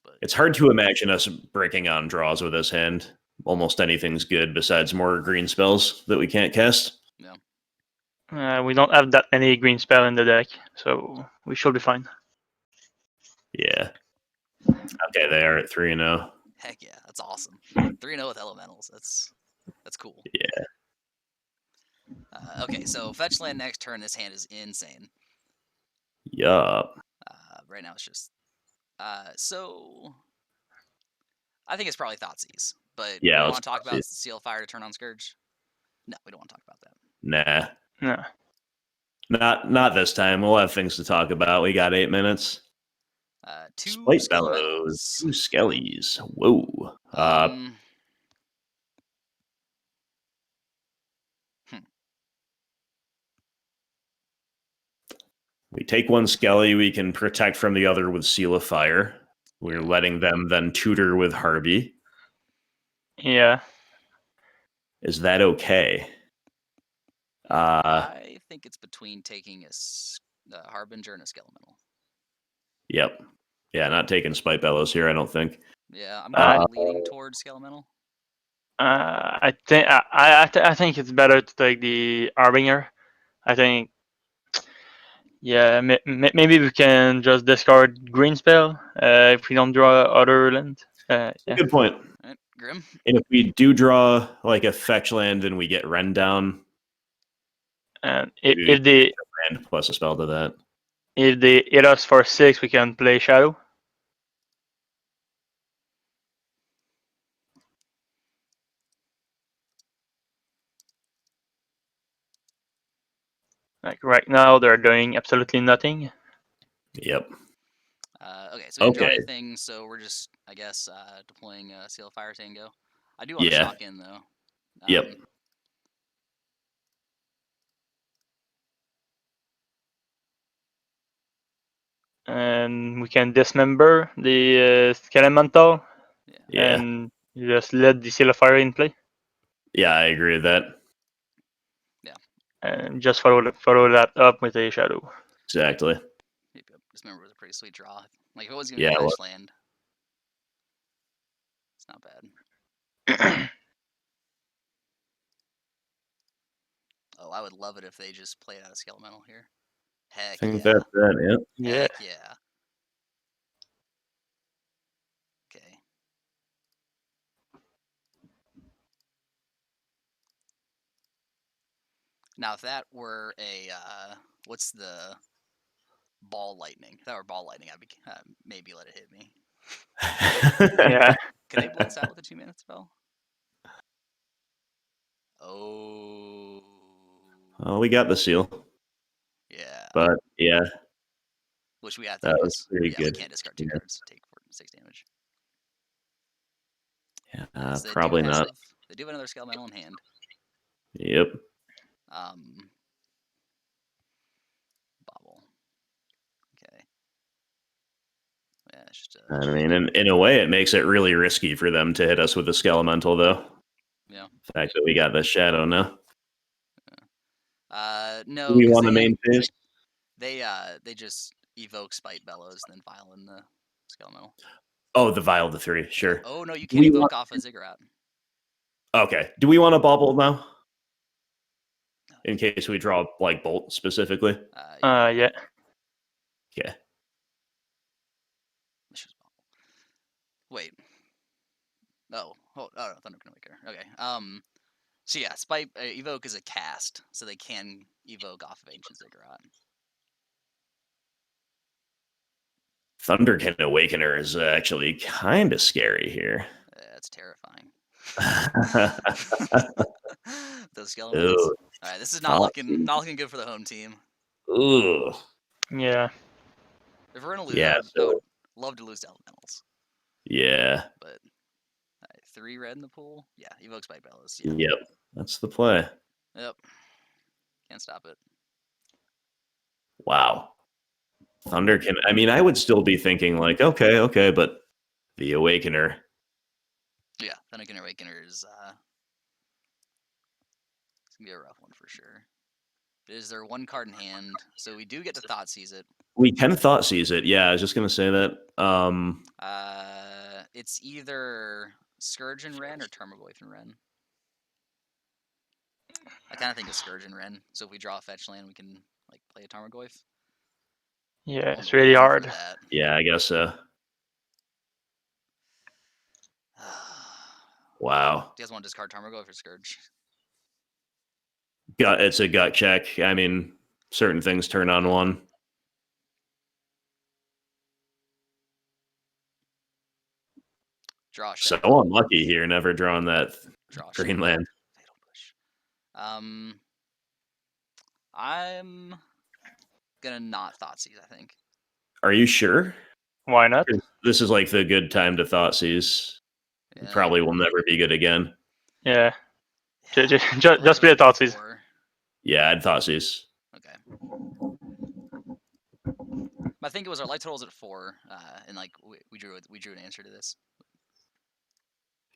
But It's hard to imagine us breaking on draws with this hand. Almost anything's good besides more green spells that we can't cast. Yeah. We don't have that many green spell in the deck, so we should be fine. Yeah. Okay, they are at 3-0. Heck yeah, that's awesome. 3-0 with elementals. That's cool. Yeah. Okay, so fetch land next turn. This hand is insane. Yup. Right now it's just... so... I think it's probably Thoughtseizes. But Yeah, we let's want to talk about Thoughtseize. Seal of Fire to turn on Scourge? No, we don't want to talk about that. Nah. No. Not this time. We'll have things to talk about. We got 8 minutes. 2 Spite Skellies. 2 Skellies. Whoa. We take one Skelly, we can protect from the other with Seal of Fire. We're letting them then tutor with Harby. Yeah. Is that okay? I think it's between taking a Harbinger and a Skelemental. Yep. Yeah, not taking Spite Bellows here, I don't think. Yeah, I'm kind of leaning towards Skelemental. I think it's better to take the Harbinger. I think, yeah, maybe we can just discard Green Spell if we don't draw other land. Yeah. Good point. Right, Grim? And if we do draw like a fetch land and we get Wrenn down, And if they land plus a spell to that. If they hit us for 6, we can play Shadow. Like right now, they're doing absolutely nothing. Yep. Okay, so we didn't draw anything, so we're just, I guess, deploying Seal of Fire Tango. I do want to shock in, though. Yep. And we can dismember the Skelemental. Yeah. And just let the Seal of Fire in play. Yeah, I agree with that. Yeah. And just follow that up with a Shadow. Exactly. Yep. Dismember was a pretty sweet draw. Like, if it was going to be a fetch land, it's not bad. Oh, I would love it if they just played out a Skelemental here. Heck I think that's that, yeah. Heck yeah. Okay. Now, if that were a, what's the ball lightning? If that were ball lightning, I'd be, maybe let it hit me. Yeah. Can they blitz out with a 2-mana spell? Oh. Well, we got the seal. Yeah. But, yeah. Wish we had that was pretty good. We can't discard 2 cards to take 6 damage. Yeah, So probably not. They do have another Skelemental in hand. Yep. Bauble. Okay. Yeah, it's just I mean, in a way, it makes it really risky for them to hit us with a Skelemental, though. Yeah. The fact that we got the Shadow now. No. Do we want the main phase? They just evoke Spite Bellows and then Vial in the Skelemental. Oh, the Vial of the 3, sure. Oh, no, you can't evoke off a Ziggurat. Okay. Do we want a Bauble now? In case we draw, like, Bolt specifically? Yeah. Okay. Wait. Oh, no, Thunder Waker. Okay. So yeah, Spite evoke is a cast, so they can evoke off of Ancient Ziggurat. Thunderkin Awakener is actually kind of scary here. That's terrifying. Those skeletons. All right, this is not looking good for the home team. Ooh. Yeah. If we're gonna lose, I would love to lose to Elementals. Yeah. But 3 red in the pool. Yeah, evoke Spite Bellows. Yeah. Yep, that's the play. Yep. Can't stop it. Wow. Thunderkin. I mean, I would still be thinking like, okay, but the Awakener. Yeah, Thunderkin Awakener is it's gonna be a rough one for sure. Is there 1 card in hand? So we do get to Thoughtseize it. We can Thoughtseize it. Yeah, I was just gonna say that. It's either Scourge and Wrenn or Tarmogoyf and Wrenn. I kind of think of Scourge and Wrenn. So if we draw a fetch land, we can like play a Tarmogoyf. Yeah, it's really hard. Yeah, I guess so. Wow. Do you guys want to discard Tarmogoyf or Scourge? It's a gut check. I mean, certain things turn on one. Draw. So unlucky here, never drawing that green land. Fatal Push. I'm gonna not Thoughtseize, I think. Are you sure? Why not? This is like the good time to Thoughtseize. Yeah. It probably will never be good again. Yeah. Just play a Thoughtseize. Yeah, I'd Thoughtseize. Okay. I think it was our life totals at 4, and like we drew an answer to this.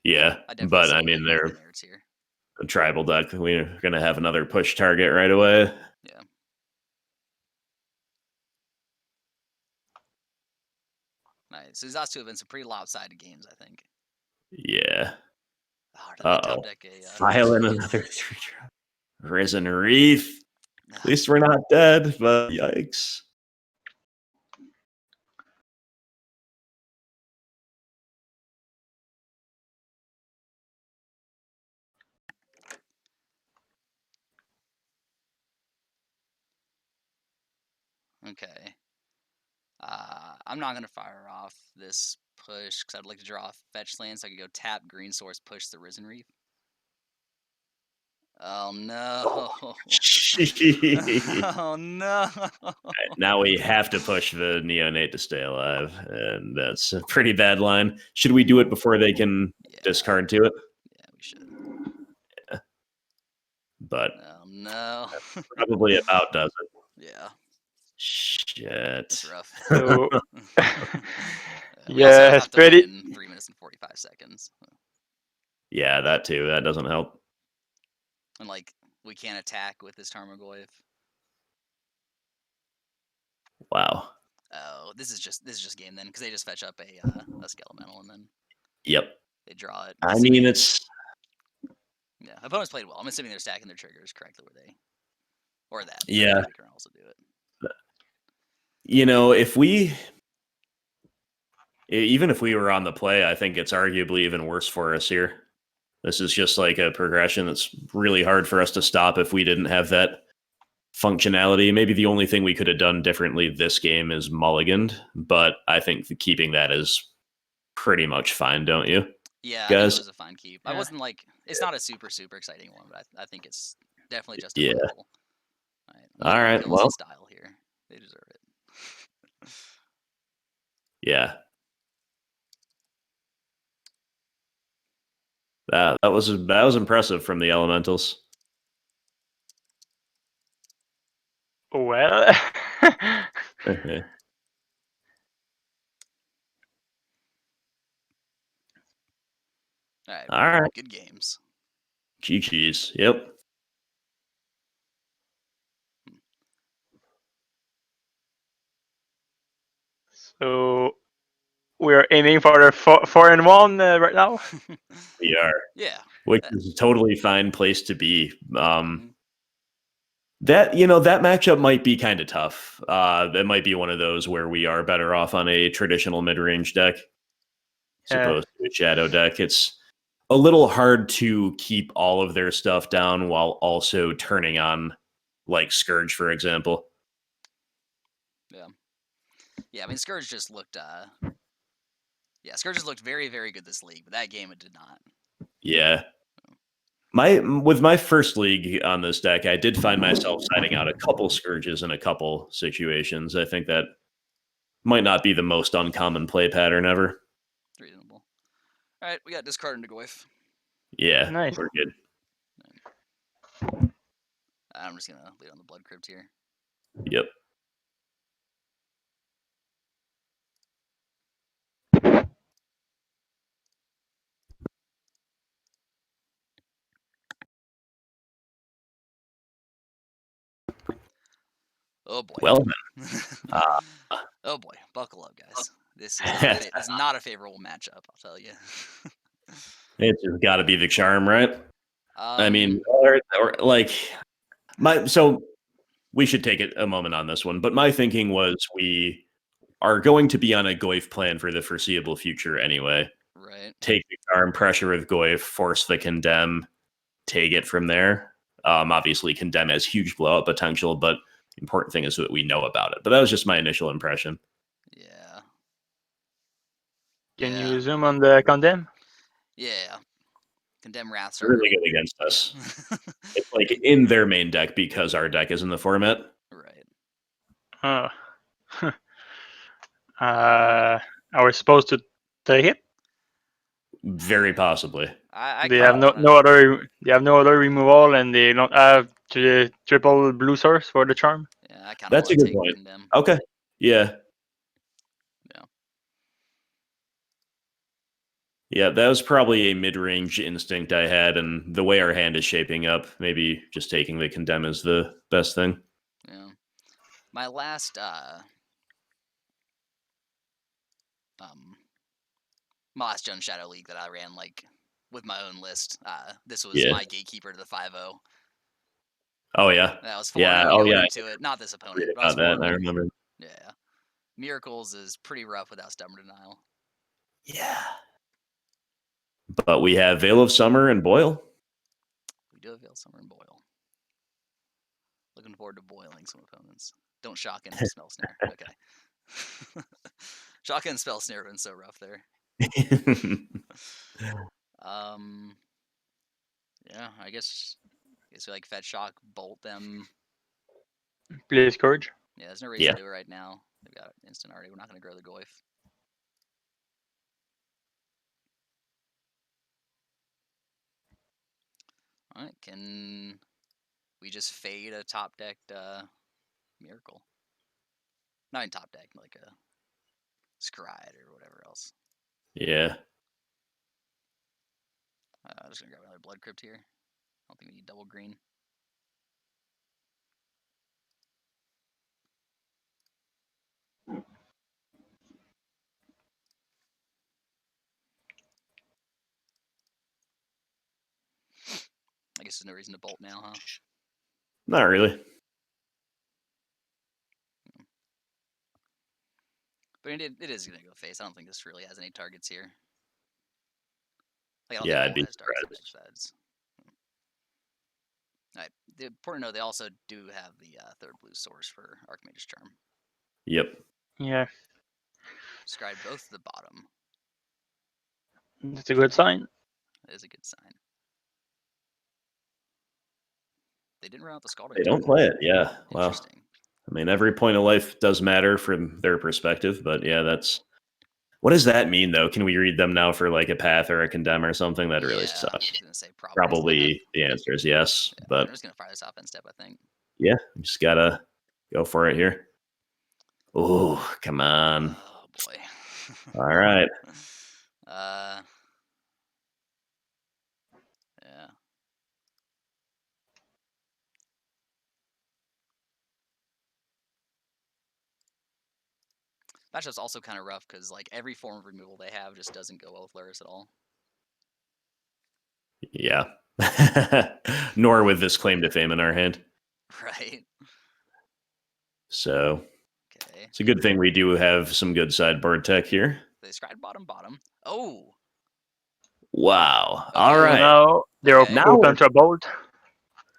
Yeah, I but I mean they're merits here. a tribal deck. We're gonna have another push target right away. Yeah. Right, so these last 2 have been some pretty lopsided games, I think. Yeah. Oh, File in another 3-drop. Risen Reef. At least we're not dead, but yikes. Okay. I'm not going to fire off this push because I'd like to draw a fetch land so I could go tap green source, push the Risen Reef. Oh no. Oh no. Right, now we have to push the Neonate to stay alive, and that's a pretty bad line. Should we do it before they can discard to it? Yeah, we should. Yeah. But oh no. Probably about does it. Yeah. Shit. That's rough. So, yeah, it's pretty. In 3 minutes and 45 seconds. Yeah, that too. That doesn't help. And like we can't attack with this Tarmogoyf. Wow. Oh, this is just game then because they just fetch up a Skelemental and then. Yep. They draw it. I mean, it's. Yeah, opponents played well. I'm assuming they're stacking their triggers correctly, were they? Or that. Yeah. They can also do it. You know, even if we were on the play, I think it's arguably even worse for us here. This is just like a progression that's really hard for us to stop if we didn't have that functionality. Maybe the only thing we could have done differently this game is mulliganed, but I think keeping that is pretty much fine, don't you? Yeah, guys? I think it was a fine keep. Yeah. I wasn't like, it's not a super exciting one, but I think it's definitely justifiable. All right, well. Style here. They deserve it. Yeah. That was impressive from the Elementals. Well. Okay. All right. Good games. GG's. Yep. So we're aiming for the 4-1 right now. We are. Yeah. Which is a totally fine place to be. That matchup might be kind of tough. That might be one of those where we are better off on a traditional mid-range deck, opposed to a shadow deck. It's a little hard to keep all of their stuff down while also turning on, like Scourge, for example. Yeah, I mean, Scourge just looked. Scourge just looked very, very good this league, but that game it did not. Yeah. With my first league on this deck, I did find myself siding out a couple Scourges in a couple situations. I think that might not be the most uncommon play pattern ever. Reasonable. All right, we got discard into Goyf. Yeah, nice. We're good. I'm just gonna lead on the Blood Crypt here. Yep. Oh boy. Well then. Oh boy, buckle up, guys. This is not a favorable matchup, I'll tell you. It's just got to be the charm, right? I mean, so we should take a moment on this one. But my thinking was we are going to be on a Goyf plan for the foreseeable future anyway. Right. Take the charm, pressure with Goyf, force the condemn, take it from there. Obviously, condemn has huge blowout potential, but the important thing is that we know about it. But that was just my initial impression. Yeah. Can you zoom on the condemn? Yeah. Condemn Wraths are really good against us. It's like in their main deck because our deck is in the format. Right. Oh. Are we supposed to take it? Very possibly. They have no other removal, and they don't have the triple blue source for the charm. Yeah, I kind of. That's a good point. Okay. Yeah. Yeah, that was probably a mid-range instinct I had, and the way our hand is shaping up, maybe just taking the Condemn is the best thing. Yeah. My last Jun Shadow League that I ran like with my own list. This was my gatekeeper to the 5-0. Oh yeah. That was 4-0 going into it. Not this opponent. I about that, I remember. Yeah. Miracles is pretty rough without Stubborn Denial. Yeah. But we have Veil of Summer and Boil. We do have Veil of Summer and Boil. Looking forward to boiling some opponents. Don't shock in Spell Snare. Okay. Shock and Spell Snare have been so rough there. Yeah, I guess we like Fetch Shock, bolt them. Play Scourge. Yeah, there's no reason to do it right now. They've got it instant already. We're not going to grow the Goyf. Alright, can we just fade a top decked Miracle? Not in top deck, like a Scryed or whatever else. Yeah. I'm just going to grab another Blood Crypt here. I don't think we need double green. I guess there's no reason to bolt now, huh? Not really. But it is going to go face. I don't think this really has any targets here. Like, I'd be surprised. Alright, the important to know, they also do have the third blue source for Archmage's Charm. Yep. Yeah. Scribe both the bottom. That's a good sign. That is a good sign. They didn't run out the Scalding. They don't play it, yeah. Wow. Interesting. I mean, every point of life does matter from their perspective, but yeah, that's... What does that mean, though? Can we read them now for like a Path or a Condemn or something? That really sucks. I was gonna say probably the answer is yes, but... I'm just going to fire this offense step, I think. Yeah, you just gotta go for it here. Oh, come on. Oh, boy. All right. Yeah. Matchup's also kind of rough because like every form of removal they have just doesn't go well with Lurrus at all. Yeah. Nor with this claim to fame in our hand. Right. So it's a good thing we do have some good sideboard tech here. They scried bottom. Oh. Wow. Okay. All right. Now they're open to a bolt.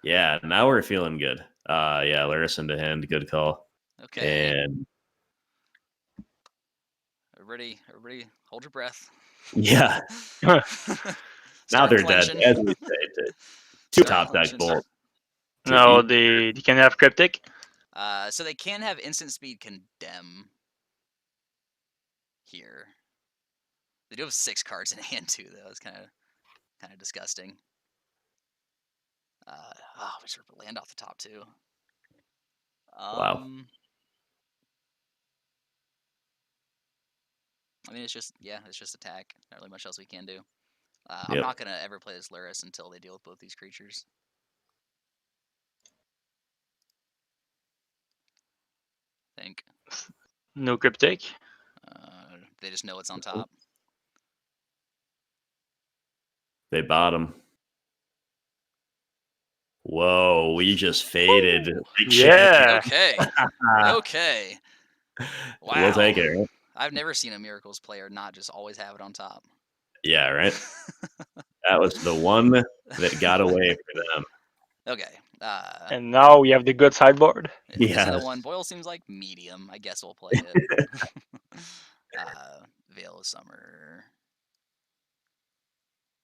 Yeah, now we're feeling good. Yeah, Lurrus into hand. Good call. Okay. And everybody hold your breath. Yeah. Now they're dead. As we say, two top deck bolt. No, they can have Cryptic. So they can have instant speed Condemn here. They do have 6 cards in hand too, though. It's kind of disgusting. We should rip land off the top too. Wow. I mean, it's just attack. Not really much else we can do. I'm not gonna ever play this Lurrus until they deal with both these creatures. I think. No Cryptic. They just know it's on top. They bottom. Whoa, we just faded. Yeah. Okay. Okay. Wow. We'll take it. Right? I've never seen a Miracles player not just always have it on top. Yeah, right? That was the one that got away for them. Okay. And now we have the good sideboard. Yeah. The one Boil seems like medium. I guess we'll play it. Veil of Summer.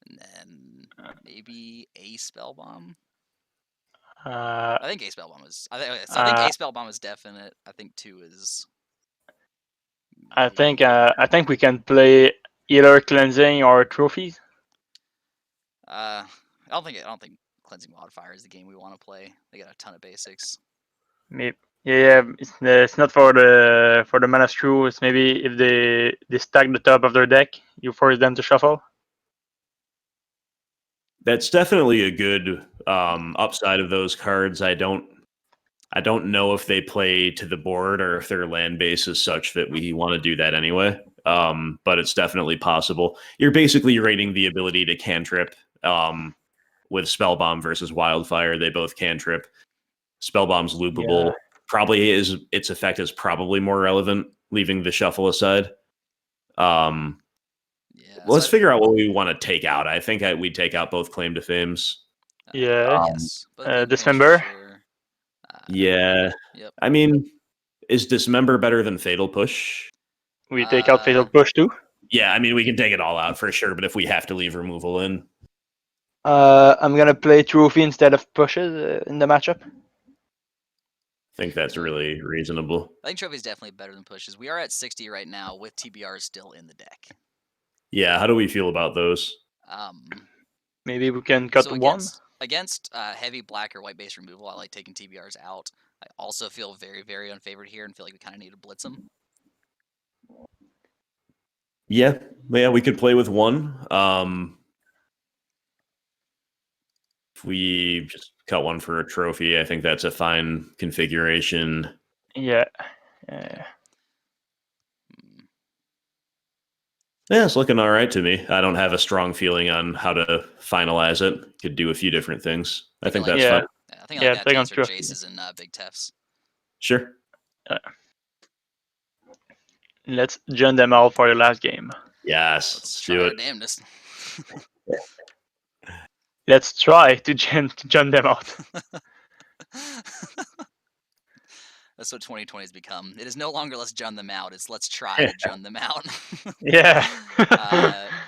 And then maybe a Spellbomb. I think a Spellbomb is. I think a Spellbomb is definite. I think 2 is. I think we can play either Cleansing or Trophies. I don't think Cleansing Wildfire is the game we want to play. They got a ton of basics. Maybe. Yeah, it's not for the mana screw. It's maybe if they stack the top of their deck, you force them to shuffle. That's definitely a good upside of those cards. I don't know if they play to the board or if their land base is such that we want to do that anyway. But it's definitely possible. You're basically rating the ability to cantrip with Spellbomb versus Wildfire. They both cantrip. Spellbomb's loopable. Yeah. Probably its effect is probably more relevant, leaving the shuffle aside. Let's figure out what we want to take out. I think we'd take out both Claim to Fames. Yes. Dismember. Yeah. Yep. I mean, is Dismember better than Fatal Push? We take out Fatal Push too? Yeah, I mean, we can take it all out for sure, but if we have to leave removal in. I'm going to play Trophy instead of Pushes in the matchup. I think that's really reasonable. I think Trophy is definitely better than Pushes. We are at 60 right now with TBR still in the deck. Yeah, how do we feel about those? Maybe we can cut one. Against heavy black or white base removal, I like taking TBRs out. I also feel very, very unfavored here and feel like we kind of need to blitz them. Yeah, we could play with one. If we just cut one for a trophy, I think that's a fine configuration. Yeah. Yeah, it's looking all right to me. I don't have a strong feeling on how to finalize it. Could do a few different things. I think that's fine. Yeah, I think I like that for Jaces and Big Tefs. Sure. Let's join them out for the last game. Yes, let's do it. Damnedest. Let's try to join them out. That's what 2020 has become. It is no longer let's jun them out. It's let's try to jun them out. Yeah.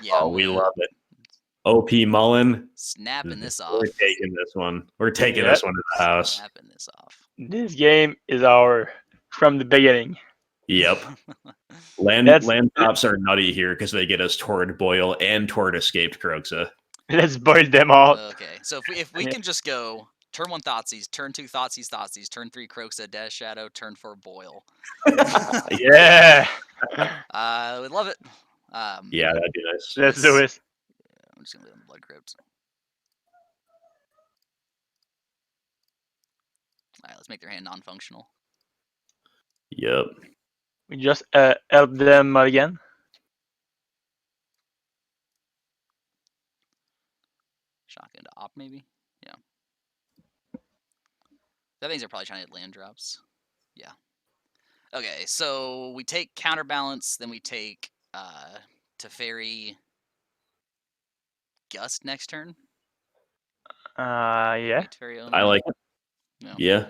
We love it. OP Mullen. Snapping this off. We're taking this one. We're taking this one to the house. Snapping this off. This game is our from the beginning. Yep. Land drops are nutty here because they get us toward Boil and toward Escaped Kroxa. Let's boil them out. Okay, so if we can just go turn 1 Thoughtseize, turn 2 Thoughtseize, turn 3 Kroxa, Rakdos Shadow, turn 4 Boil. Yeah. We'd love it. Yeah, that'd be nice. Let's do it. I'm just gonna leave on the Blood Crypt. Alright, let's make their hand non-functional. Yep. We just help them again. Shotgun to op, maybe? Yeah. That means they're probably trying to hit land drops. Yeah. Okay, so we take Counterbalance, then we take Teferi Gust next turn. Yeah. I like it. No. Yeah.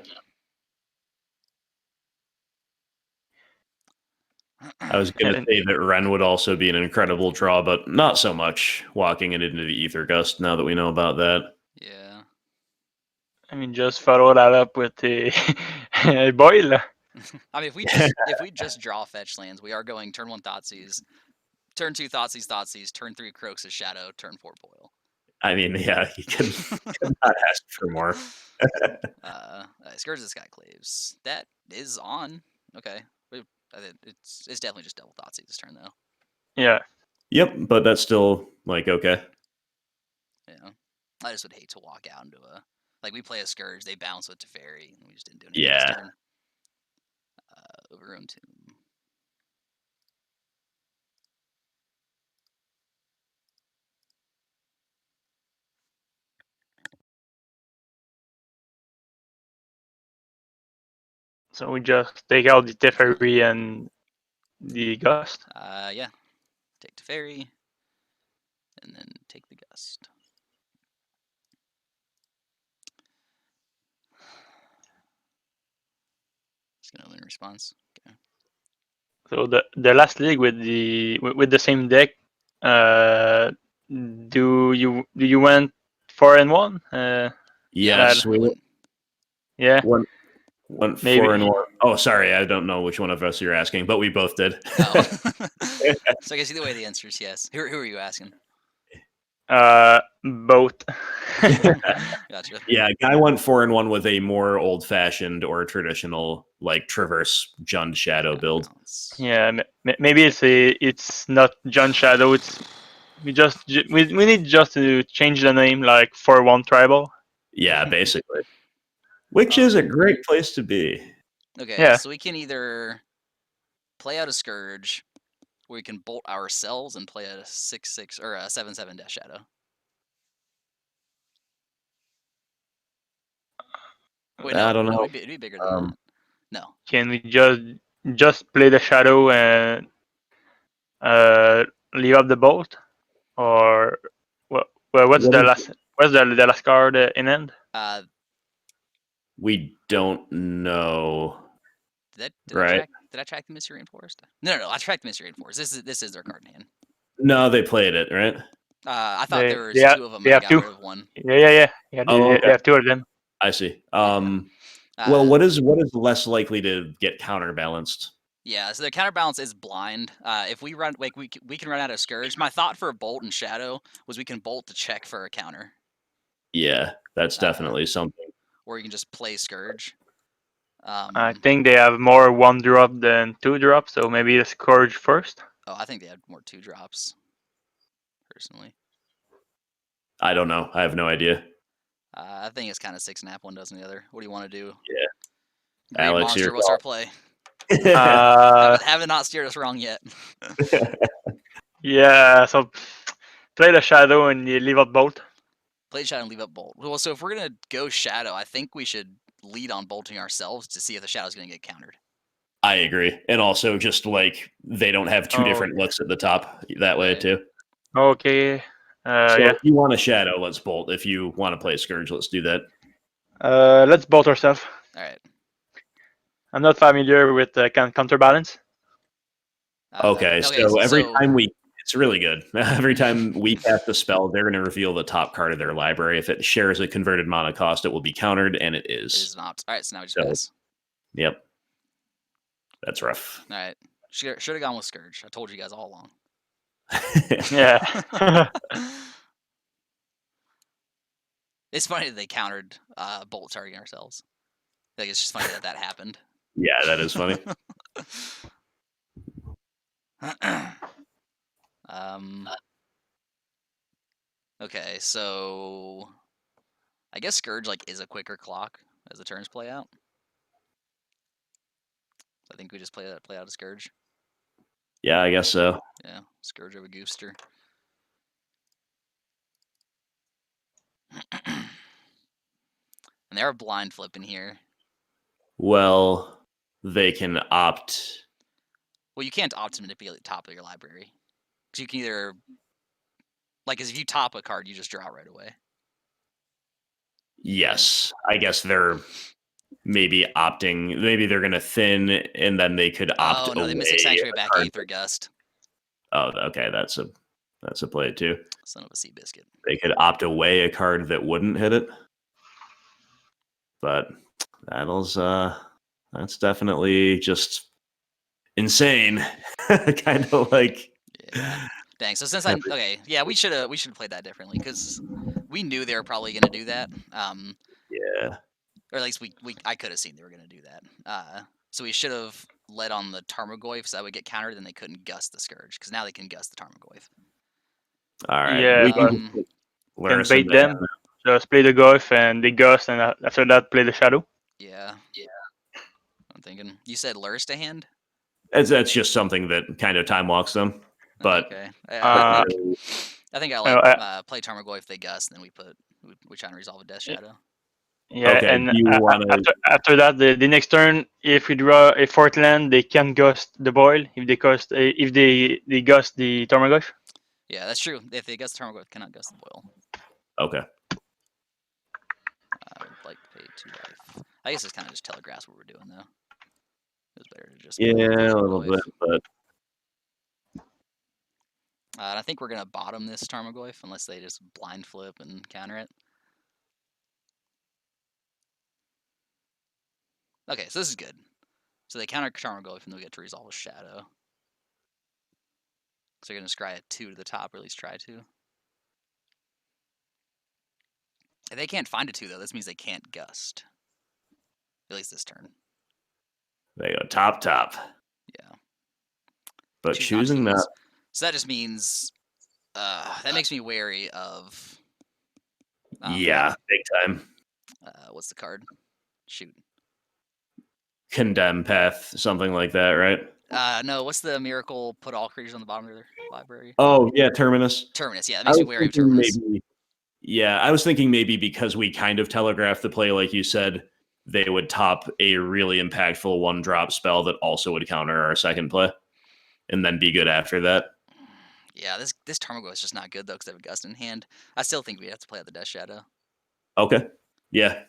I was going to say that Wrenn would also be an incredible draw, but not so much walking it into the Ether Gust now that we know about that. Yeah. I mean, just follow that up with the Boil. I mean, if we just draw fetch lands, we are going turn 1 Thoughtseize, turn 2 Thoughtseize, turn 3 Kroxa Shadow, turn 4 Boil. I mean, yeah, he could not ask for more. Scourge of the Skyclaves. That is on. Okay. It's definitely just double Thoughtseize this turn, though. Yeah. Yep, but that's still, like, okay. Yeah. I just would hate to walk out into a... Like, we play a Scourge, they bounce with Teferi, and we just didn't do anything this turn. Overgrown Tomb. So we just take out the Teferi and the Gust? Yeah. Take Teferi, and then take the Gust. Just gonna win response. Okay. So the last league with the same deck, do you went 4-1? Yes, we went. Yeah. Went 4-1. Oh, sorry, I don't know which one of us you're asking, but we both did. Oh. So I guess either way the answer is yes. Who are you asking? Both. Gotcha. Yeah, guy went 4-1 with a more old-fashioned or traditional, like, Traverse Jund Shadow build. Yeah, maybe it's not Jund Shadow. It's We need just to change the name like for one tribal. Yeah, basically. Which is a great place to be. Okay, Yeah. so we can either play out a Scourge, or we can bolt ourselves and play a 6/6 or a 7/7 Death Shadow. Wait, no, I don't know. No, it'd be bigger than that. No. Can we just play the shadow and leave up the bolt, or what's the last card in end? We don't know. Did Right. I track the Mystery Reinforced? No, I tracked the Mystery Reinforced. This is their card in hand. No, they played it, right? I thought there was two of them. They And I have got two. rid of one. Yeah. Oh, They have two of them. I see. Yeah. Well, what is less likely to get counterbalanced? Yeah, so the counterbalance is blind. If we run, like we can run out of Scourge. My thought for a bolt and shadow was we can bolt to check for a counter. Yeah, that's definitely something. Or you can just play Scourge. I think they have more 1-drop than 2-drop, so maybe the Scourge first. Oh, I think they had more 2-drops. Personally, I don't know. I have no idea. I think it's kind of 6-and-a-half, one dozen the other. What do you want to do? Yeah, Great Alex, monster. your What's call. our play? Haven't not steered us wrong yet. Yeah, so play the shadow and you leave out bolt. Play shadow and leave up bolt. Well, so if we're gonna go shadow, I think we should lead on bolting ourselves to see if the shadow's gonna get countered. I agree, and also just like they don't have two different looks at the top that way too. Okay. So Yeah. if you want a shadow, let's bolt. If you want to play Scourge, let's do that. Let's bolt ourselves. All right. I'm not familiar with counterbalance. Okay, so every time it's really good. Every time we cast a spell, they're going to reveal the top card of their library. If it shares a converted mana cost, it will be countered, and it is. It is not. All right, so now we just pass. Yep. That's rough. All right. Should have gone with Scourge. I told you guys all along. Yeah. It's funny that they countered bolt targeting ourselves. Like, it's just funny that happened. Yeah, that is funny. Okay, so I guess Scourge is a quicker clock as the turns play out. I think we just play out a Scourge. Yeah, I guess so. Yeah, Scourge over Goofster. And they're blind flipping here. Well, they can opt. Well, you can't opt to manipulate the top of your library. Because you can either... Because if you top a card, you just draw right away. Yes. I guess they're maybe opting. Maybe they're going to thin, and then they could opt away. Oh, no, they Mystic Sanctuary back Aether Gust. Oh, okay, that's a play too. Son of a sea biscuit. They could opt away a card that wouldn't hit it. But that's definitely just insane. Kind of like... Yeah. Dang. So since we should have played that differently because we knew they were probably going to do that. Yeah. Or at least I could have seen they were going to do that. So we should have led on the Tarmogoyf so that would get countered, and they couldn't gust the Scourge because now they can gust the Tarmogoyf. All right. Yeah, we can bait them. them. Just play the Goyf and the Gust, and after that play the Shadow. Yeah. I'm thinking. You said Lurrus to hand? That's just something that kind of time walks them. But okay. I think I play Tarmogoyf, they gust, and then we try and resolve a Death Shadow. Yeah, okay, and after that, the next turn, if we draw a fourth land, they can gust the Boil if they gust the Tarmogoyf. Yeah, that's true. If they gust the Tarmogoyf, cannot gust the Boil. Okay. I would like to pay 2 life. I guess it's kind of just telegraphs what we're doing though. It was better to just a little bit, but and I think we're gonna bottom this Tarmogoyf unless they just blind flip and counter it. Okay, so this is good. So they counter Tarmogoyf and they'll get to resolve a Shadow. So you're gonna scry a 2 to the top, or at least try to. If they can't find a 2 though, this means they can't gust. At least this turn. They go top. Yeah. But choosing that. So that just means That makes me wary of. Yeah, big time. What's the card? Shoot. Condemn Path, something like that, right? No, what's the miracle? Put all creatures on the bottom of their library. Oh yeah, Terminus. Terminus. Yeah, that makes me wary of Terminus. Yeah, I was thinking maybe because we kind of telegraphed the play, like you said, they would top a really impactful 1-drop spell that also would counter our second play, and then be good after that. Yeah, this Tarmogoyf is just not good though because they have a Gust in hand. I still think we have to play out the Death Shadow. Okay. Yeah.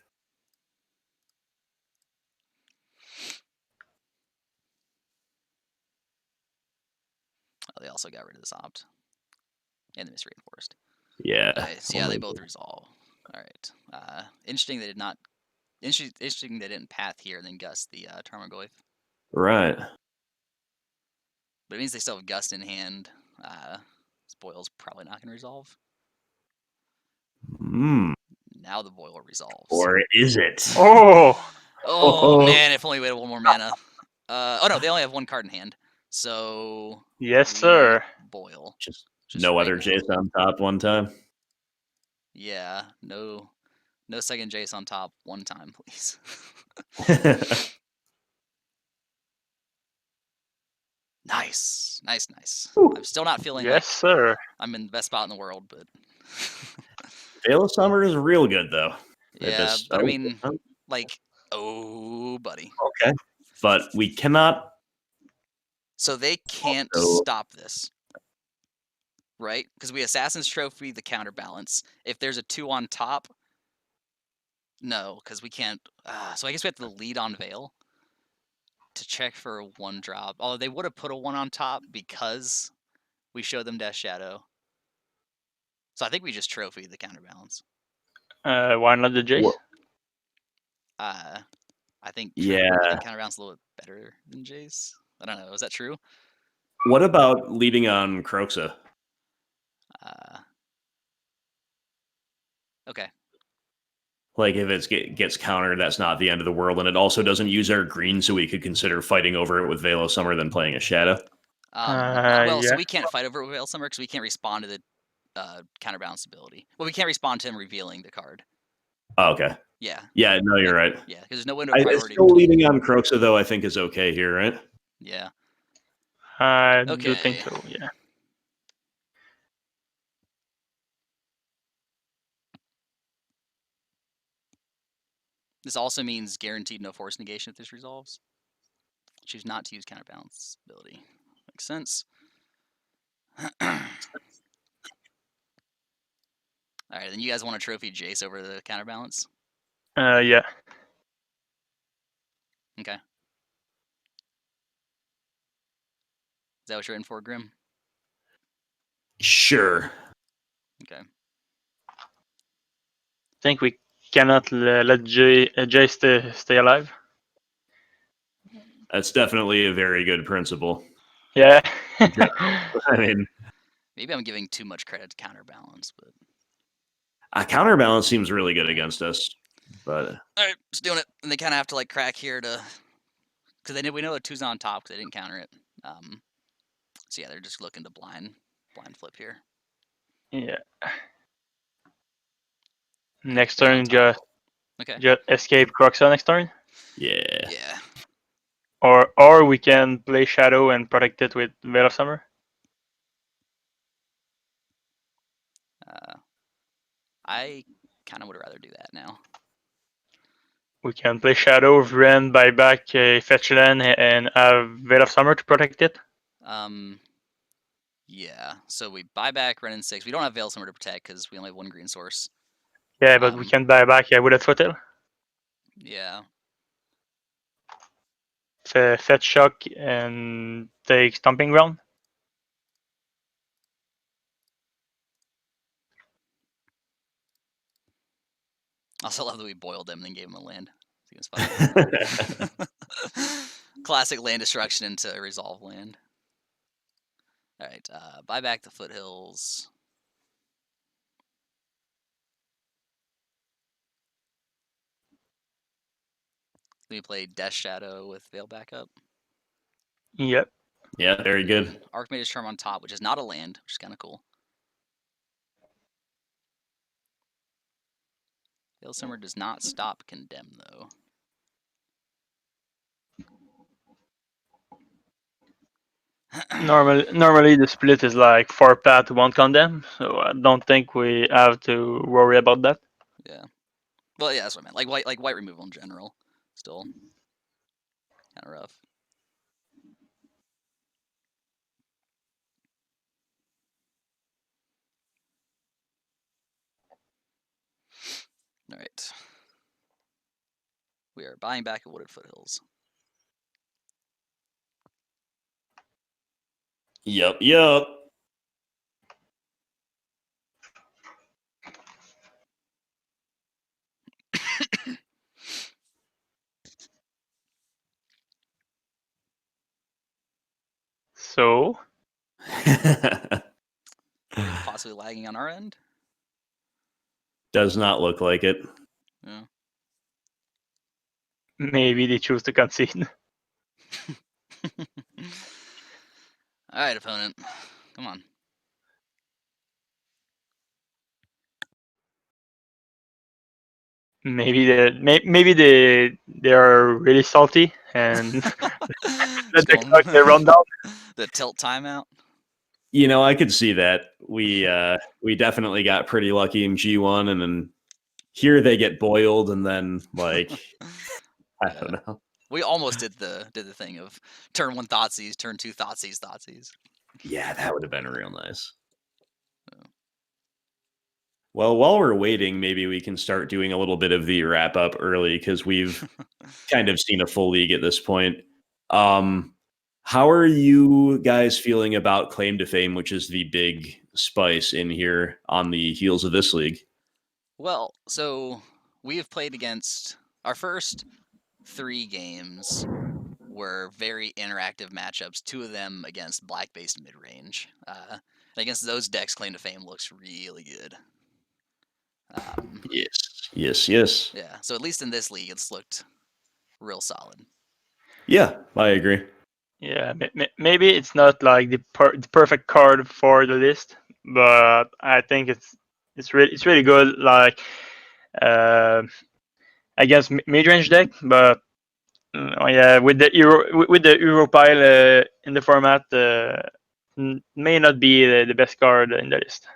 Oh, they also got rid of this opt. And the Mystery Enforced. Yeah. Nice. Yeah, they both resolve. All right. Interesting they did not. Interesting they didn't path here and then Gust the Tarmogoyf. Right. But it means they still have Gust in hand. Spoil's probably not going to resolve. Now the Boil resolves. Or is it? Oh, man, if only we had one more mana. Oh no, they only have one card in hand. So yes, sir. Boil. Just right no other now. Jace on top one time. Yeah, no second Jace on top one time, please. Nice. I'm still not feeling yes, sir. I'm in the best spot in the world, but Veil of Summer is real good though. yeah, but I mean, like, oh, buddy. Okay, but we cannot. So they can't stop this, right? Because we Assassin's Trophy the counterbalance. If there's a 2 on top, no, because we can't. So I guess we have to lead on Veil to check for a 1-drop. Although they would have put a 1 on top because we showed them Death Shadow. So I think we just trophy the counterbalance. Why not the Jace? I think counterbalance a little bit better than Jace. I don't know. Is that true? What about leading on Kroxa? Okay. Like if it gets countered, that's not the end of the world, and it also doesn't use our green, so we could consider fighting over it with Veil of Summer than playing a Shadow. Well, yeah. so we can't fight over it with Veil of Summer because we can't respond to the counterbalance ability. Well, we can't respond to him revealing the card. Oh, okay. Yeah. Yeah, no, you're right. Yeah, because there's no window of priority. Still leading on Kroxa, though, I think is okay here, right? Yeah. I do think so, yeah. This also means guaranteed no force negation if this resolves. Choose not to use counterbalance ability. Makes sense. Alright, then you guys want a trophy Jace over the counterbalance? Yeah. Okay. Is that what you're in for, Grim? Sure. Okay. I think we cannot let Jace stay alive. That's definitely a very good principle. Yeah. I mean, maybe I'm giving too much credit to counterbalance, but counterbalance seems really good against us. But all right, just doing it, and they kind of have to like crack here to, because we know the 2's on top because they didn't counter it. So yeah, they're just looking to blind flip here. Yeah. Next turn, just escape Kroxa next turn. Yeah. Yeah. Or we can play Shadow and protect it with Veil of Summer. I kind of would rather do that now. We can play Shadow, Wrenn, buy back a fetch land, and have Veil of Summer to protect it. Yeah. So we buy back Wrenn and Six. We don't have Veil of Summer to protect because we only have 1 green source. Yeah, but we can buy back Wooded Foothills. Yeah. Fetch Shock and take Stomping Ground. I also love that we boiled them and then gave them a land. Fun. Classic land destruction into resolve land. All right, buy back the Foothills. Then we play Death Shadow with Veil backup. Yep. Yeah, very good. Archmage's Charm on top, which is not a land, which is kind of cool. Hail Simmer does not stop Condemn, though. Normally the split is like 4 path, 1 condemn, so I don't think we have to worry about that. Yeah. Well, yeah, that's what I meant. Like white removal in general, still kind of rough. All right. We are buying back at Wooded Foothills. Yep. So Possibly lagging on our end. Does not look like it. Yeah. maybe they choose to concede. All right, opponent. Come on. Maybe they are really salty and they run down. The tilt timeout. You know, I could see that. We definitely got pretty lucky in G1, and then here they get boiled, and then like I don't know. We almost did the thing of turn 1 Thoughtseize, turn 2 Thoughtseize. Yeah, that would have been real nice. Well, while we're waiting, maybe we can start doing a little bit of the wrap up early because we've kind of seen a full league at this point. How are you guys feeling about Claim to Fame, which is the big spice in here on the heels of this league? Well, so we have played against our first 3 games were very interactive matchups. 2 of them against black-based mid-range. And against those decks, Claim to Fame looks really good. Yes. Yeah, so at least in this league, it's looked real solid. Yeah, I agree. Yeah, maybe it's not like the perfect card for the list, but I think it's really good. Like against mid-range deck, but yeah, with the Euro pile in the format, may not be the best card in the list.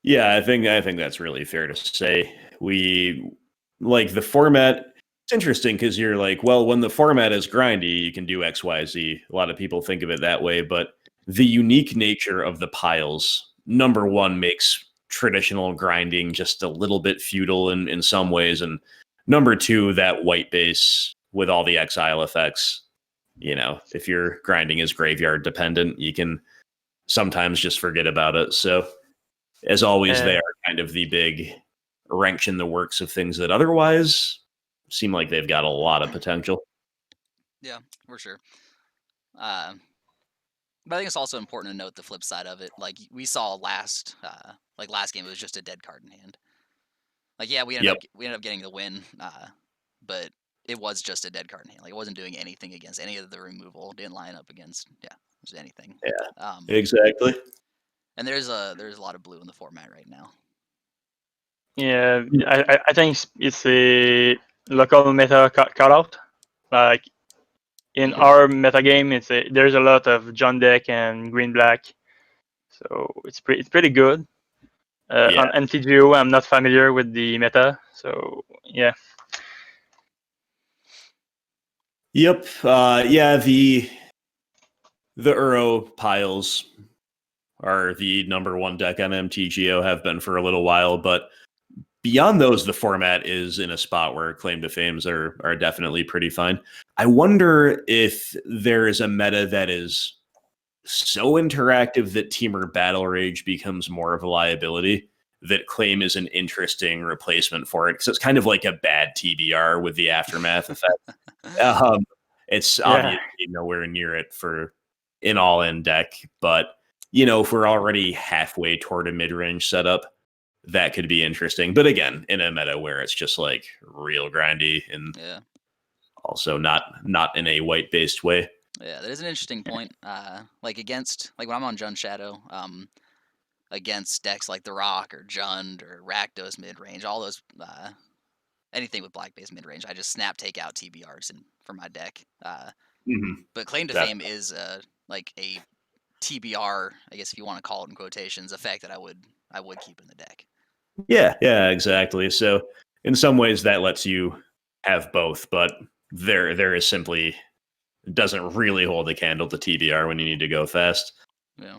Yeah, I think that's really fair to say. We like the format. It's interesting because you're like, well, when the format is grindy, you can do X, Y, Z. A lot of people think of it that way, but the unique nature of the piles, number one, makes traditional grinding just a little bit futile in some ways, and number two, that white base with all the exile effects. You know, if your grinding is graveyard dependent, you can sometimes just forget about it. So as always, they are kind of the big wrench in the works of things that otherwise seem like they've got a lot of potential. Yeah, for sure. But I think it's also important to note the flip side of it. Like we saw last game, it was just a dead card in hand. Like yeah, we ended up getting the win, but it was just a dead card in hand. Like it wasn't doing anything against any of the removal. Didn't line up against anything. Yeah, exactly. And there's a lot of blue in the format right now. Yeah, I think it's a local meta cutout. Like in our meta game, there's a lot of John deck and green black, so it's pretty good. On MTGO, I'm not familiar with the meta, so yeah. Yep. Yeah. The Uro piles are the number one deck on MTGO, have been for a little while, but beyond those, the format is in a spot where Claim to Fames are definitely pretty fine. I wonder if there is a meta that is so interactive that Temur Battle Rage becomes more of a liability, that Claim is an interesting replacement for it, because it's kind of like a bad TBR with the Aftermath effect. It's obviously nowhere near it for an all-in deck, but you know, if we're already halfway toward a mid-range setup, that could be interesting. But again, in a meta where it's just like real grindy and also not in a white-based way. Yeah, that is an interesting point. Like when I'm on Jun Shadow, against decks like the Rock or Jund or Rakdos Midrange, all those anything with black-based midrange. I just snap take out TBRs for my deck. But Claim to Fame is like a TBR, I guess if you want to call it in quotations, effect that I would keep in the deck. Yeah, exactly. So in some ways that lets you have both, but there is simply doesn't really hold a candle to TBR when you need to go fast. Yeah.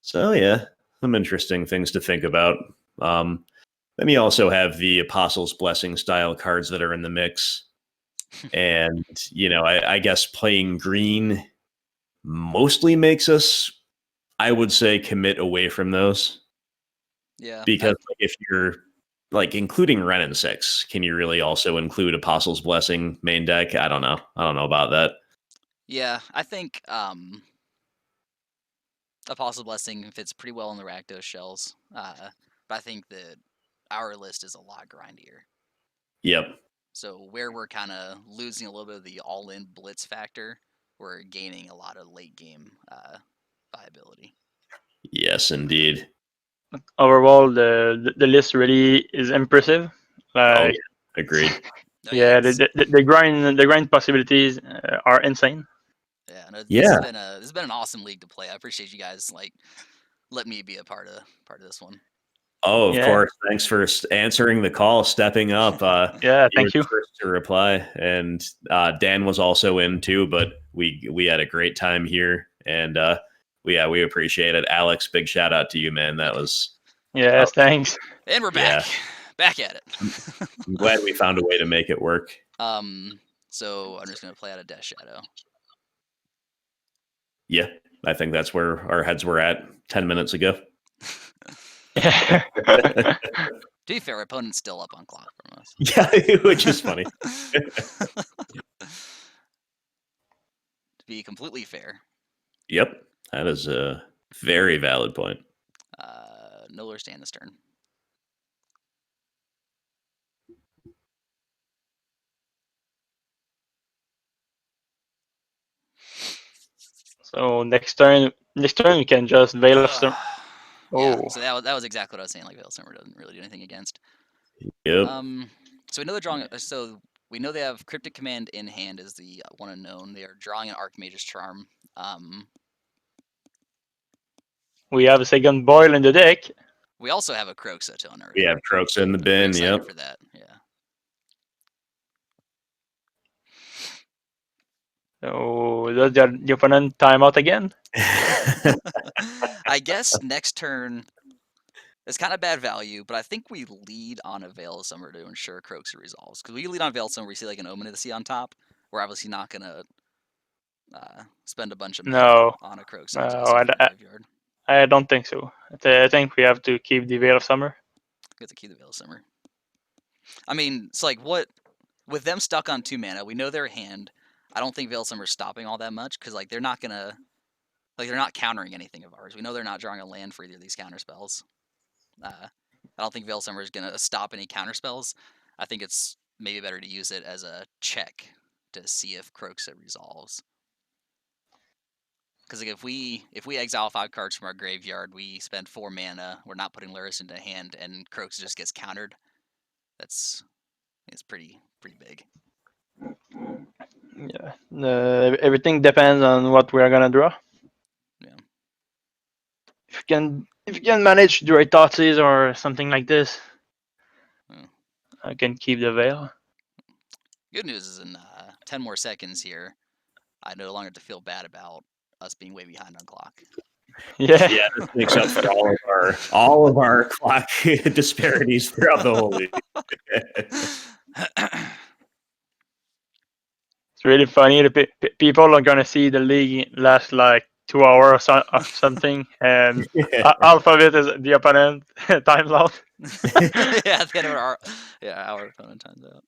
So yeah, some interesting things to think about. Then you also have the Apostles' Blessing style cards that are in the mix. And, I guess playing green mostly makes us, I would say, commit away from those. Yeah. Because if you're including Wrenn and Six, can you really also include Apostles' Blessing main deck? I don't know. I don't know about that. Yeah, I think Apostles' Blessing fits pretty well in the Rakdos shells. But I think that our list is a lot grindier. Yep. So where we're kind of losing a little bit of the all-in blitz factor, we're gaining a lot of late game viability. Yes, indeed. Overall, the list really is impressive. Like, agreed. The grind possibilities are insane. Yeah, no, this has been an awesome league to play. I appreciate you guys let me be a part of this one. Oh, of course. Thanks for answering the call, stepping up. Thank you. First to reply, and Dan was also in too. But we had a great time here, and we appreciate it. Alex, big shout out to you, man. That was thanks. And we're back, back at it. I'm glad we found a way to make it work. So I'm just gonna play out a Death Shadow. Yeah, I think that's where our heads were at 10 minutes ago. To be fair, our opponent's still up on clock from us. Yeah, which is funny. To be completely fair. Yep, that is a very valid point. No Lurrus stand this turn. So next turn we can just Veil of Summer. Yeah, so that was exactly what I was saying. Like Veil of Summer doesn't really do anything against. Yep. So we know they're drawing. So we know they have Cryptic Command in hand as the one unknown. They are drawing an Archmage's Charm. We have a second Boil in the deck. We also have a Kroxa to unearth. We have Kroxa in the bin. Yep. For that, yeah. So does the opponent time out again? I guess next turn it's kind of bad value, but I think we lead on a Veil of Summer to ensure Kroxa resolves. Because we lead on Veil of Summer, we see like an Omen of the Sea on top. We're obviously not gonna spend a bunch of money on a Kroxa. I don't think so. I think we have to keep the Veil of Summer. We have to keep the Veil of Summer. I mean, it's like what with them stuck on 2 mana, we know their hand. I don't think Veil of Summer is stopping all that much because they're not gonna they're not countering anything of ours. We know they're not drawing a land for either of these counter spells. I don't think Veil of Summer is gonna stop any counter spells. I think it's maybe better to use it as a check to see if Kroxa resolves. Because if we exile 5 cards from our graveyard, we spend 4 mana. We're not putting Lurrus into hand, and Kroxa just gets countered. It's pretty big. Yeah, everything depends on what we are gonna draw. Yeah. If you can manage to draw Thoughtseize or something like this, I can keep the Veil. Good news is in 10 more seconds here, I no longer have to feel bad about us being way behind on clock. Yeah, this makes up for all of our clock disparities throughout the whole league. It's really funny. People are gonna see the league last like 2 hours or something, and Alphabet is the opponent times out. Yeah, at the end of our opponent times out.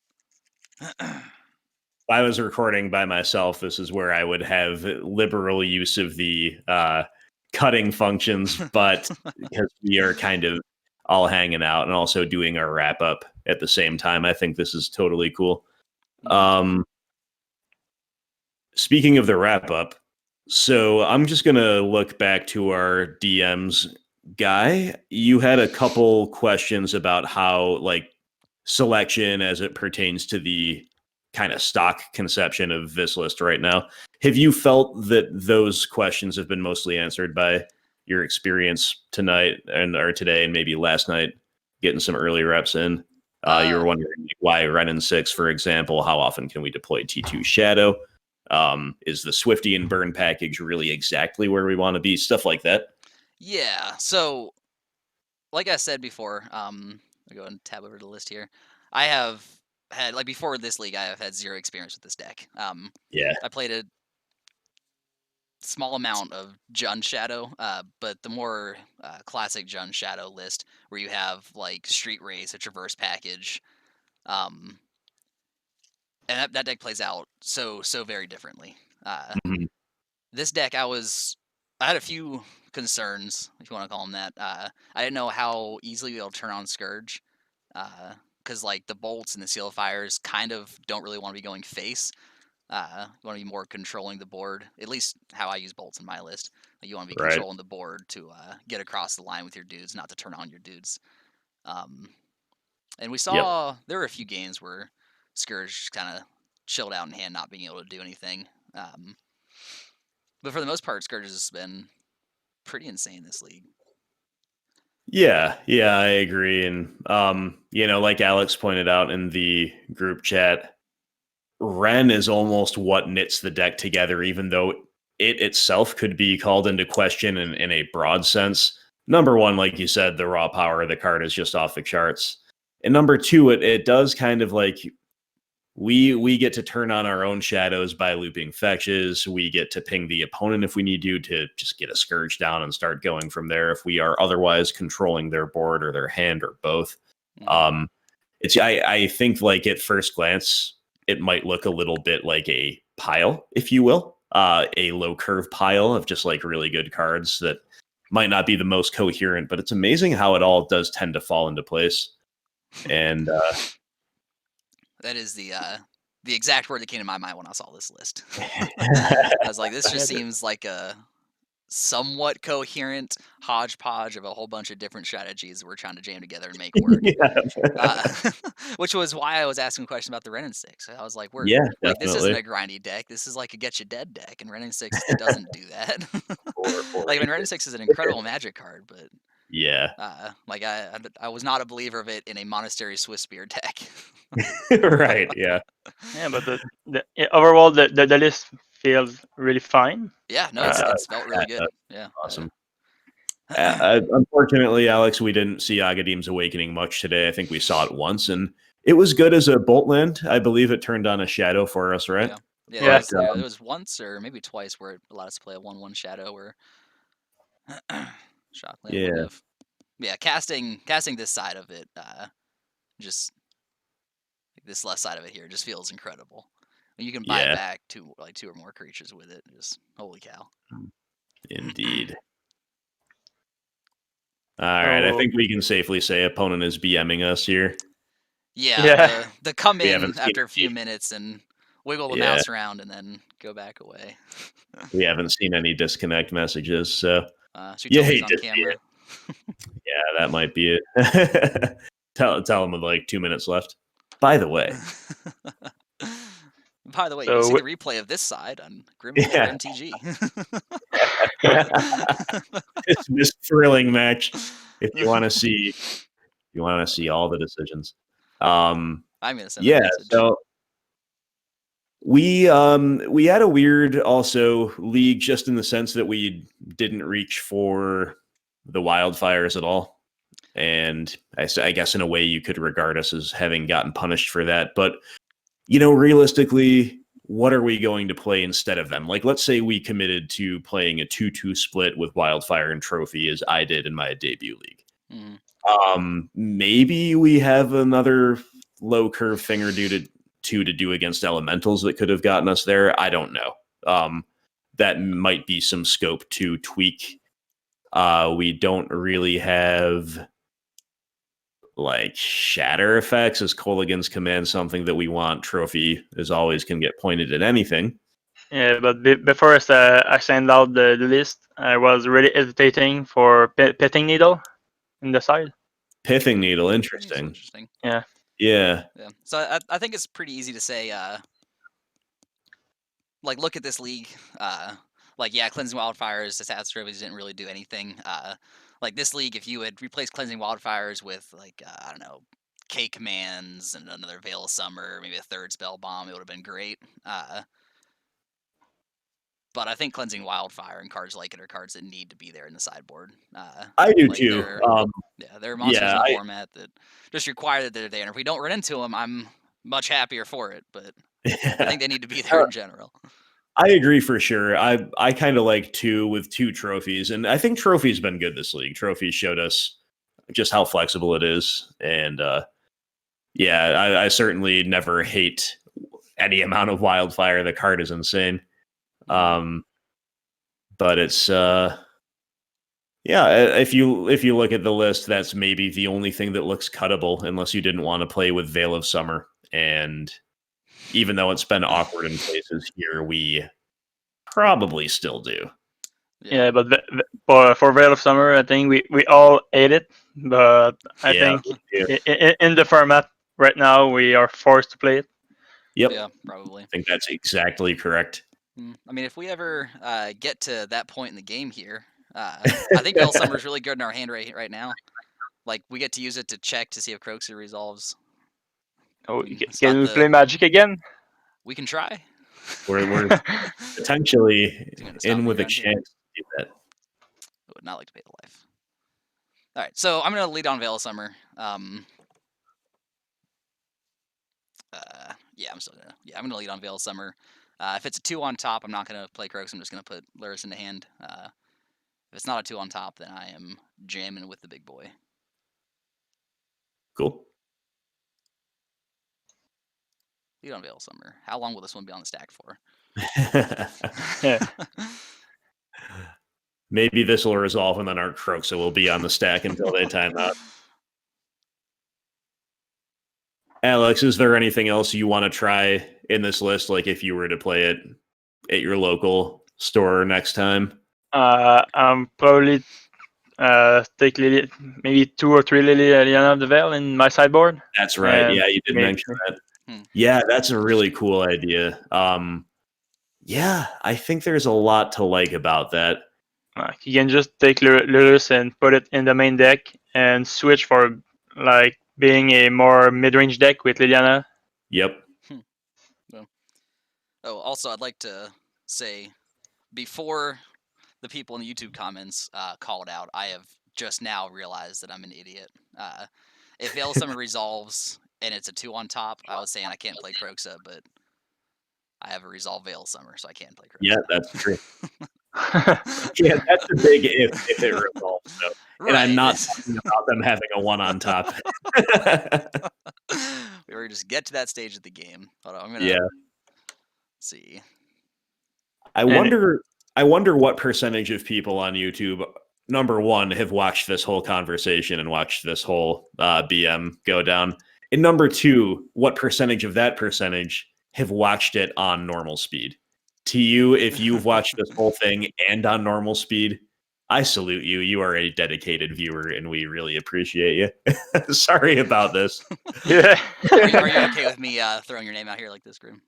If I was recording by myself, this is where I would have liberal use of the cutting functions, but because we are kind of all hanging out and also doing our wrap up at the same time, I think this is totally cool. Speaking of the wrap up, so I'm just going to look back to our DMs Guy, you had a couple questions about how like selection as it pertains to the kind of stock conception of this list right now. Have you felt that those questions have been mostly answered by your experience tonight or today and maybe last night getting some early reps in? You were wondering why Wrenn and Six, for example, how often can we deploy T2 Shadow? Is the Swifty and Burn package really exactly where we want to be? Stuff like that. Yeah, so like I said before, I'll go and tab over the list here. I have had, like, before this league, I have had 0 experience with this deck. Yeah. I played a small amount of Jund Shadow, but the more classic Jund Shadow list, where you have, like, Street Race, a Traverse package, and that deck plays out so very differently. This deck, I had a few concerns, if you want to call them that. I didn't know how easily it'll turn on Scourge, because like the bolts and the seal of fires kind of don't really want to be going face. You want to be more controlling the board, at least how I use bolts in my list. Like, you want to be controlling the board to get across the line with your dudes, not to turn on your dudes. And we saw there were a few games where Scourge kind of chilled out in hand, not being able to do anything. But for the most part, Scourge has been pretty insane this league. Yeah, I agree. And, like Alex pointed out in the group chat, Wrenn is almost what knits the deck together, even though it itself could be called into question in a broad sense. Number one, like you said, the raw power of the card is just off the charts. And number two, it does kind of like we get to turn on our own shadows by looping fetches. We get to ping the opponent if we need to just get a Scourge down and start going from there if we are otherwise controlling their board or their hand or both. I think like at first glance, it might look a little bit like a pile, if you will, a low curve pile of just like really good cards that might not be the most coherent, but it's amazing how it all does tend to fall into place. And that is the exact word that came to my mind when I saw this list. I was like, this just seems like a somewhat coherent hodgepodge of a whole bunch of different strategies we're trying to jam together and make work. Which was why I was asking a question about the Wrenn and Six. I was like, this isn't a grindy deck. This is like a get you dead deck, and Wrenn and Six doesn't do that. Like, I mean, Wrenn and Six is an incredible Magic card, but like I was not a believer of it in a Monastery Swiftspear deck. Right. Yeah. Yeah, but the overall the list feels really fine. Yeah. No, it's felt really good. Yeah. Awesome. Unfortunately, Alex, we didn't see Agadeem's Awakening much today. I think we saw it once, and it was good as a bolt land. I believe it turned on a shadow for us, right? Yeah. It was once or maybe twice where it allowed us to play a 1/1 shadow or Shockland. Yeah. Casting this side of it, just like this left side of it here, just feels incredible. You can buy back two or more creatures with it. Just holy cow! Indeed. All right, I think we can safely say opponent is BMing us here. Yeah. The come in after a few minutes and wiggle the mouse around and then go back away. We haven't seen any disconnect messages, so you hate on camera. Yeah, that might be it. Tell them with like 2 minutes left. By the way, you can see the replay of this side on Grimflayer MTG. It's this thrilling match. If you want to see all the decisions. I'm gonna send a message. So we had a weird also league just in the sense that we didn't reach for the wildfires at all. And I guess in a way you could regard us as having gotten punished for that. But, realistically, what are we going to play instead of them? Like, let's say we committed to playing a 2-2 split with Wildfire and Trophy as I did in my debut league. Maybe we have another low curve thing or two to do against elementals that could have gotten us there. I don't know. That might be some scope to tweak. We don't really have like shatter effects as Colligan's command, something that we want. Trophy as always can get pointed at anything. Yeah, but before I send out the list, I was really hesitating for Pitting Needle in the side. Pithing Needle, interesting. Interesting. Yeah. Yeah. So I think it's pretty easy to say, like, look at this league. Like, yeah, Cleansing Wildfire's Assassin's Trophies didn't really do anything. Like, this league, if you had replaced Cleansing Wildfires with, like, I don't know, K commands and another Veil of Summer, maybe a third Spellbomb, it would have been great. But I think Cleansing Wildfire and cards like it are cards that need to be there in the sideboard. I do like too. They're monsters in the format that just require that they're there. And if we don't run into them, I'm much happier for it. But I think they need to be there in general. I agree for sure. I kind of like two with 2 trophies, and I think trophies been good this league. Trophies showed us just how flexible it is, and yeah, I certainly never hate any amount of Wildfire. The card is insane. But it's yeah, if you look at the list, that's maybe the only thing that looks cuttable, unless you didn't want to play with Veil of Summer. And even though it's been awkward in places here, we probably still do. Yeah, but for Veil of Summer, I think we all ate it. But I think in the format right now, we are forced to play it. Yep. Yeah, probably. I think that's exactly correct. I mean, if we ever get to that point in the game here, I think Veil of Summer is really good in our hand right now. Like, we get to use it to check to see if Kroxa resolves. Oh, can we play Magic again? We can try. We're potentially in with a chance to do that. I would not like to pay the life. All right, so I'm going to lead on Veil of Summer. Yeah, I'm gonna lead on Veil of Summer. If it's a 2 on top, I'm not gonna play Kroxa. I'm just gonna put Lurrus into hand. If it's not a 2 on top, then I am jamming with the big boy. Cool. Lead on Veil of Summer. How long will this one be on the stack for? Maybe this will resolve, and then our Kroxa will be on the stack until they time out. Alex, is there anything else you want to try in this list? Like if you were to play it at your local store next time? Probably take Lily, maybe 2 or 3 Liliana of the Veil in my sideboard. That's right. Yeah, you did mention that. Yeah, that's a really cool idea. Yeah, I think there's a lot to like about that. You can just take Lurrus and put it in the main deck and switch for like being a more mid-range deck with Liliana. Yep. Oh, also, I'd like to say, before the people in the YouTube comments call it out, I have just now realized that I'm an idiot. If Veil of Summer resolves and it's a 2 on top, I was saying I can't play Kroxa, but I have a resolve Veil of Summer, so I can play Kroxa. Yeah, that's true. Yeah, that's a big if it resolves. So. Right. And I'm not talking about them having a 1 on top. We were just get to that stage of the game. Hold on, I'm gonna see. I wonder what percentage of people on YouTube, number one, have watched this whole conversation and watched this whole BM go down. And number two, what percentage of that percentage have watched it on normal speed? To you, if you've watched this whole thing and on normal speed, I salute you. You are a dedicated viewer, and we really appreciate you. Sorry about this. Yeah. Are you okay with me throwing your name out here like this, Grim?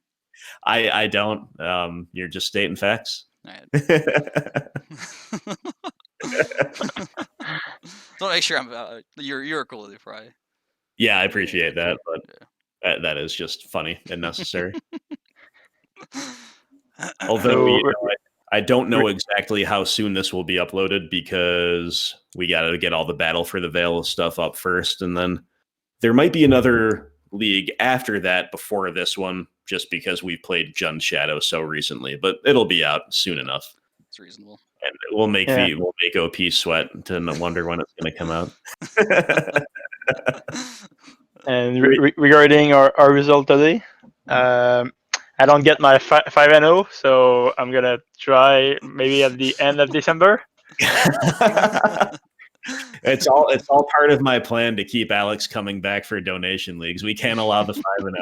I don't. You're just stating facts. All right. So make sure you're cool with it, Fry. Yeah, I appreciate that, but that is just funny and necessary. Although I don't know exactly how soon this will be uploaded because we got to get all the Battle for the Veil stuff up first, and then there might be another league after that before this one, just because we played Jund Shadow so recently. But it'll be out soon enough. It's reasonable, and we'll make OP sweat to wonder when it's going to come out. And regarding our result today, I don't get my 5-0, so I'm gonna try maybe at the end of December. It's all part of my plan to keep Alex coming back for donation leagues. We can't allow the 5-0.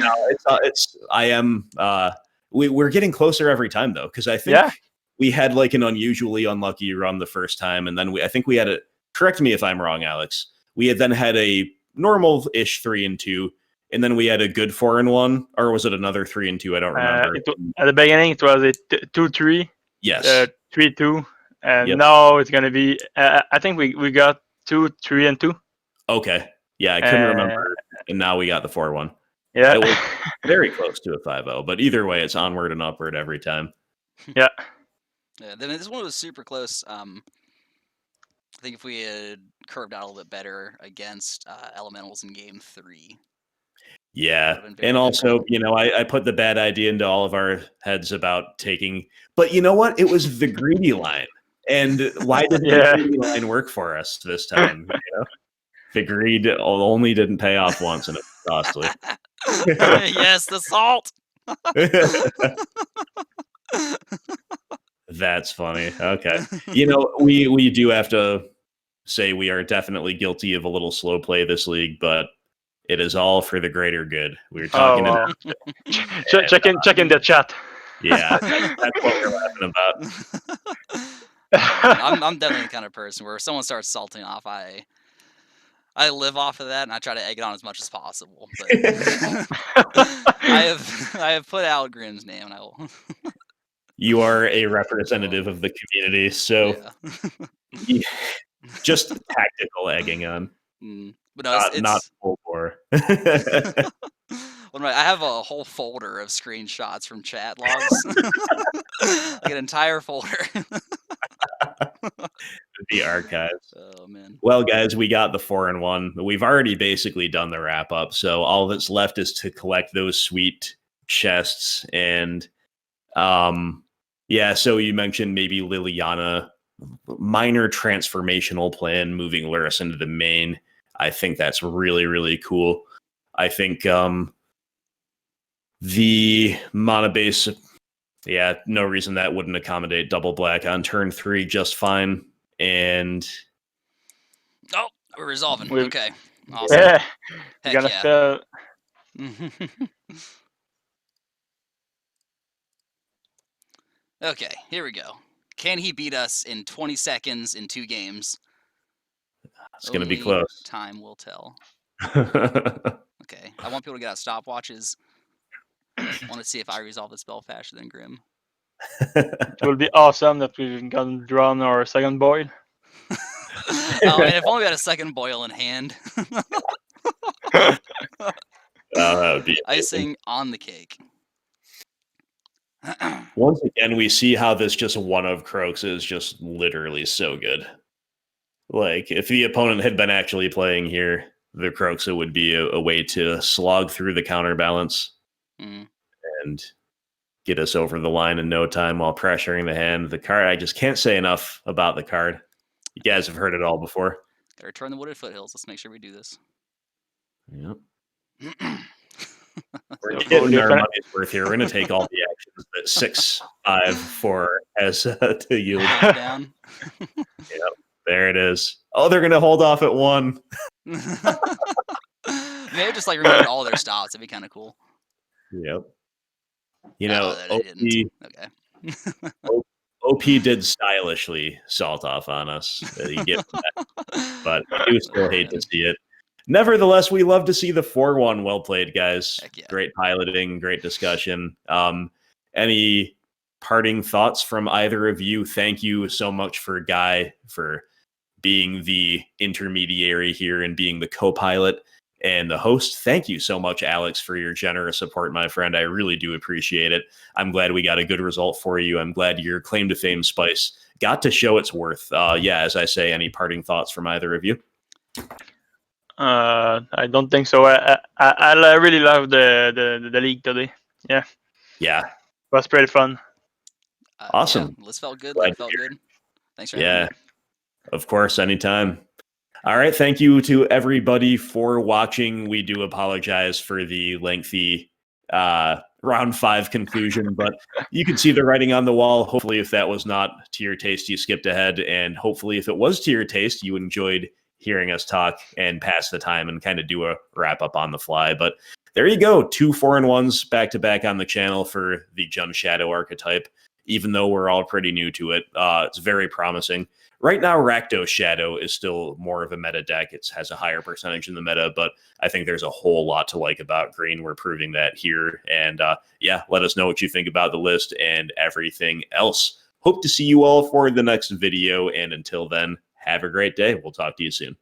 No, I am we're getting closer every time though, because I think we had like an unusually unlucky run the first time, and then I think we had a. Correct me if I'm wrong, Alex. We had then had a normal-ish 3-2, and then we had a good 4-1, or was it another 3-2? I don't remember. At the beginning, it was a 2-3. Yes. 3-2, and now it's gonna be. I think we got 2-3-2. Okay. Yeah, I couldn't remember, and now we got the 4-1. Yeah, it was very close to a 5-0, but either way, it's onward and upward every time. Yeah. Yeah. Then this one was super close. I think if we had curved out a little bit better against elementals in game 3. Yeah, and also, I put the bad idea into all of our heads about taking, but you know what? It was the greedy line, and why did the greedy line work for us this time? The greed only didn't pay off once, and it was costly. Yes, the salt. That's funny. Okay. We do have to say we are definitely guilty of a little slow play this league, but it is all for the greater good. We were talking check in the chat. Yeah, that's what we're laughing about. I'm definitely the kind of person where if someone starts salting off, I live off of that, and I try to egg it on as much as possible. But I have put out Grimm's name, and I will. You are a representative of the community, so just tactical egging on. But no, it's not full bore. Well, I have a whole folder of screenshots from chat logs, like an entire folder. The archives. Oh man. Well, guys, we got the 4-1. We've already basically done the wrap up, so all that's left is to collect those sweet chests. And so you mentioned maybe Liliana, minor transformational plan, moving Lurrus into the main. I think that's really, really cool. I think the mana base, no reason that wouldn't accommodate double black on turn 3 just fine. And we're resolving. Okay. Awesome. Yeah. Heck You're gonna yeah. Okay, here we go. Can he beat us in 20 seconds in 2 games? It's going to be close. Time will tell. Okay, I want people to get out stopwatches. I want to see if I resolve the spell faster than Grim. It will be awesome that we can draw on our second boil. If only we had a second boil in hand. That would be icing on the cake. Once again, we see how this just one of Kroxa is just literally so good. Like, if the opponent had been actually playing here, the Kroxa would be a way to slog through the counterbalance and get us over the line in no time while pressuring the hand. The card, I just can't say enough about the card. You guys have heard it all before. Gotta return the Wooded Foothills. Let's make sure we do this. Yep. We're getting our money's worth here. We're going to take all the actions that 6-5-4 has to yield. Down. Yep, there it is. Oh, they're going to hold off at 1. Maybe just like remove all their stops. It'd be kind of cool. Yep. OP did stylishly salt off on us. You get that. But I do still hate to see it. Nevertheless, we love to see the 4-1. Well played, guys. Yeah. Great piloting, great discussion. Any parting thoughts from either of you? Thank you so much for Guy for being the intermediary here and being the co-pilot and the host. Thank you so much, Alex, for your generous support, my friend. I really do appreciate it. I'm glad we got a good result for you. I'm glad your claim to fame spice got to show its worth. As I say, any parting thoughts from either of you? I don't think so. I really love the league today. Yeah. It was pretty fun. Awesome. Yeah, this felt good. That felt good. Thanks for having me. Of course, anytime. All right. Thank you to everybody for watching. We do apologize for the lengthy round 5 conclusion, but you can see the writing on the wall. Hopefully, if that was not to your taste, you skipped ahead. And hopefully, if it was to your taste, you enjoyed hearing us talk and pass the time and kind of do a wrap up on the fly. But there you go. 2 4-1s back to back on the channel for the Jund Shadow archetype. Even though we're all pretty new to it, it's very promising. Right now, Rakdos Shadow is still more of a meta deck. It has a higher percentage in the meta, but I think there's a whole lot to like about green. We're proving that here. And yeah, let us know what you think about the list and everything else. Hope to see you all for the next video. And until then, have a great day. We'll talk to you soon.